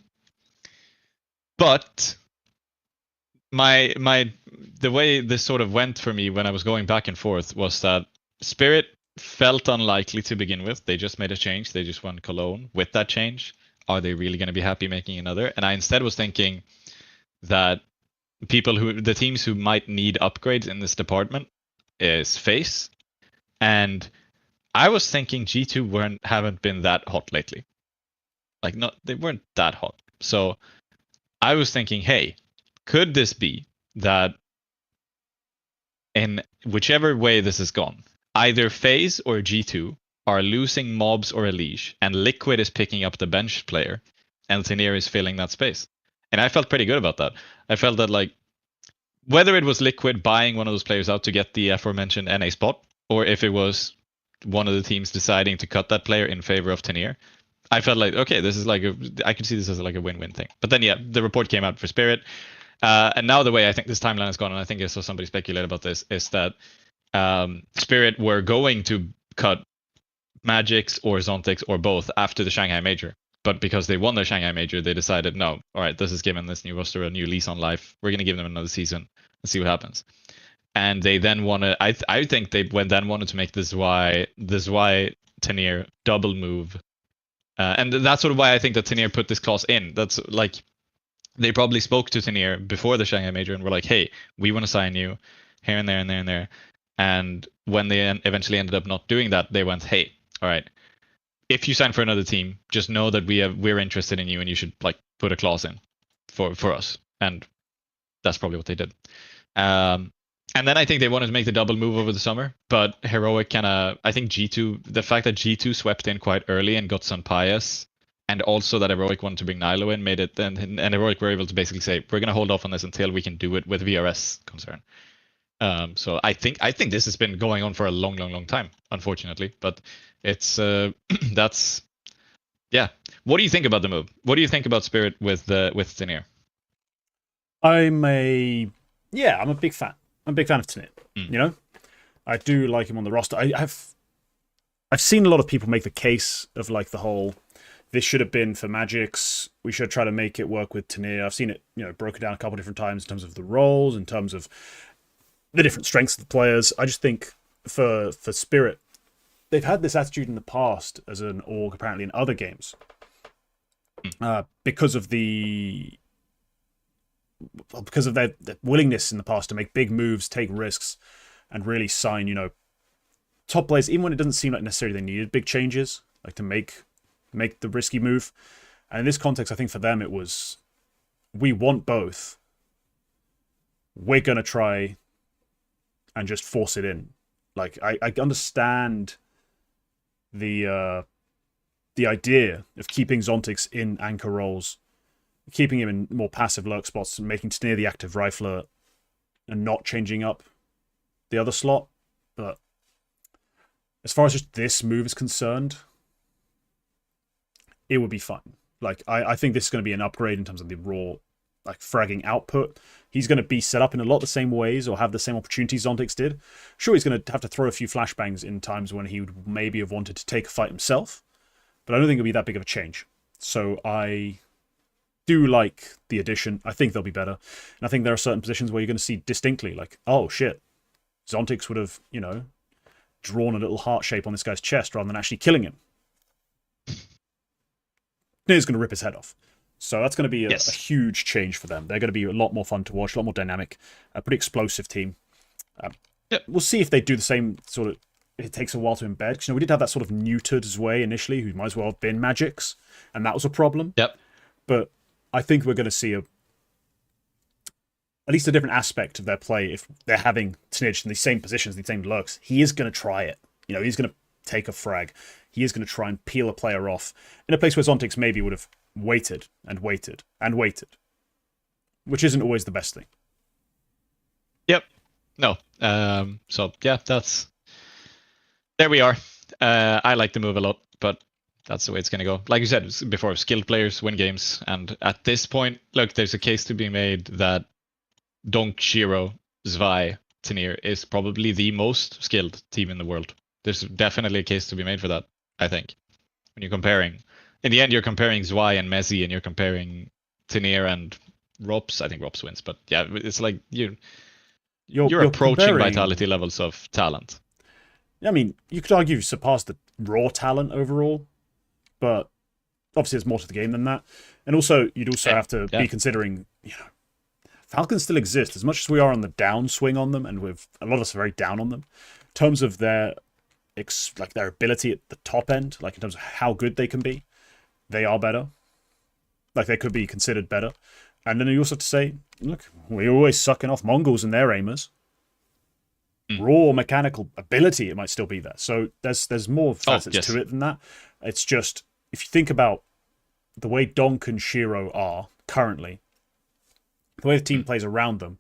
way this sort of went for me when I was going back and forth was that Spirit felt unlikely to begin with. They just made a change. They just won Cologne with that change. Are they really going to be happy making another? And I instead was thinking that the teams who might need upgrades in this department is FaZe. And I was thinking G2 haven't been that hot lately. Like, they weren't that hot. So I was thinking, hey, could this be that in whichever way this has gone, either FaZe or G2 are losing mobs or a leash, and Liquid is picking up the bench player, and Tenier is filling that space. And I felt pretty good about that. I felt that, like, whether it was Liquid buying one of those players out to get the aforementioned NA spot, or if it was one of the teams deciding to cut that player in favor of Tenier, I felt like, okay, this is like I could see this as like a win-win thing. But then, yeah, the report came out for Spirit. And now the way I think this timeline has gone, and I think I saw somebody speculate about this, is that Spirit were going to cut Magix or Zontix or both after the Shanghai Major. But because they won the Shanghai Major, they decided, no, all right, this is giving this new roster a new lease on life. We're going to give them another season and see what happens. And they then wanted, I think they then wanted to make the Zweih Tenier double move. And that's sort of why I think that Tenier put this clause in. That's like, they probably spoke to Tenier before the Shanghai Major and were like, hey, we want to sign you here and there and there and there. And when they eventually ended up not doing that, they went, hey, all right, if you sign for another team, just know that we're interested in you, and you should like put a clause in for us. And that's probably what they did. And then I think they wanted to make the double move over the summer, but Heroic I think G2, the fact that G2 swept in quite early and got Sun Pius, and also that Heroic wanted to bring Nilo in, made it, and Heroic were able to basically say, we're going to hold off on this until we can do it with VRS concern. So I think this has been going on for a long, long, long time, unfortunately. But it's that's yeah. What do you think about the move? What do you think about Spirit with Tenier? I'm a big fan. I'm a big fan of Tenier. You know, I do like him on the roster. I've seen a lot of people make the case of like the whole, this should have been for Magix. We should try to make it work with Tenier. I've seen it, broken down a couple different times in terms of the roles, in terms of the different strengths of the players. I just think for Spirit, they've had this attitude in the past as an org, apparently in other games, because of their willingness in the past to make big moves, take risks, and really sign, top players, even when it doesn't seem like necessarily they needed big changes, like to make the risky move. And in this context, I think for them it was, we want both. We're going to try and just force it in. Like, I understand the idea of keeping Zontix in anchor roles, keeping him in more passive lurk spots, and making Tenier the active rifler, and not changing up the other slot. But as far as just this move is concerned, it would be fun. Like, I think this is going to be an upgrade in terms of the raw, like, fragging output. He's going to be set up in a lot the same ways, or have the same opportunities Zontix did. Sure, he's going to have to throw a few flashbangs in times when he would maybe have wanted to take a fight himself, but I don't think it'll be that big of a change. So I do like the addition. I think they'll be better. And I think there are certain positions where you're going to see distinctly, like, oh shit, Zontix would have, drawn a little heart shape on this guy's chest rather than actually killing him. He's going to rip his head off. So that's going to be a huge change for them. They're going to be a lot more fun to watch, a lot more dynamic, a pretty explosive team. We'll see if they do the same sort of it takes a while to embed. Because we did have that sort of neutered Zweih initially, who might as well have been Magics, and that was a problem. Yep. But I think we're going to see at least a different aspect of their play if they're having Tnij in the same positions, the same lurks. He is going to try it. He's going to take a frag. He is going to try and peel a player off in a place where Zontix maybe would have waited and waited and waited, which isn't always the best thing. Yep. No. So yeah, there we are. I like the move a lot, but that's the way it's going to go. Like you said before, skilled players win games. And at this point, look, there's a case to be made that Donk, Shiro, Zweih, Tenir is probably the most skilled team in the world. There's definitely a case to be made for that, I think. When you're comparing, in the end, you're comparing Zweih and Messi, and you're comparing Tenir and Rops. I think Rops wins, but yeah, it's like you're approaching vitality levels of talent. I mean, you could argue you surpassed the raw talent overall, but obviously there's more to the game than that. And also, you'd also have to be considering, Falcons still exist. As much as we are on the downswing on them, and a lot of us are very down on them, in terms of their ability at the top end, like in terms of how good they can be, they are better. Like they could be considered better. And then you also have to say, look, we're always sucking off Mongolz and their aimers. Raw mechanical ability, it might still be there. So there's more facets to it than that. It's just, if you think about the way Donk and Shiro are currently, the way the team plays around them,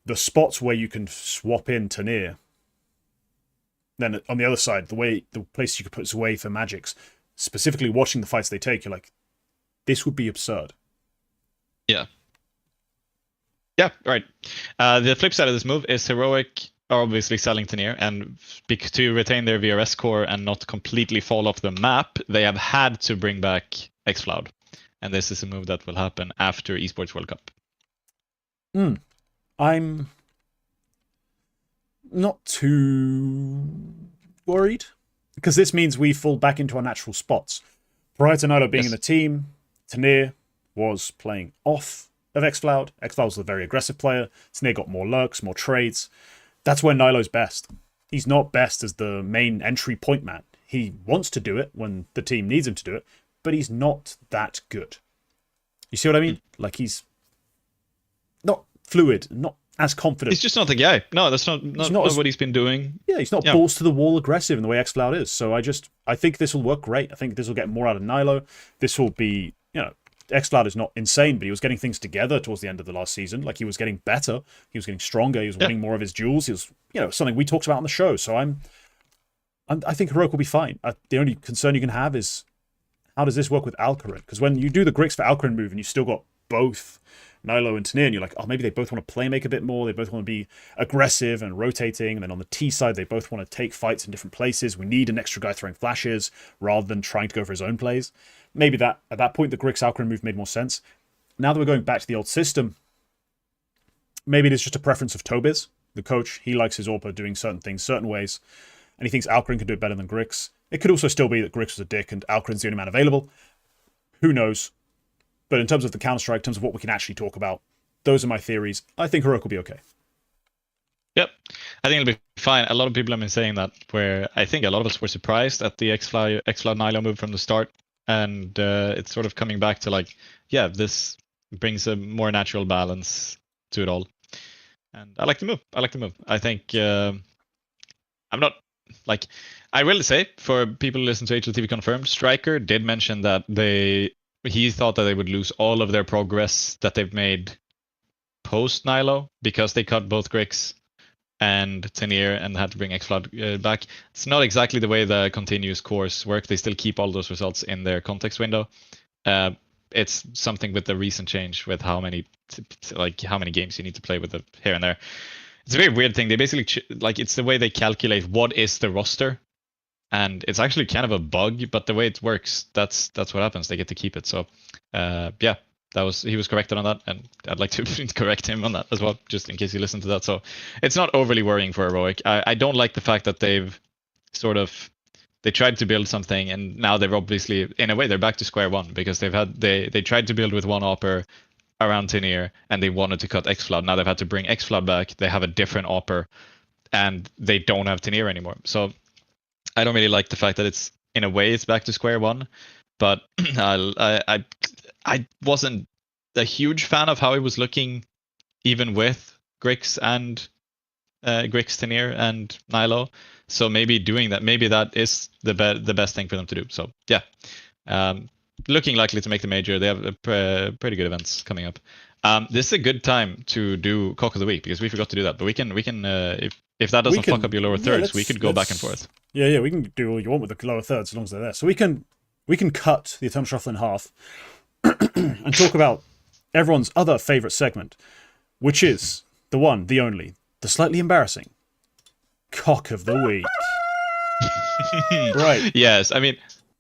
the spots where you can swap in Tenir, then on the other side, the place you could put Zweih for Magics, specifically watching the fights they take, you're like, this would be absurd. Yeah. Yeah, right. The flip side of this move is Heroic are obviously selling Tenir, and to retain their VRS core and not completely fall off the map, they have had to bring back xCloud. And this is a move that will happen after Esports World Cup. I'm not too worried, because this means we fall back into our natural spots. Prior to Nilo being in the team, Tenir was playing off of xCloud. xCloud was a very aggressive player. Tenir got more lurks, more trades. That's where Nilo's best. He's not best as the main entry point man. He wants to do it when the team needs him to do it, but he's not that good. You see what I mean? Like, he's not fluid, not as confident. He's just not the guy. No, that's not what he's been doing. Yeah, he's not balls to the wall aggressive in the way xCloud is. So I think this will work great. I think this will get more out of Nilo. This will be, xCloud is not insane, but he was getting things together towards the end of the last season. Like, he was getting better. He was getting stronger. He was winning more of his duels. He was, something we talked about on the show. So I think Heroic will be fine. The only concern you can have is, how does this work with Alcarin? Because when you do the Grix for Alcarin move and you still got both Nilo and Tenir, and you're like, oh, maybe they both want to play make a bit more. They both want to be aggressive and rotating. And then on the T side, they both want to take fights in different places. We need an extra guy throwing flashes rather than trying to go for his own plays. Maybe that at that point, the Grix Alcarin move made more sense. Now that we're going back to the old system, maybe it is just a preference of Tobiz, the coach. He likes his AWPer doing certain things certain ways, and he thinks Alcarin can do it better than Grix. It could also still be that Grix was a dick and Alcarin's the only man available. Who knows? But in terms of the Counter-Strike, in terms of what we can actually talk about, those are my theories. I think Heroic will be okay. Yep. I think it'll be fine. A lot of people have been saying that, where I think a lot of us were surprised at the xCloud Nilo move from the start. And it's sort of coming back to like, yeah, this brings a more natural balance to it all. And I like the move. I think I'm not like, I will say, for people who listen to HLTV Confirmed, Striker did mention that he thought that they would lose all of their progress that they've made post Nilo because they cut both Grix and Tenir and had to bring xCloud back. It's not exactly the way the continuous course work. They still keep all those results in their context window. It's something with the recent change with how many games you need to play with it here and there. It's a very weird thing. They basically it's the way they calculate what is the roster, and it's actually kind of a bug. But the way it works, that's what happens. They get to keep it. So yeah. He was corrected on that, and I'd like to correct him on that as well, just in case you listen to that. So it's not overly worrying for Heroic. I don't like the fact that they tried to build something, and now they're obviously, in a way, they're back to square one, because they tried to build with one AWPer around Tenir, and they wanted to cut xCloud. Now they've had to bring xCloud back. They have a different AWPer, and they don't have Tenir anymore. So I don't really like the fact that it's in a way it's back to square one, but I wasn't a huge fan of how it was looking, even with Grix and Grix, Tenier, and Nilo. So maybe doing that, maybe that is the best thing for them to do. So yeah, looking likely to make the major. They have pretty good events coming up. This is a good time to do Cock of the Week because we forgot to do that. But we can if that doesn't fuck up your lower thirds, we could go back and forth. Yeah, we can do all you want with the lower thirds as long as they're there. So we can cut the Eternal Shuffle in half and talk about everyone's other favourite segment, which is the one, the only, the slightly embarrassing Cock of the Week. Right. Yes, I mean,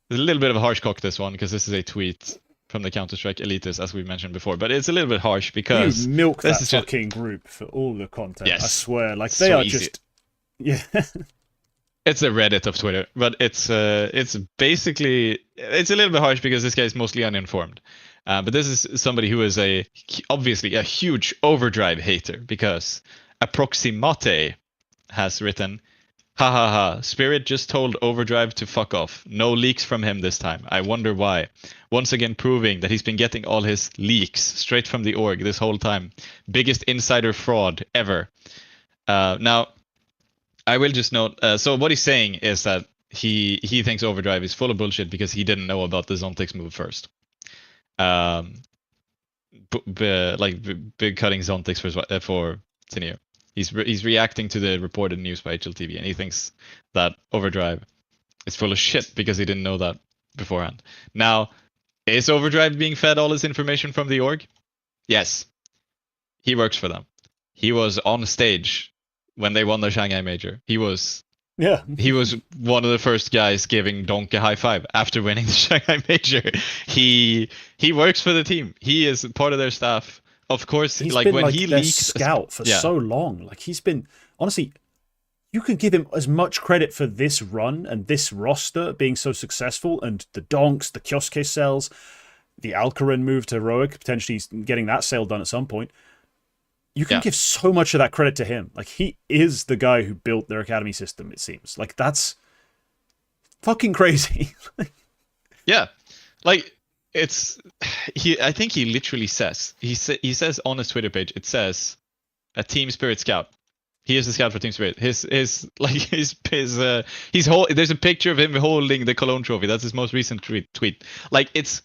there's a little bit of a harsh cock this one because this is a tweet from the Counter-Strike Elitists, as we mentioned before, but it's a little bit harsh because you milk that fucking group for all the content. Yes. I swear, like they are easy. Just yeah. It's a Reddit of Twitter, but it's basically it's a little bit harsh because this guy is mostly uninformed. But this is somebody who is obviously a huge Overdrive hater because Approximate has written, "Ha ha ha, Spirit just told Overdrive to fuck off. No leaks from him this time. I wonder why. Once again proving that he's been getting all his leaks straight from the org this whole time. Biggest insider fraud ever." Now, I will just note, so what he's saying is that he thinks Overdrive is full of bullshit because he didn't know about the Zontix move first. Big cutting Zontix for Tenier. He's reacting to the reported news by HLTV, and he thinks that Overdrive is full of shit because he didn't know that beforehand. Now, is Overdrive being fed all his information from the org? Yes. He works for them. He was on stage when they won the Shanghai Major. He was one of the first guys giving Donk a high five after winning the Shanghai Major. He works for the team. He is part of their staff. Of course, he's like been when like he their leaks scout for so long. Like he's been, honestly, you could give him as much credit for this run and this roster being so successful, and the donks, the Kioske sales, the Alcarin move to Heroic, potentially getting that sale done at some point. You can give so much of that credit to him. Like he is the guy who built their academy system, it seems. Like that's fucking crazy. Yeah. Like I think he literally says he says on his Twitter page, it says a Team Spirit scout. He is the scout for Team Spirit. There's a picture of him holding the Cologne trophy. That's his most recent tweet. Like it's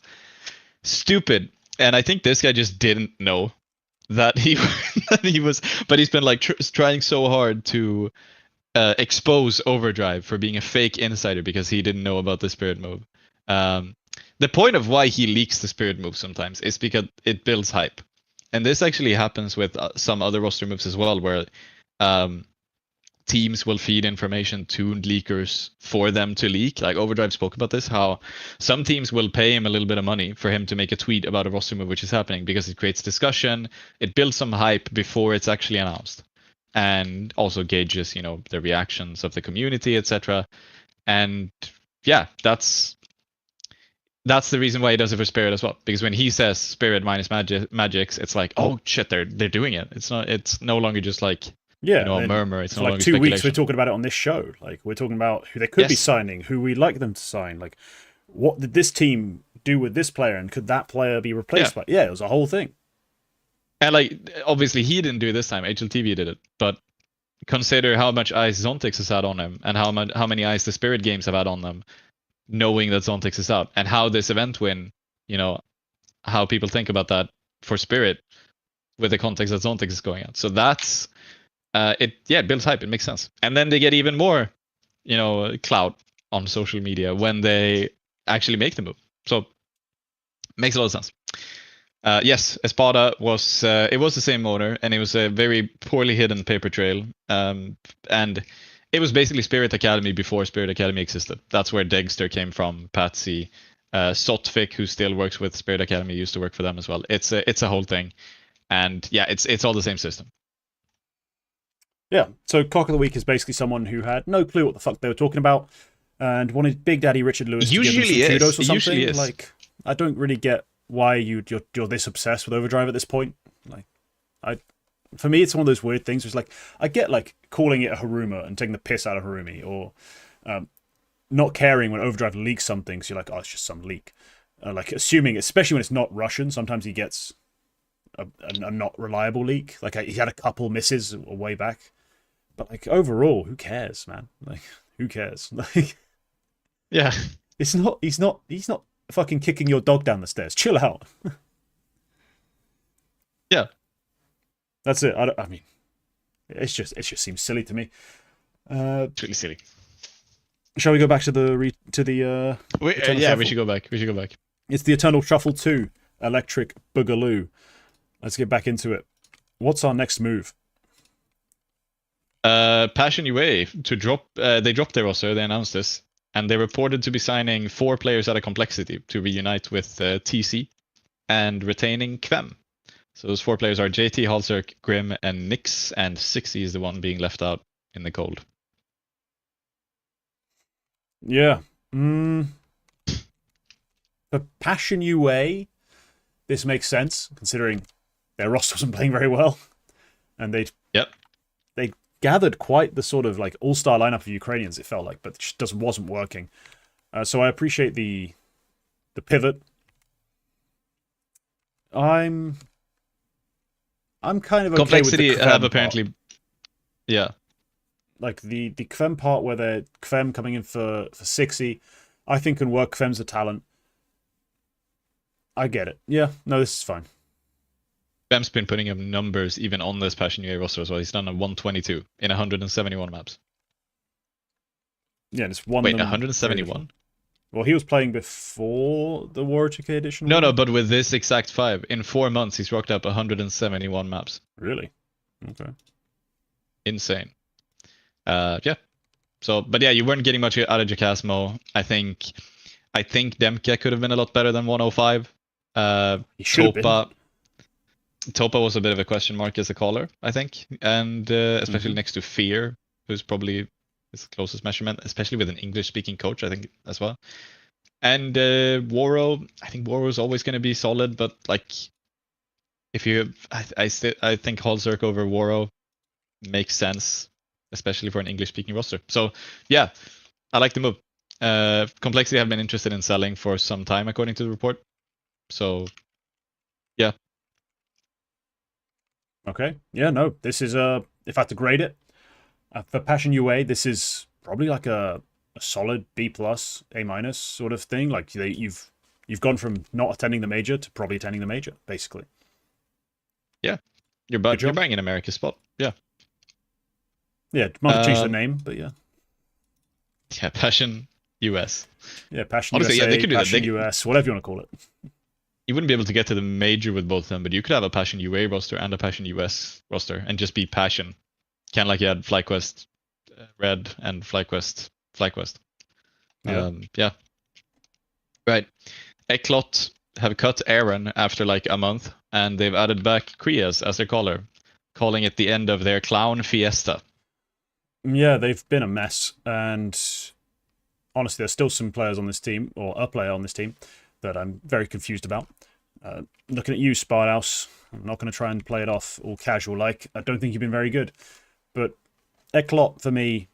stupid, and I think this guy just didn't know that he was, but he's been like trying so hard to expose Overdrive for being a fake insider because he didn't know about the Spirit move. The point of why he leaks the Spirit move sometimes is because it builds hype. And this actually happens with some other roster moves as well, where teams will feed information to leakers for them to leak. Like Overdrive spoke about this, how some teams will pay him a little bit of money for him to make a tweet about a roster move which is happening because it creates discussion, it builds some hype before it's actually announced, and also gauges, the reactions of the community, etc. And yeah, that's the reason why he does it for Spirit as well. Because when he says Spirit minus Magics, it's like, oh shit, they're doing it. It's no longer just like a murmur. It's no like longer 2 weeks we're speculation. talking about it on this show. Like we're talking about who they could be signing, who we'd like them to sign. Like what did this team do with this player, and could that player be replaced by? Yeah, it was a whole thing. And like obviously he didn't do it this time. HLTV did it, but consider how much eyes Zontix has had on him, and how many eyes the Spirit games have had on them, knowing that Zontix is out, and how this event win, how people think about that for Spirit with the context that Zontix is going out. So that's it builds hype. It makes sense. And then they get even more, clout on social media when they actually make the move. So makes a lot of sense. Yes, Espada was it was the same owner, and it was a very poorly hidden paper trail. And it was basically Spirit Academy before Spirit Academy existed. That's where Degster came from. Patsy, Sotfik, who still works with Spirit Academy, used to work for them as well. It's a whole thing, and yeah, it's all the same system. Yeah. So Cock of the Week is basically someone who had no clue what the fuck they were talking about, and wanted Big Daddy Richard Lewis to give them some kudos or something. Like I don't really get why you're this obsessed with Overdrive at this point. Like for me, it's one of those weird things. It's like I get like calling it a Haruma and taking the piss out of Harumi, or not caring when Overdrive leaks something. So you're like, oh, it's just some leak. Like assuming, especially when it's not Russian, sometimes he gets a not reliable leak. Like he had a couple misses way back, but like overall, who cares, man? Like who cares? Like Yeah. He's not fucking kicking your dog down the stairs. Chill out. Yeah. That's it. I mean, it just seems silly to me. It's really silly. Shall we go back to the yeah, we should go back. It's the Eternal Shuffle 2 Electric Boogaloo. Let's get back into it. What's our next move? Passion UA to drop. They dropped their roster. They announced this, and they reported to be signing 4 players out of Complexity to reunite with TC, and retaining Kvem. So those 4 players are JT, Halzerk, Grim, and Nyx, and 60 is the one being left out in the cold. Yeah. For Passion UA, this makes sense considering their roster wasn't playing very well, and they gathered quite the sort of like all-star lineup of Ukrainians. It felt like, but it just wasn't working. So I appreciate the pivot. I'm kind of okay Complexity with the have apparently, yeah. Like the Kvem part where they're Kvem coming in for 60, I think can work. Kvem's a talent. I get it. Yeah, no, this is fine. Kvem's been putting up numbers even on this Passion UA roster as well. He's done a 122 in 171 maps. Yeah, and it's one. Wait, 171? Well, he was playing before the War 2K edition. No, but with this exact 5, in 4 months, he's rocked up 171 maps. Really? Okay. Insane. Yeah. So, but yeah, you weren't getting much out of Jacasmo. I think Demke could have been a lot better than 105. He should have been. Topa was a bit of a question mark as a caller, I think, and especially next to Fear, who's probably his closest measurement, especially with an English-speaking coach, I think, as well. And Woro, I think Woro is always going to be solid, but like, if you, I think Halzerk over Woro makes sense, especially for an English-speaking roster. So yeah, I like the move. Complexity have been interested in selling for some time, according to the report. So yeah. Okay. Yeah, no, this is if I had to grade it for Passion UA, this is probably like a solid B+, A- sort of thing. Like you've gone from not attending the major to probably attending the major, basically. Yeah, you're banging in America's spot. Yeah. Yeah, might have changed the name, but yeah. Yeah, Passion US. Yeah, Passion Honestly, USA, yeah, they could do Passion that. US, whatever you want to call it. You wouldn't be able to get to the major with both of them, but you could have a Passion UA roster and a Passion US roster and just be Passion. Kind of like you had FlyQuest Red and FlyQuest. Yeah. Right. Eklot have cut Aaron after like a month, and they've added back Krias as their caller, calling it the end of their clown fiesta. Yeah, they've been a mess, and honestly, there's still some players on this team, or a player on this team, that I'm very confused about. Looking at you, Sparthouse, I'm not going to try and play it off all casual like. I don't think you've been very good. But Eklot, for me,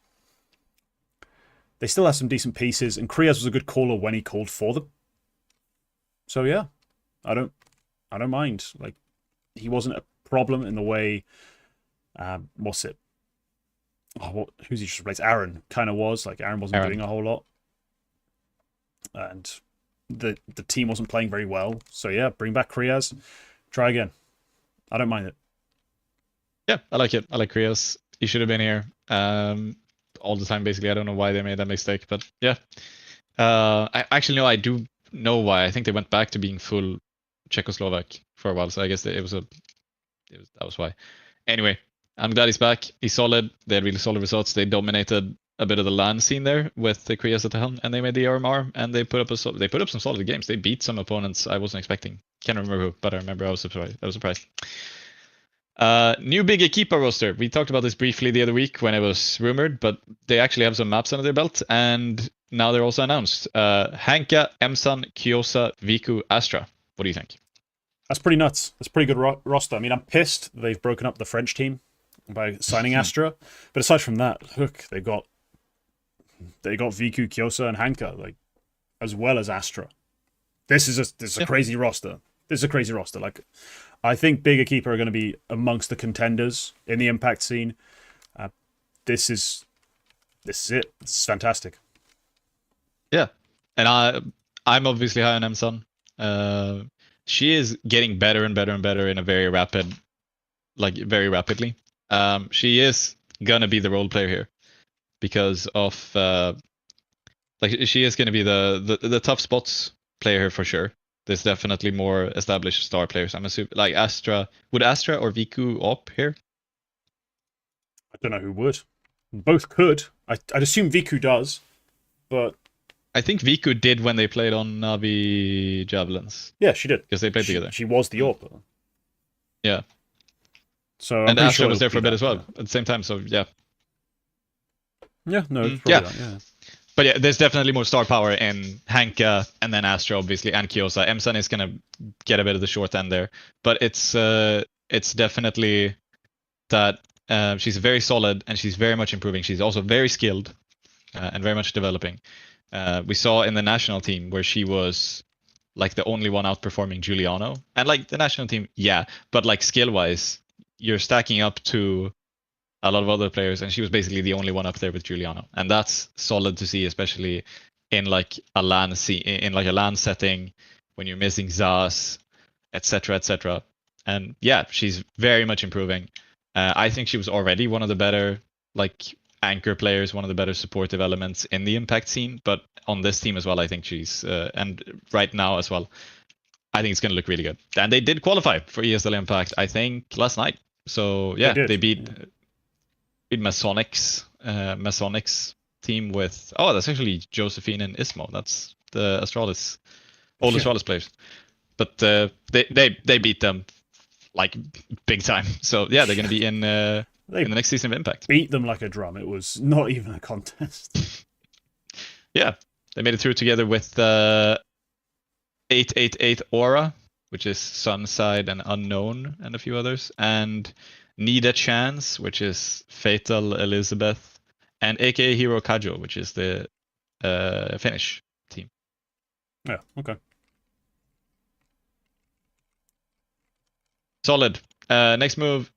they still have some decent pieces, and Krias was a good caller when he called for them. So yeah, I don't mind. Like, he wasn't a problem in the way, what's it? Oh, who's he just replaced? Aaron kind of was. Like, Aaron wasn't doing a whole lot. And the team wasn't playing very well. So yeah, bring back Krias. Try again. I don't mind it. Yeah, I like it. I like Krias. He should have been here all the time, basically. I don't know why they made that mistake, but yeah. I actually know I do know why. I think they went back to being full Czechoslovak for a while, so I guess that was why. Anyway, I'm glad he's back. He's solid. They had really solid results. They dominated a bit of the LAN scene there with the Krias at the helm, and they made the RMR, and they put up some solid games. They beat some opponents I wasn't expecting. Can't remember who, but I remember I was surprised. New big Equipa roster. We talked about this briefly the other week when it was rumored, but they actually have some maps under their belt, and now they're also announced. Hanka, Emsan, Kiosa, Viku, Astra. What do you think? That's pretty nuts. That's a pretty good roster. I mean, I'm pissed they've broken up the French team by signing Astra, but aside from that, look, they've got they got Viku, Kyosa, and Hanka, like, as well as Astra. This is a crazy roster. This is a crazy roster. Like, I think Bigger Keeper are going to be amongst the contenders in the Impact scene. This is it. This is fantastic. Yeah, and I'm obviously high on Emson. She is getting better and better and better in a very rapidly. She is gonna be the role player here because of she is gonna be the tough spots player here for sure. There's definitely more established star players. I'm assuming like Astra. Would Astra or Viku op here? I don't know who would. Both could. I'd assume Viku does, but I think Viku did when they played on Navi Javelins. Yeah, she did. Because they played together. She was the AWP. Yeah. So and Astra was there for a bit as well at the same time, so yeah. Yeah, no, yeah. That, yeah. But yeah, there's definitely more star power in Hanka and then Astra, obviously, and Kyosa. Emsan is gonna get a bit of the short end there, but it's definitely that she's very solid and she's very much improving. She's also very skilled and very much developing. We saw in the national team where she was like the only one outperforming Giuliano, and like the national team, yeah, but like skill wise, you're stacking up to a lot of other players, and she was basically the only one up there with Giuliano, and that's solid to see, especially in like a LAN setting when you're missing Zaz, etc., etc. And yeah, she's very much improving. I think she was already one of the better like anchor players, one of the better supportive elements in the Impact scene, but on this team as well, I think she's and right now as well, I think it's going to look really good. And they did qualify for ESL Impact, I think, last night. So yeah, they beat Masonics team with that's actually Josephine and Ismo. That's the Astralis, old Astralis players. But they beat them like big time. So yeah, they're going to be in the next season of Impact. Beat them like a drum. It was not even a contest. Yeah, they made it through together with 888 Aura, which is Sunside and Unknown, and a few others, and Need a Chance, which is Fatal Elizabeth, and aka Hero Kajo, which is the Finnish team. Yeah, okay. Solid. Next move,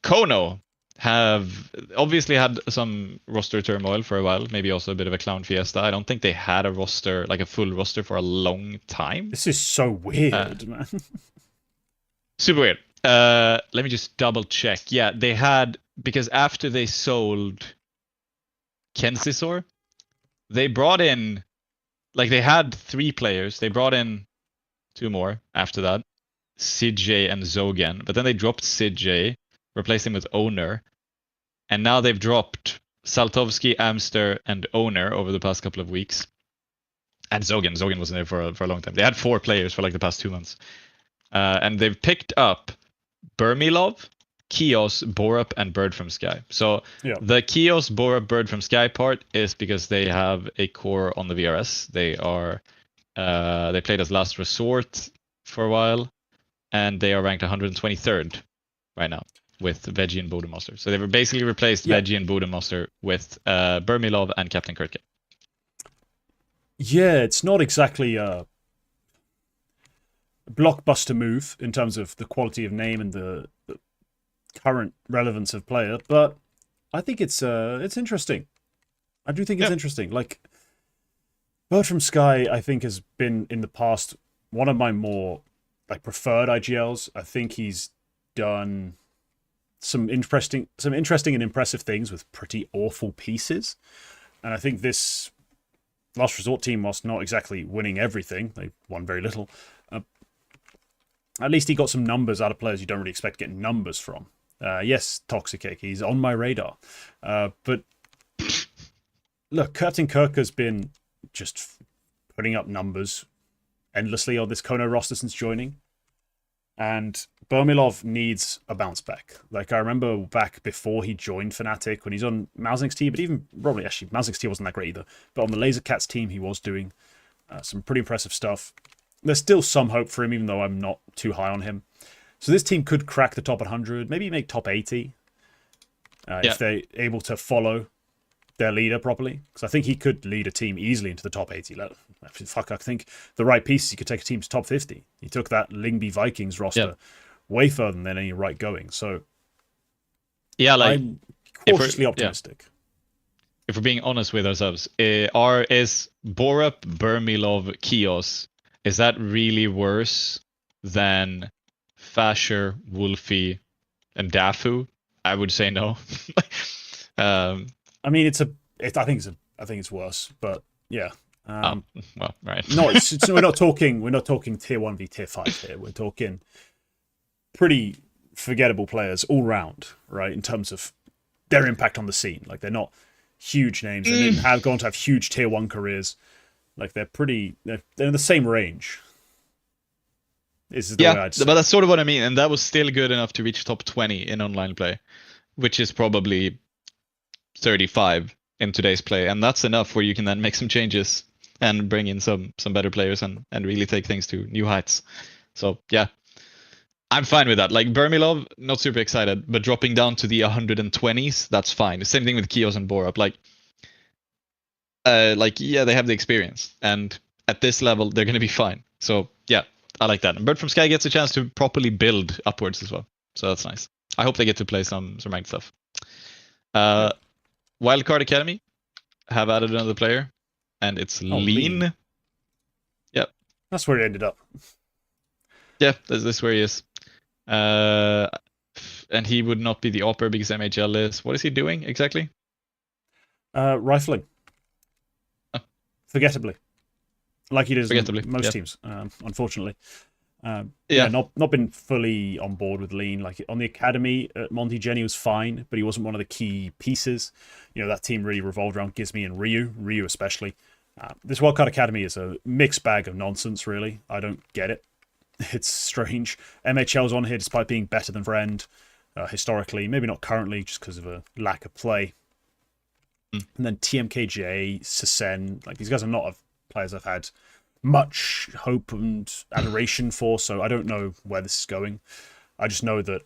Kono have obviously had some roster turmoil for a while, maybe also a bit of a clown fiesta. I don't think they had a roster, like a full roster, for a long time. This is so weird, man. Super weird. Let me just double check. Yeah, they had, because after they sold Kensisor, they brought in, like they had 3 players. They brought in 2 more after that, CJ and Zogan, but then they dropped CJ, replaced him with Owner, and now they've dropped Saltovsky, Amster, and Owner over the past couple of weeks. And Zogan wasn't there for a long time. They had 4 players for like the past 2 months. And they've picked up Burmilov, Kios, Borup, and Bird from Sky. So the Kios, Borup, Bird from Sky part is because they have a core on the VRS. They are they played as Last Resort for a while, and they are ranked 123rd right now with Veggie and Bodemaster. So they've basically replaced Veggie and Bodemaster with Burmilov and Captain Kurtke. Yeah, it's not exactly a blockbuster move in terms of the quality of name and the current relevance of player, but I think it's interesting. I do think it's interesting. Like, Bird from Sky, I think, has been in the past one of my more like preferred IGLs. I think he's done some interesting and impressive things with pretty awful pieces, and I think this Last Resort team, whilst not exactly winning everything, they won very little. At least he got some numbers out of players you don't really expect to get numbers from. Yes, Toxicake, he's on my radar. But look, Captain Kirk has been just putting up numbers endlessly on this Kono roster since joining. And Burmilov needs a bounce back. Like, I remember back before he joined Fnatic, when he's on MOUZ XT, but even probably, actually, MOUZ XT wasn't that great either. But on the Laser Cats team, he was doing some pretty impressive stuff. There's still some hope for him, even though I'm not too high on him. So this team could crack the top 100, maybe make top 80, if they're able to follow their leader properly, because I think he could lead a team easily into the top 80. Fuck, I think the right pieces, he could take a team to top 50. He took that Lyngby Vikings roster way further than any right going. So yeah, like I'm cautiously optimistic. If we're being honest with ourselves, is Borup, Bermilov, Kios, is that really worse than Fasher, Wolfie, and Dafu? I would say no. I mean, I think it's worse, but yeah. Well, right. No, we're not talking tier 1 v tier 5 here. We're talking pretty forgettable players all round, right? In terms of their impact on the scene, like they're not huge names. They didn't have gone to have huge tier 1 careers. Like they're in the same range. This is the way I'd say. But that's sort of what I mean, and that was still good enough to reach top 20 in online play, which is probably 35 in today's play, and that's enough where you can then make some changes and bring in some better players and really take things to new heights. So yeah, I'm fine with that. Like Bermilov, not super excited, but dropping down to the 120s, that's fine. The same thing with Kios and Borup. Yeah, they have the experience, and at this level, they're gonna be fine. So yeah, I like that. And Bird from Sky gets a chance to properly build upwards as well, so that's nice. I hope they get to play some ranked stuff. Wildcard Academy have added another player, and it's Lean. Yep. That's where he ended up. Yeah, that's where he is. And he would not be the Opper because MHL is... What is he doing exactly? Rifling. Forgettably. Like he does in most teams, unfortunately. Not been fully on board with Lean. Like on the academy, Monty Jenny was fine, but he wasn't one of the key pieces. You know, that team really revolved around Gizmi and Ryu especially. This Wildcard Academy is a mixed bag of nonsense, really. I don't get it. It's strange. MHL's on here despite being better than Friend historically. Maybe not currently, just because of a lack of play. And then TMKJ, Sesen, like these guys are not players I've had much hope and adoration for, so I don't know where this is going. I just know that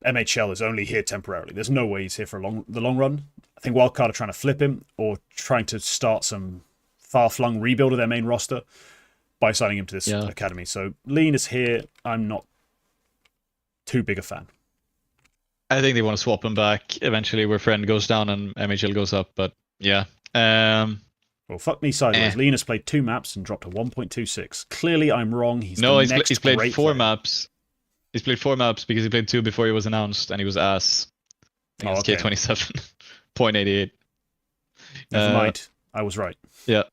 MHL is only here temporarily. There's no way he's here for the long run. I think Wildcard are trying to flip him or trying to start some far-flung rebuild of their main roster by signing him to this academy. So Lean is here. I'm not too big a fan. I think they want to swap him back eventually where Friend goes down and MHL goes up, but yeah. Well, fuck me sideways. Lean has played 2 maps and dropped to 1.26. Clearly, I'm wrong. He's played 4 maps. He's played 4 maps because he played 2 before he was announced, and he was ass. He was K27, 0.88. Never mind. I was right. Yeah.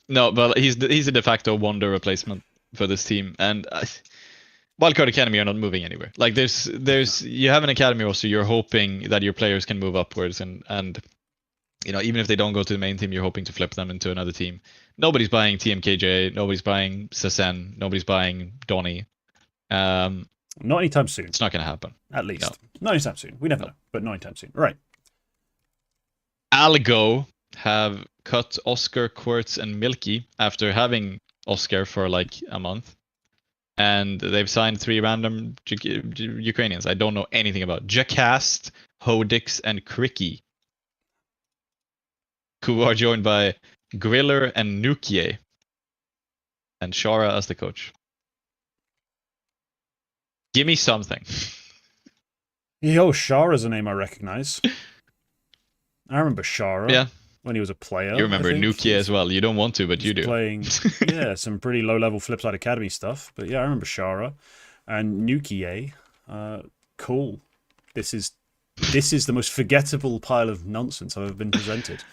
No, but he's a de facto wonder replacement for this team, and Wildcard Academy are not moving anywhere. Like there's you have an academy roster, you're hoping that your players can move upwards, and you know, even if they don't go to the main team, you're hoping to flip them into another team. Nobody's buying TMKJ, nobody's buying Sesen, nobody's buying Donny. Not anytime soon. It's not going to happen. At least. No. Not anytime soon. We never know, but not anytime soon. Right. Algo have cut Oscar, Quartz, and Milky after having Oscar for like a month. And they've signed 3 random Ukrainians I don't know anything about. Jakast, Hodix, and Kricky, who are joined by Griller and Nukie, and Shara as the coach. Give me something. Yo, Shara's a name I recognize. I remember Shara when he was a player. You remember Nukie as well. You don't want to, but you do. Playing, some pretty low-level Flipside Academy stuff. But yeah, I remember Shara. And Nukie, cool. This is the most forgettable pile of nonsense I've ever been presented.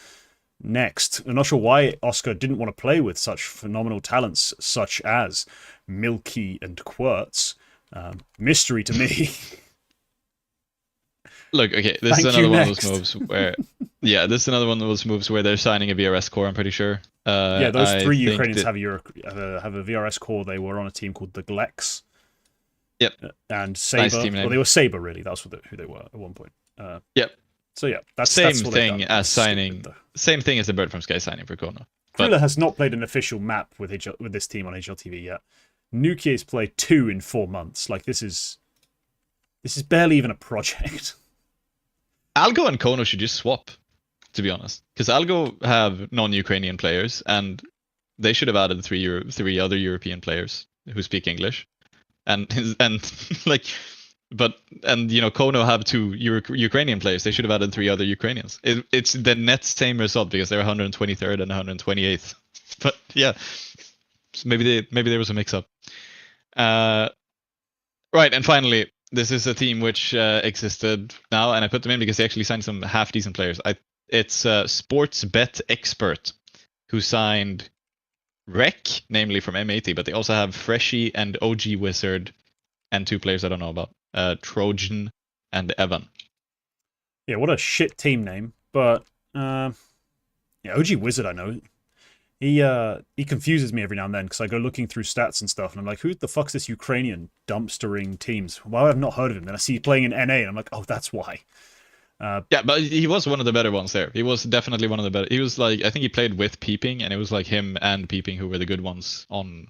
Next, I'm not sure why Oscar didn't want to play with such phenomenal talents such as Milky and Quartz. Mystery to me. Look, okay, this is another one of those moves where... this is another one of those moves where they're signing a VRS core, I'm pretty sure. Those 3 Ukrainians have a VRS core. They were on a team called the Glex. Yep. And Saber. Nice team name. Well, they were Saber, really. That's who they were at one point. Yep. So yeah, that's same thing as signing. Same thing as the Bird from Sky signing for Kona. Krula has not played an official map with this team on HLTV yet. Nukie's played 2 in 4 months. Like this is barely even a project. Algo and Kono should just swap, to be honest, because Algo have non-Ukrainian players, and they should have added three other European players who speak English, and like, and Kono have two Ukrainian players. They should have added three other Ukrainians. It's the net same result because they're 123rd and 128th. But yeah, so maybe there was a mix-up. Right, and finally, this is a team which existed now, and I put them in because they actually signed some half-decent players. It's Sports Bet Expert, who signed Rec, namely from M80, but they also have Freshy and OG Wizard, and two players I don't know about, Trojan and Evan. Yeah, what a shit team name. But yeah, OG Wizard, I know. He confuses me every now and then because I go looking through stats and stuff, and I'm like, who the fuck's this Ukrainian dumpstering teams? Well, I've not heard of him. Then I see he playing in NA, and I'm like, oh, that's why. Yeah, but he was one of the better ones there. He was definitely one of the better. He was like, I think he played with Peeping, and it was like him and Peeping who were the good ones on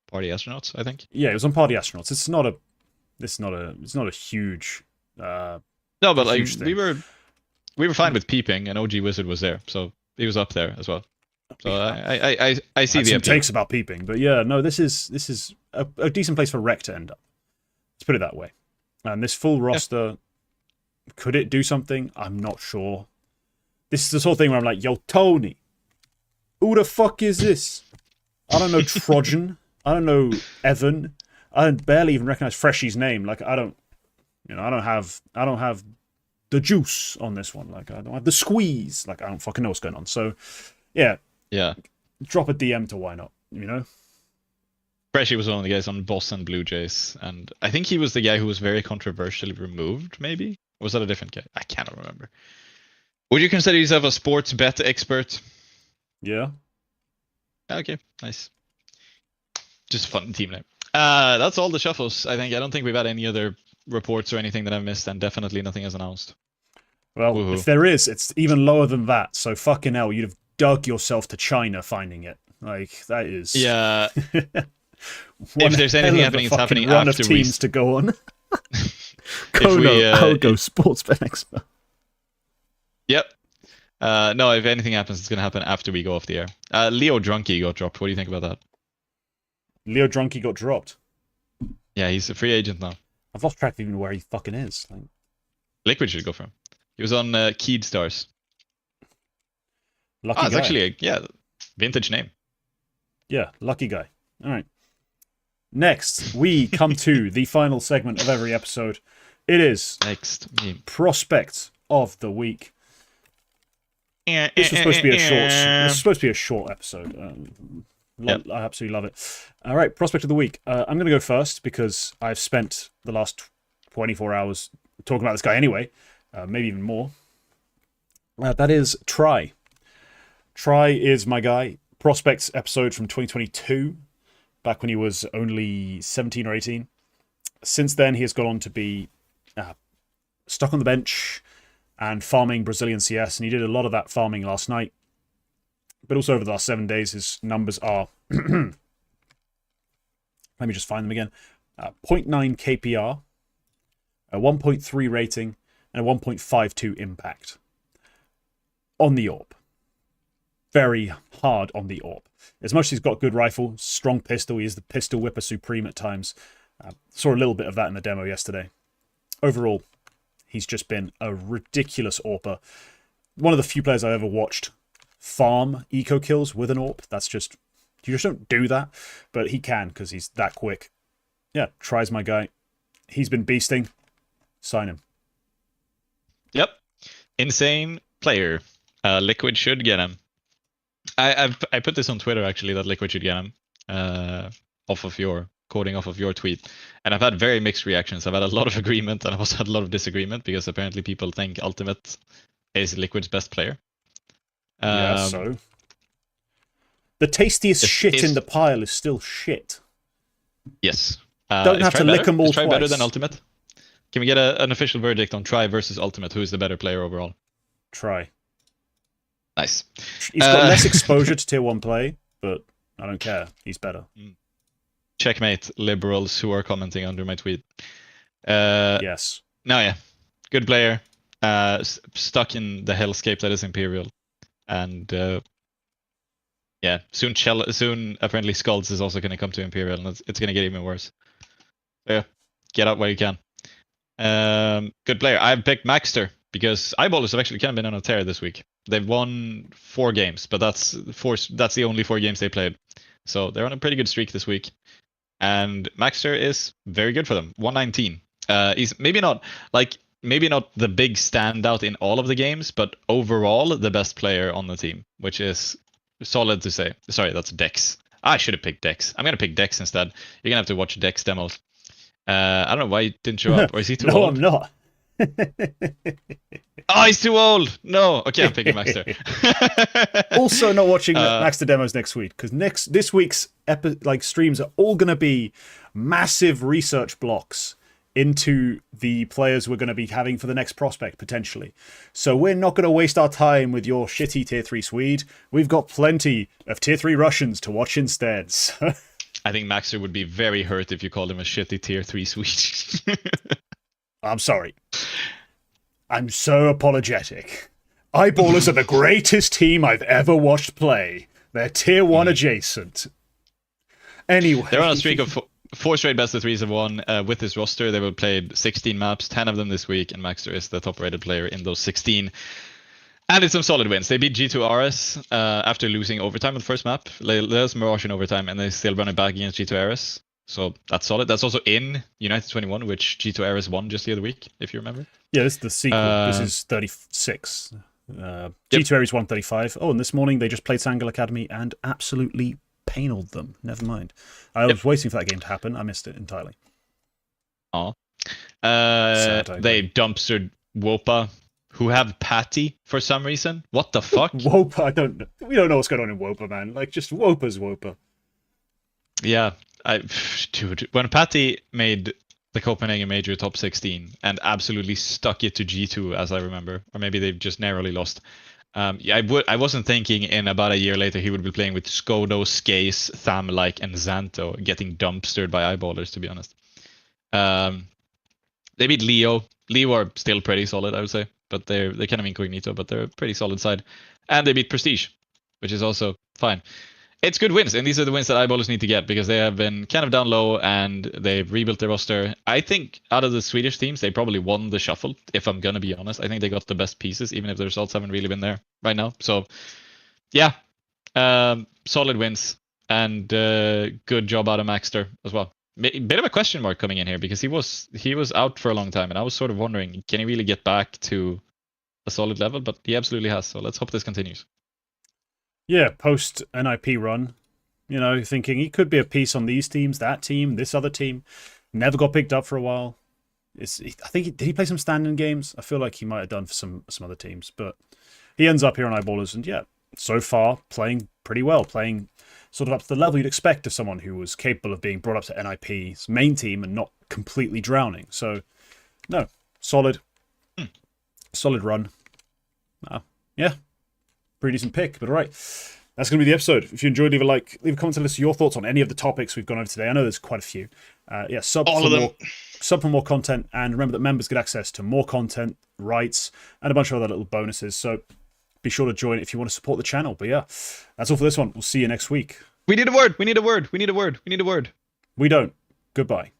Party Astronauts, I think. Yeah, it was on Party Astronauts. It's not a huge. No, but like thing. we were fine with Peeping, and OG Wizard was there, so he was up there as well. So I see the some takes about Peeping, but yeah, no, this is a decent place for Rec to end up. Let's put it that way. And this full roster, could it do something? I'm not sure. This is the sort of thing where I'm like, yo, Tony, who the fuck is this? I don't know Trojan. I don't know Evan. I don't barely even recognize Freshy's name. Like I don't have the juice on this one. Like I don't have the squeeze. Like I don't fucking know what's going on. So yeah. Drop a DM to why not, Freshy was one of the guys on Boss and Blue Jays, and I think he was the guy who was very controversially removed, maybe? Or was that a different guy? I cannot remember. Would you consider yourself a sports bet expert? Yeah. Okay, nice. Just a fun team name. That's all the shuffles, I think. I don't think we've had any other reports or anything that I've missed, and definitely nothing is announced. Well, woohoo. If there is, it's even lower than that, so fucking hell, you'd have dug yourself to China finding it. Like, that is... Yeah. If there's anything happening, it's happening run after of teams to go on. Kono, Algo, Sportsbet Expert. Yep. No, if anything happens, it's going to happen after we go off the air. Leo Drunky got dropped. What do you think about that? Leo Drunky got dropped? Yeah, he's a free agent now. I've lost track of even where he fucking is. Like... Liquid should go for him. He was on Keyed Stars. Lucky guy. It's actually a vintage name. Yeah, lucky guy. All right. Next, we come to the final segment of every episode. It is Prospect of the Week. This was supposed to be a short. This was supposed to be a short episode. I absolutely love it. All right, Prospect of the Week. I'm going to go first because I've spent the last 24 hours talking about this guy anyway, maybe even more. That is Try. Try is my guy. Prospects episode from 2022, back when he was only 17 or 18. Since then, he has gone on to be stuck on the bench and farming Brazilian CS, and he did a lot of that farming last night. But also over the last 7 days, his numbers are... Let me just find them again. 0.9 KPR, a 1.3 rating, and a 1.52 impact. On the AWP. Very hard on the AWP. As much as he's got good rifle, strong pistol, he is the pistol whipper supreme at times. Saw a little bit of that in the demo yesterday. Overall, he's just been a ridiculous AWPer. One of the few players I've ever watched farm eco kills with an AWP. That's just... You just don't do that, but he can because he's that quick. Yeah, Try's my guy. He's been beasting. Sign him. Yep. Insane player. Liquid should get him. I put this on Twitter actually that Liquid should get him quoting off of your tweet, and I've had very mixed reactions. I've had a lot of agreement and I've also had a lot of disagreement because apparently people think Ultimate is Liquid's best player. Yeah, so the tastiest shit in the pile is still shit. Yes. Don't have to lick them all twice. Try better than Ultimate. Can we get an official verdict on Try versus Ultimate? Who is the better player overall? Try. Nice. He's got less exposure to tier 1 play, but I don't care. He's better. Checkmate, liberals who are commenting under my tweet. Yes. No, yeah. Good player. stuck in the hellscape that is Imperial, and yeah, soon apparently Skulls is also going to come to Imperial, and it's going to get even worse. So yeah, get out while you can. Good player. I've picked Maxter because Eyeballers have actually kind of been on a tear this week. They've won 4 games, but that's the only 4 games they played. So they're on a pretty good streak this week. And Maxter is very good for them. 119. He's maybe not the big standout in all of the games, but overall the best player on the team, which is solid to say. Sorry, that's Dex. I should have picked Dex. I'm going to pick Dex instead. You're going to have to watch Dex demos. I don't know why he didn't show up. Or is he too old? No, I'm not. Oh, he's too old. No. Okay, I'm picking Maxter. Also not watching Maxter demos next week, because this week's streams are all going to be massive research blocks into the players we're going to be having for the next prospect, potentially. So we're not going to waste our time with your shitty tier 3 Swede. We've got plenty of tier 3 Russians to watch instead. So. I think Maxter would be very hurt if you called him a shitty tier 3 Swede. I'm sorry. I'm so apologetic. Eyeballers are the greatest team I've ever watched play. They're tier 1 adjacent. Anyway. They're on a streak of 4 straight best of 3s have won. With this roster, they will play 16 maps, 10 of them this week, and Maxter is the top-rated player in those 16. And it's some solid wins. They beat G2 RS after losing overtime on the first map. There's Mirage in overtime, and they still run it back against G2 RS. So that's solid. That's also in United 21, which G2 RS won just the other week, if you remember. Yeah, this is the sequel. This is 36. G2 RS won 35. Oh, and this morning they just played Sangal Academy and absolutely paneled them. Never mind. I was waiting for that game to happen. I missed it entirely. They dumpstered Wopa, who have Patty for some reason. What the fuck? Wopa, we don't know what's going on in Wopa, man. Like, just Wopa's Wopa. Yeah, dude, when Patty made the Copenhagen Major top 16 and absolutely stuck it to G2, as I remember, or maybe they've just narrowly lost. I wasn't thinking in about a year later he would be playing with Skodo, Skace, Thamlike, and Xanto, getting dumpstered by Eyeballers, to be honest. They beat Leo. Leo are still pretty solid, I would say, but they're kind of incognito, but they're a pretty solid side. And they beat Prestige, which is also fine. It's good wins, and these are the wins that Eyeballers need to get because they have been kind of down low and they've rebuilt their roster. I think out of the Swedish teams, they probably won the shuffle, if I'm going to be honest. I think they got the best pieces, even if the results haven't really been there right now. So, yeah, solid wins and good job out of Maxter as well. Bit of a question mark coming in here because he was out for a long time, and I was sort of wondering, can he really get back to a solid level? But he absolutely has, so let's hope this continues. Yeah, post NIP run, thinking he could be a piece on these teams, that team, this other team. Never got picked up for a while. I think did he play some stand-in games? I feel like he might have done for some other teams, but he ends up here on Eyeballers, and yeah, so far playing pretty well, playing sort of up to the level you'd expect of someone who was capable of being brought up to NIP's main team and not completely drowning. So, no, solid run. Yeah. Pretty decent pick, but all right. That's going to be the episode. If you enjoyed, leave a like, leave a comment and list your thoughts on any of the topics we've gone over today. I know there's quite a few. Sub for more content, and remember that members get access to more content, rights, and a bunch of other little bonuses. So be sure to join if you want to support the channel. But yeah, that's all for this one. We'll see you next week. We need a word. We We don't. Goodbye.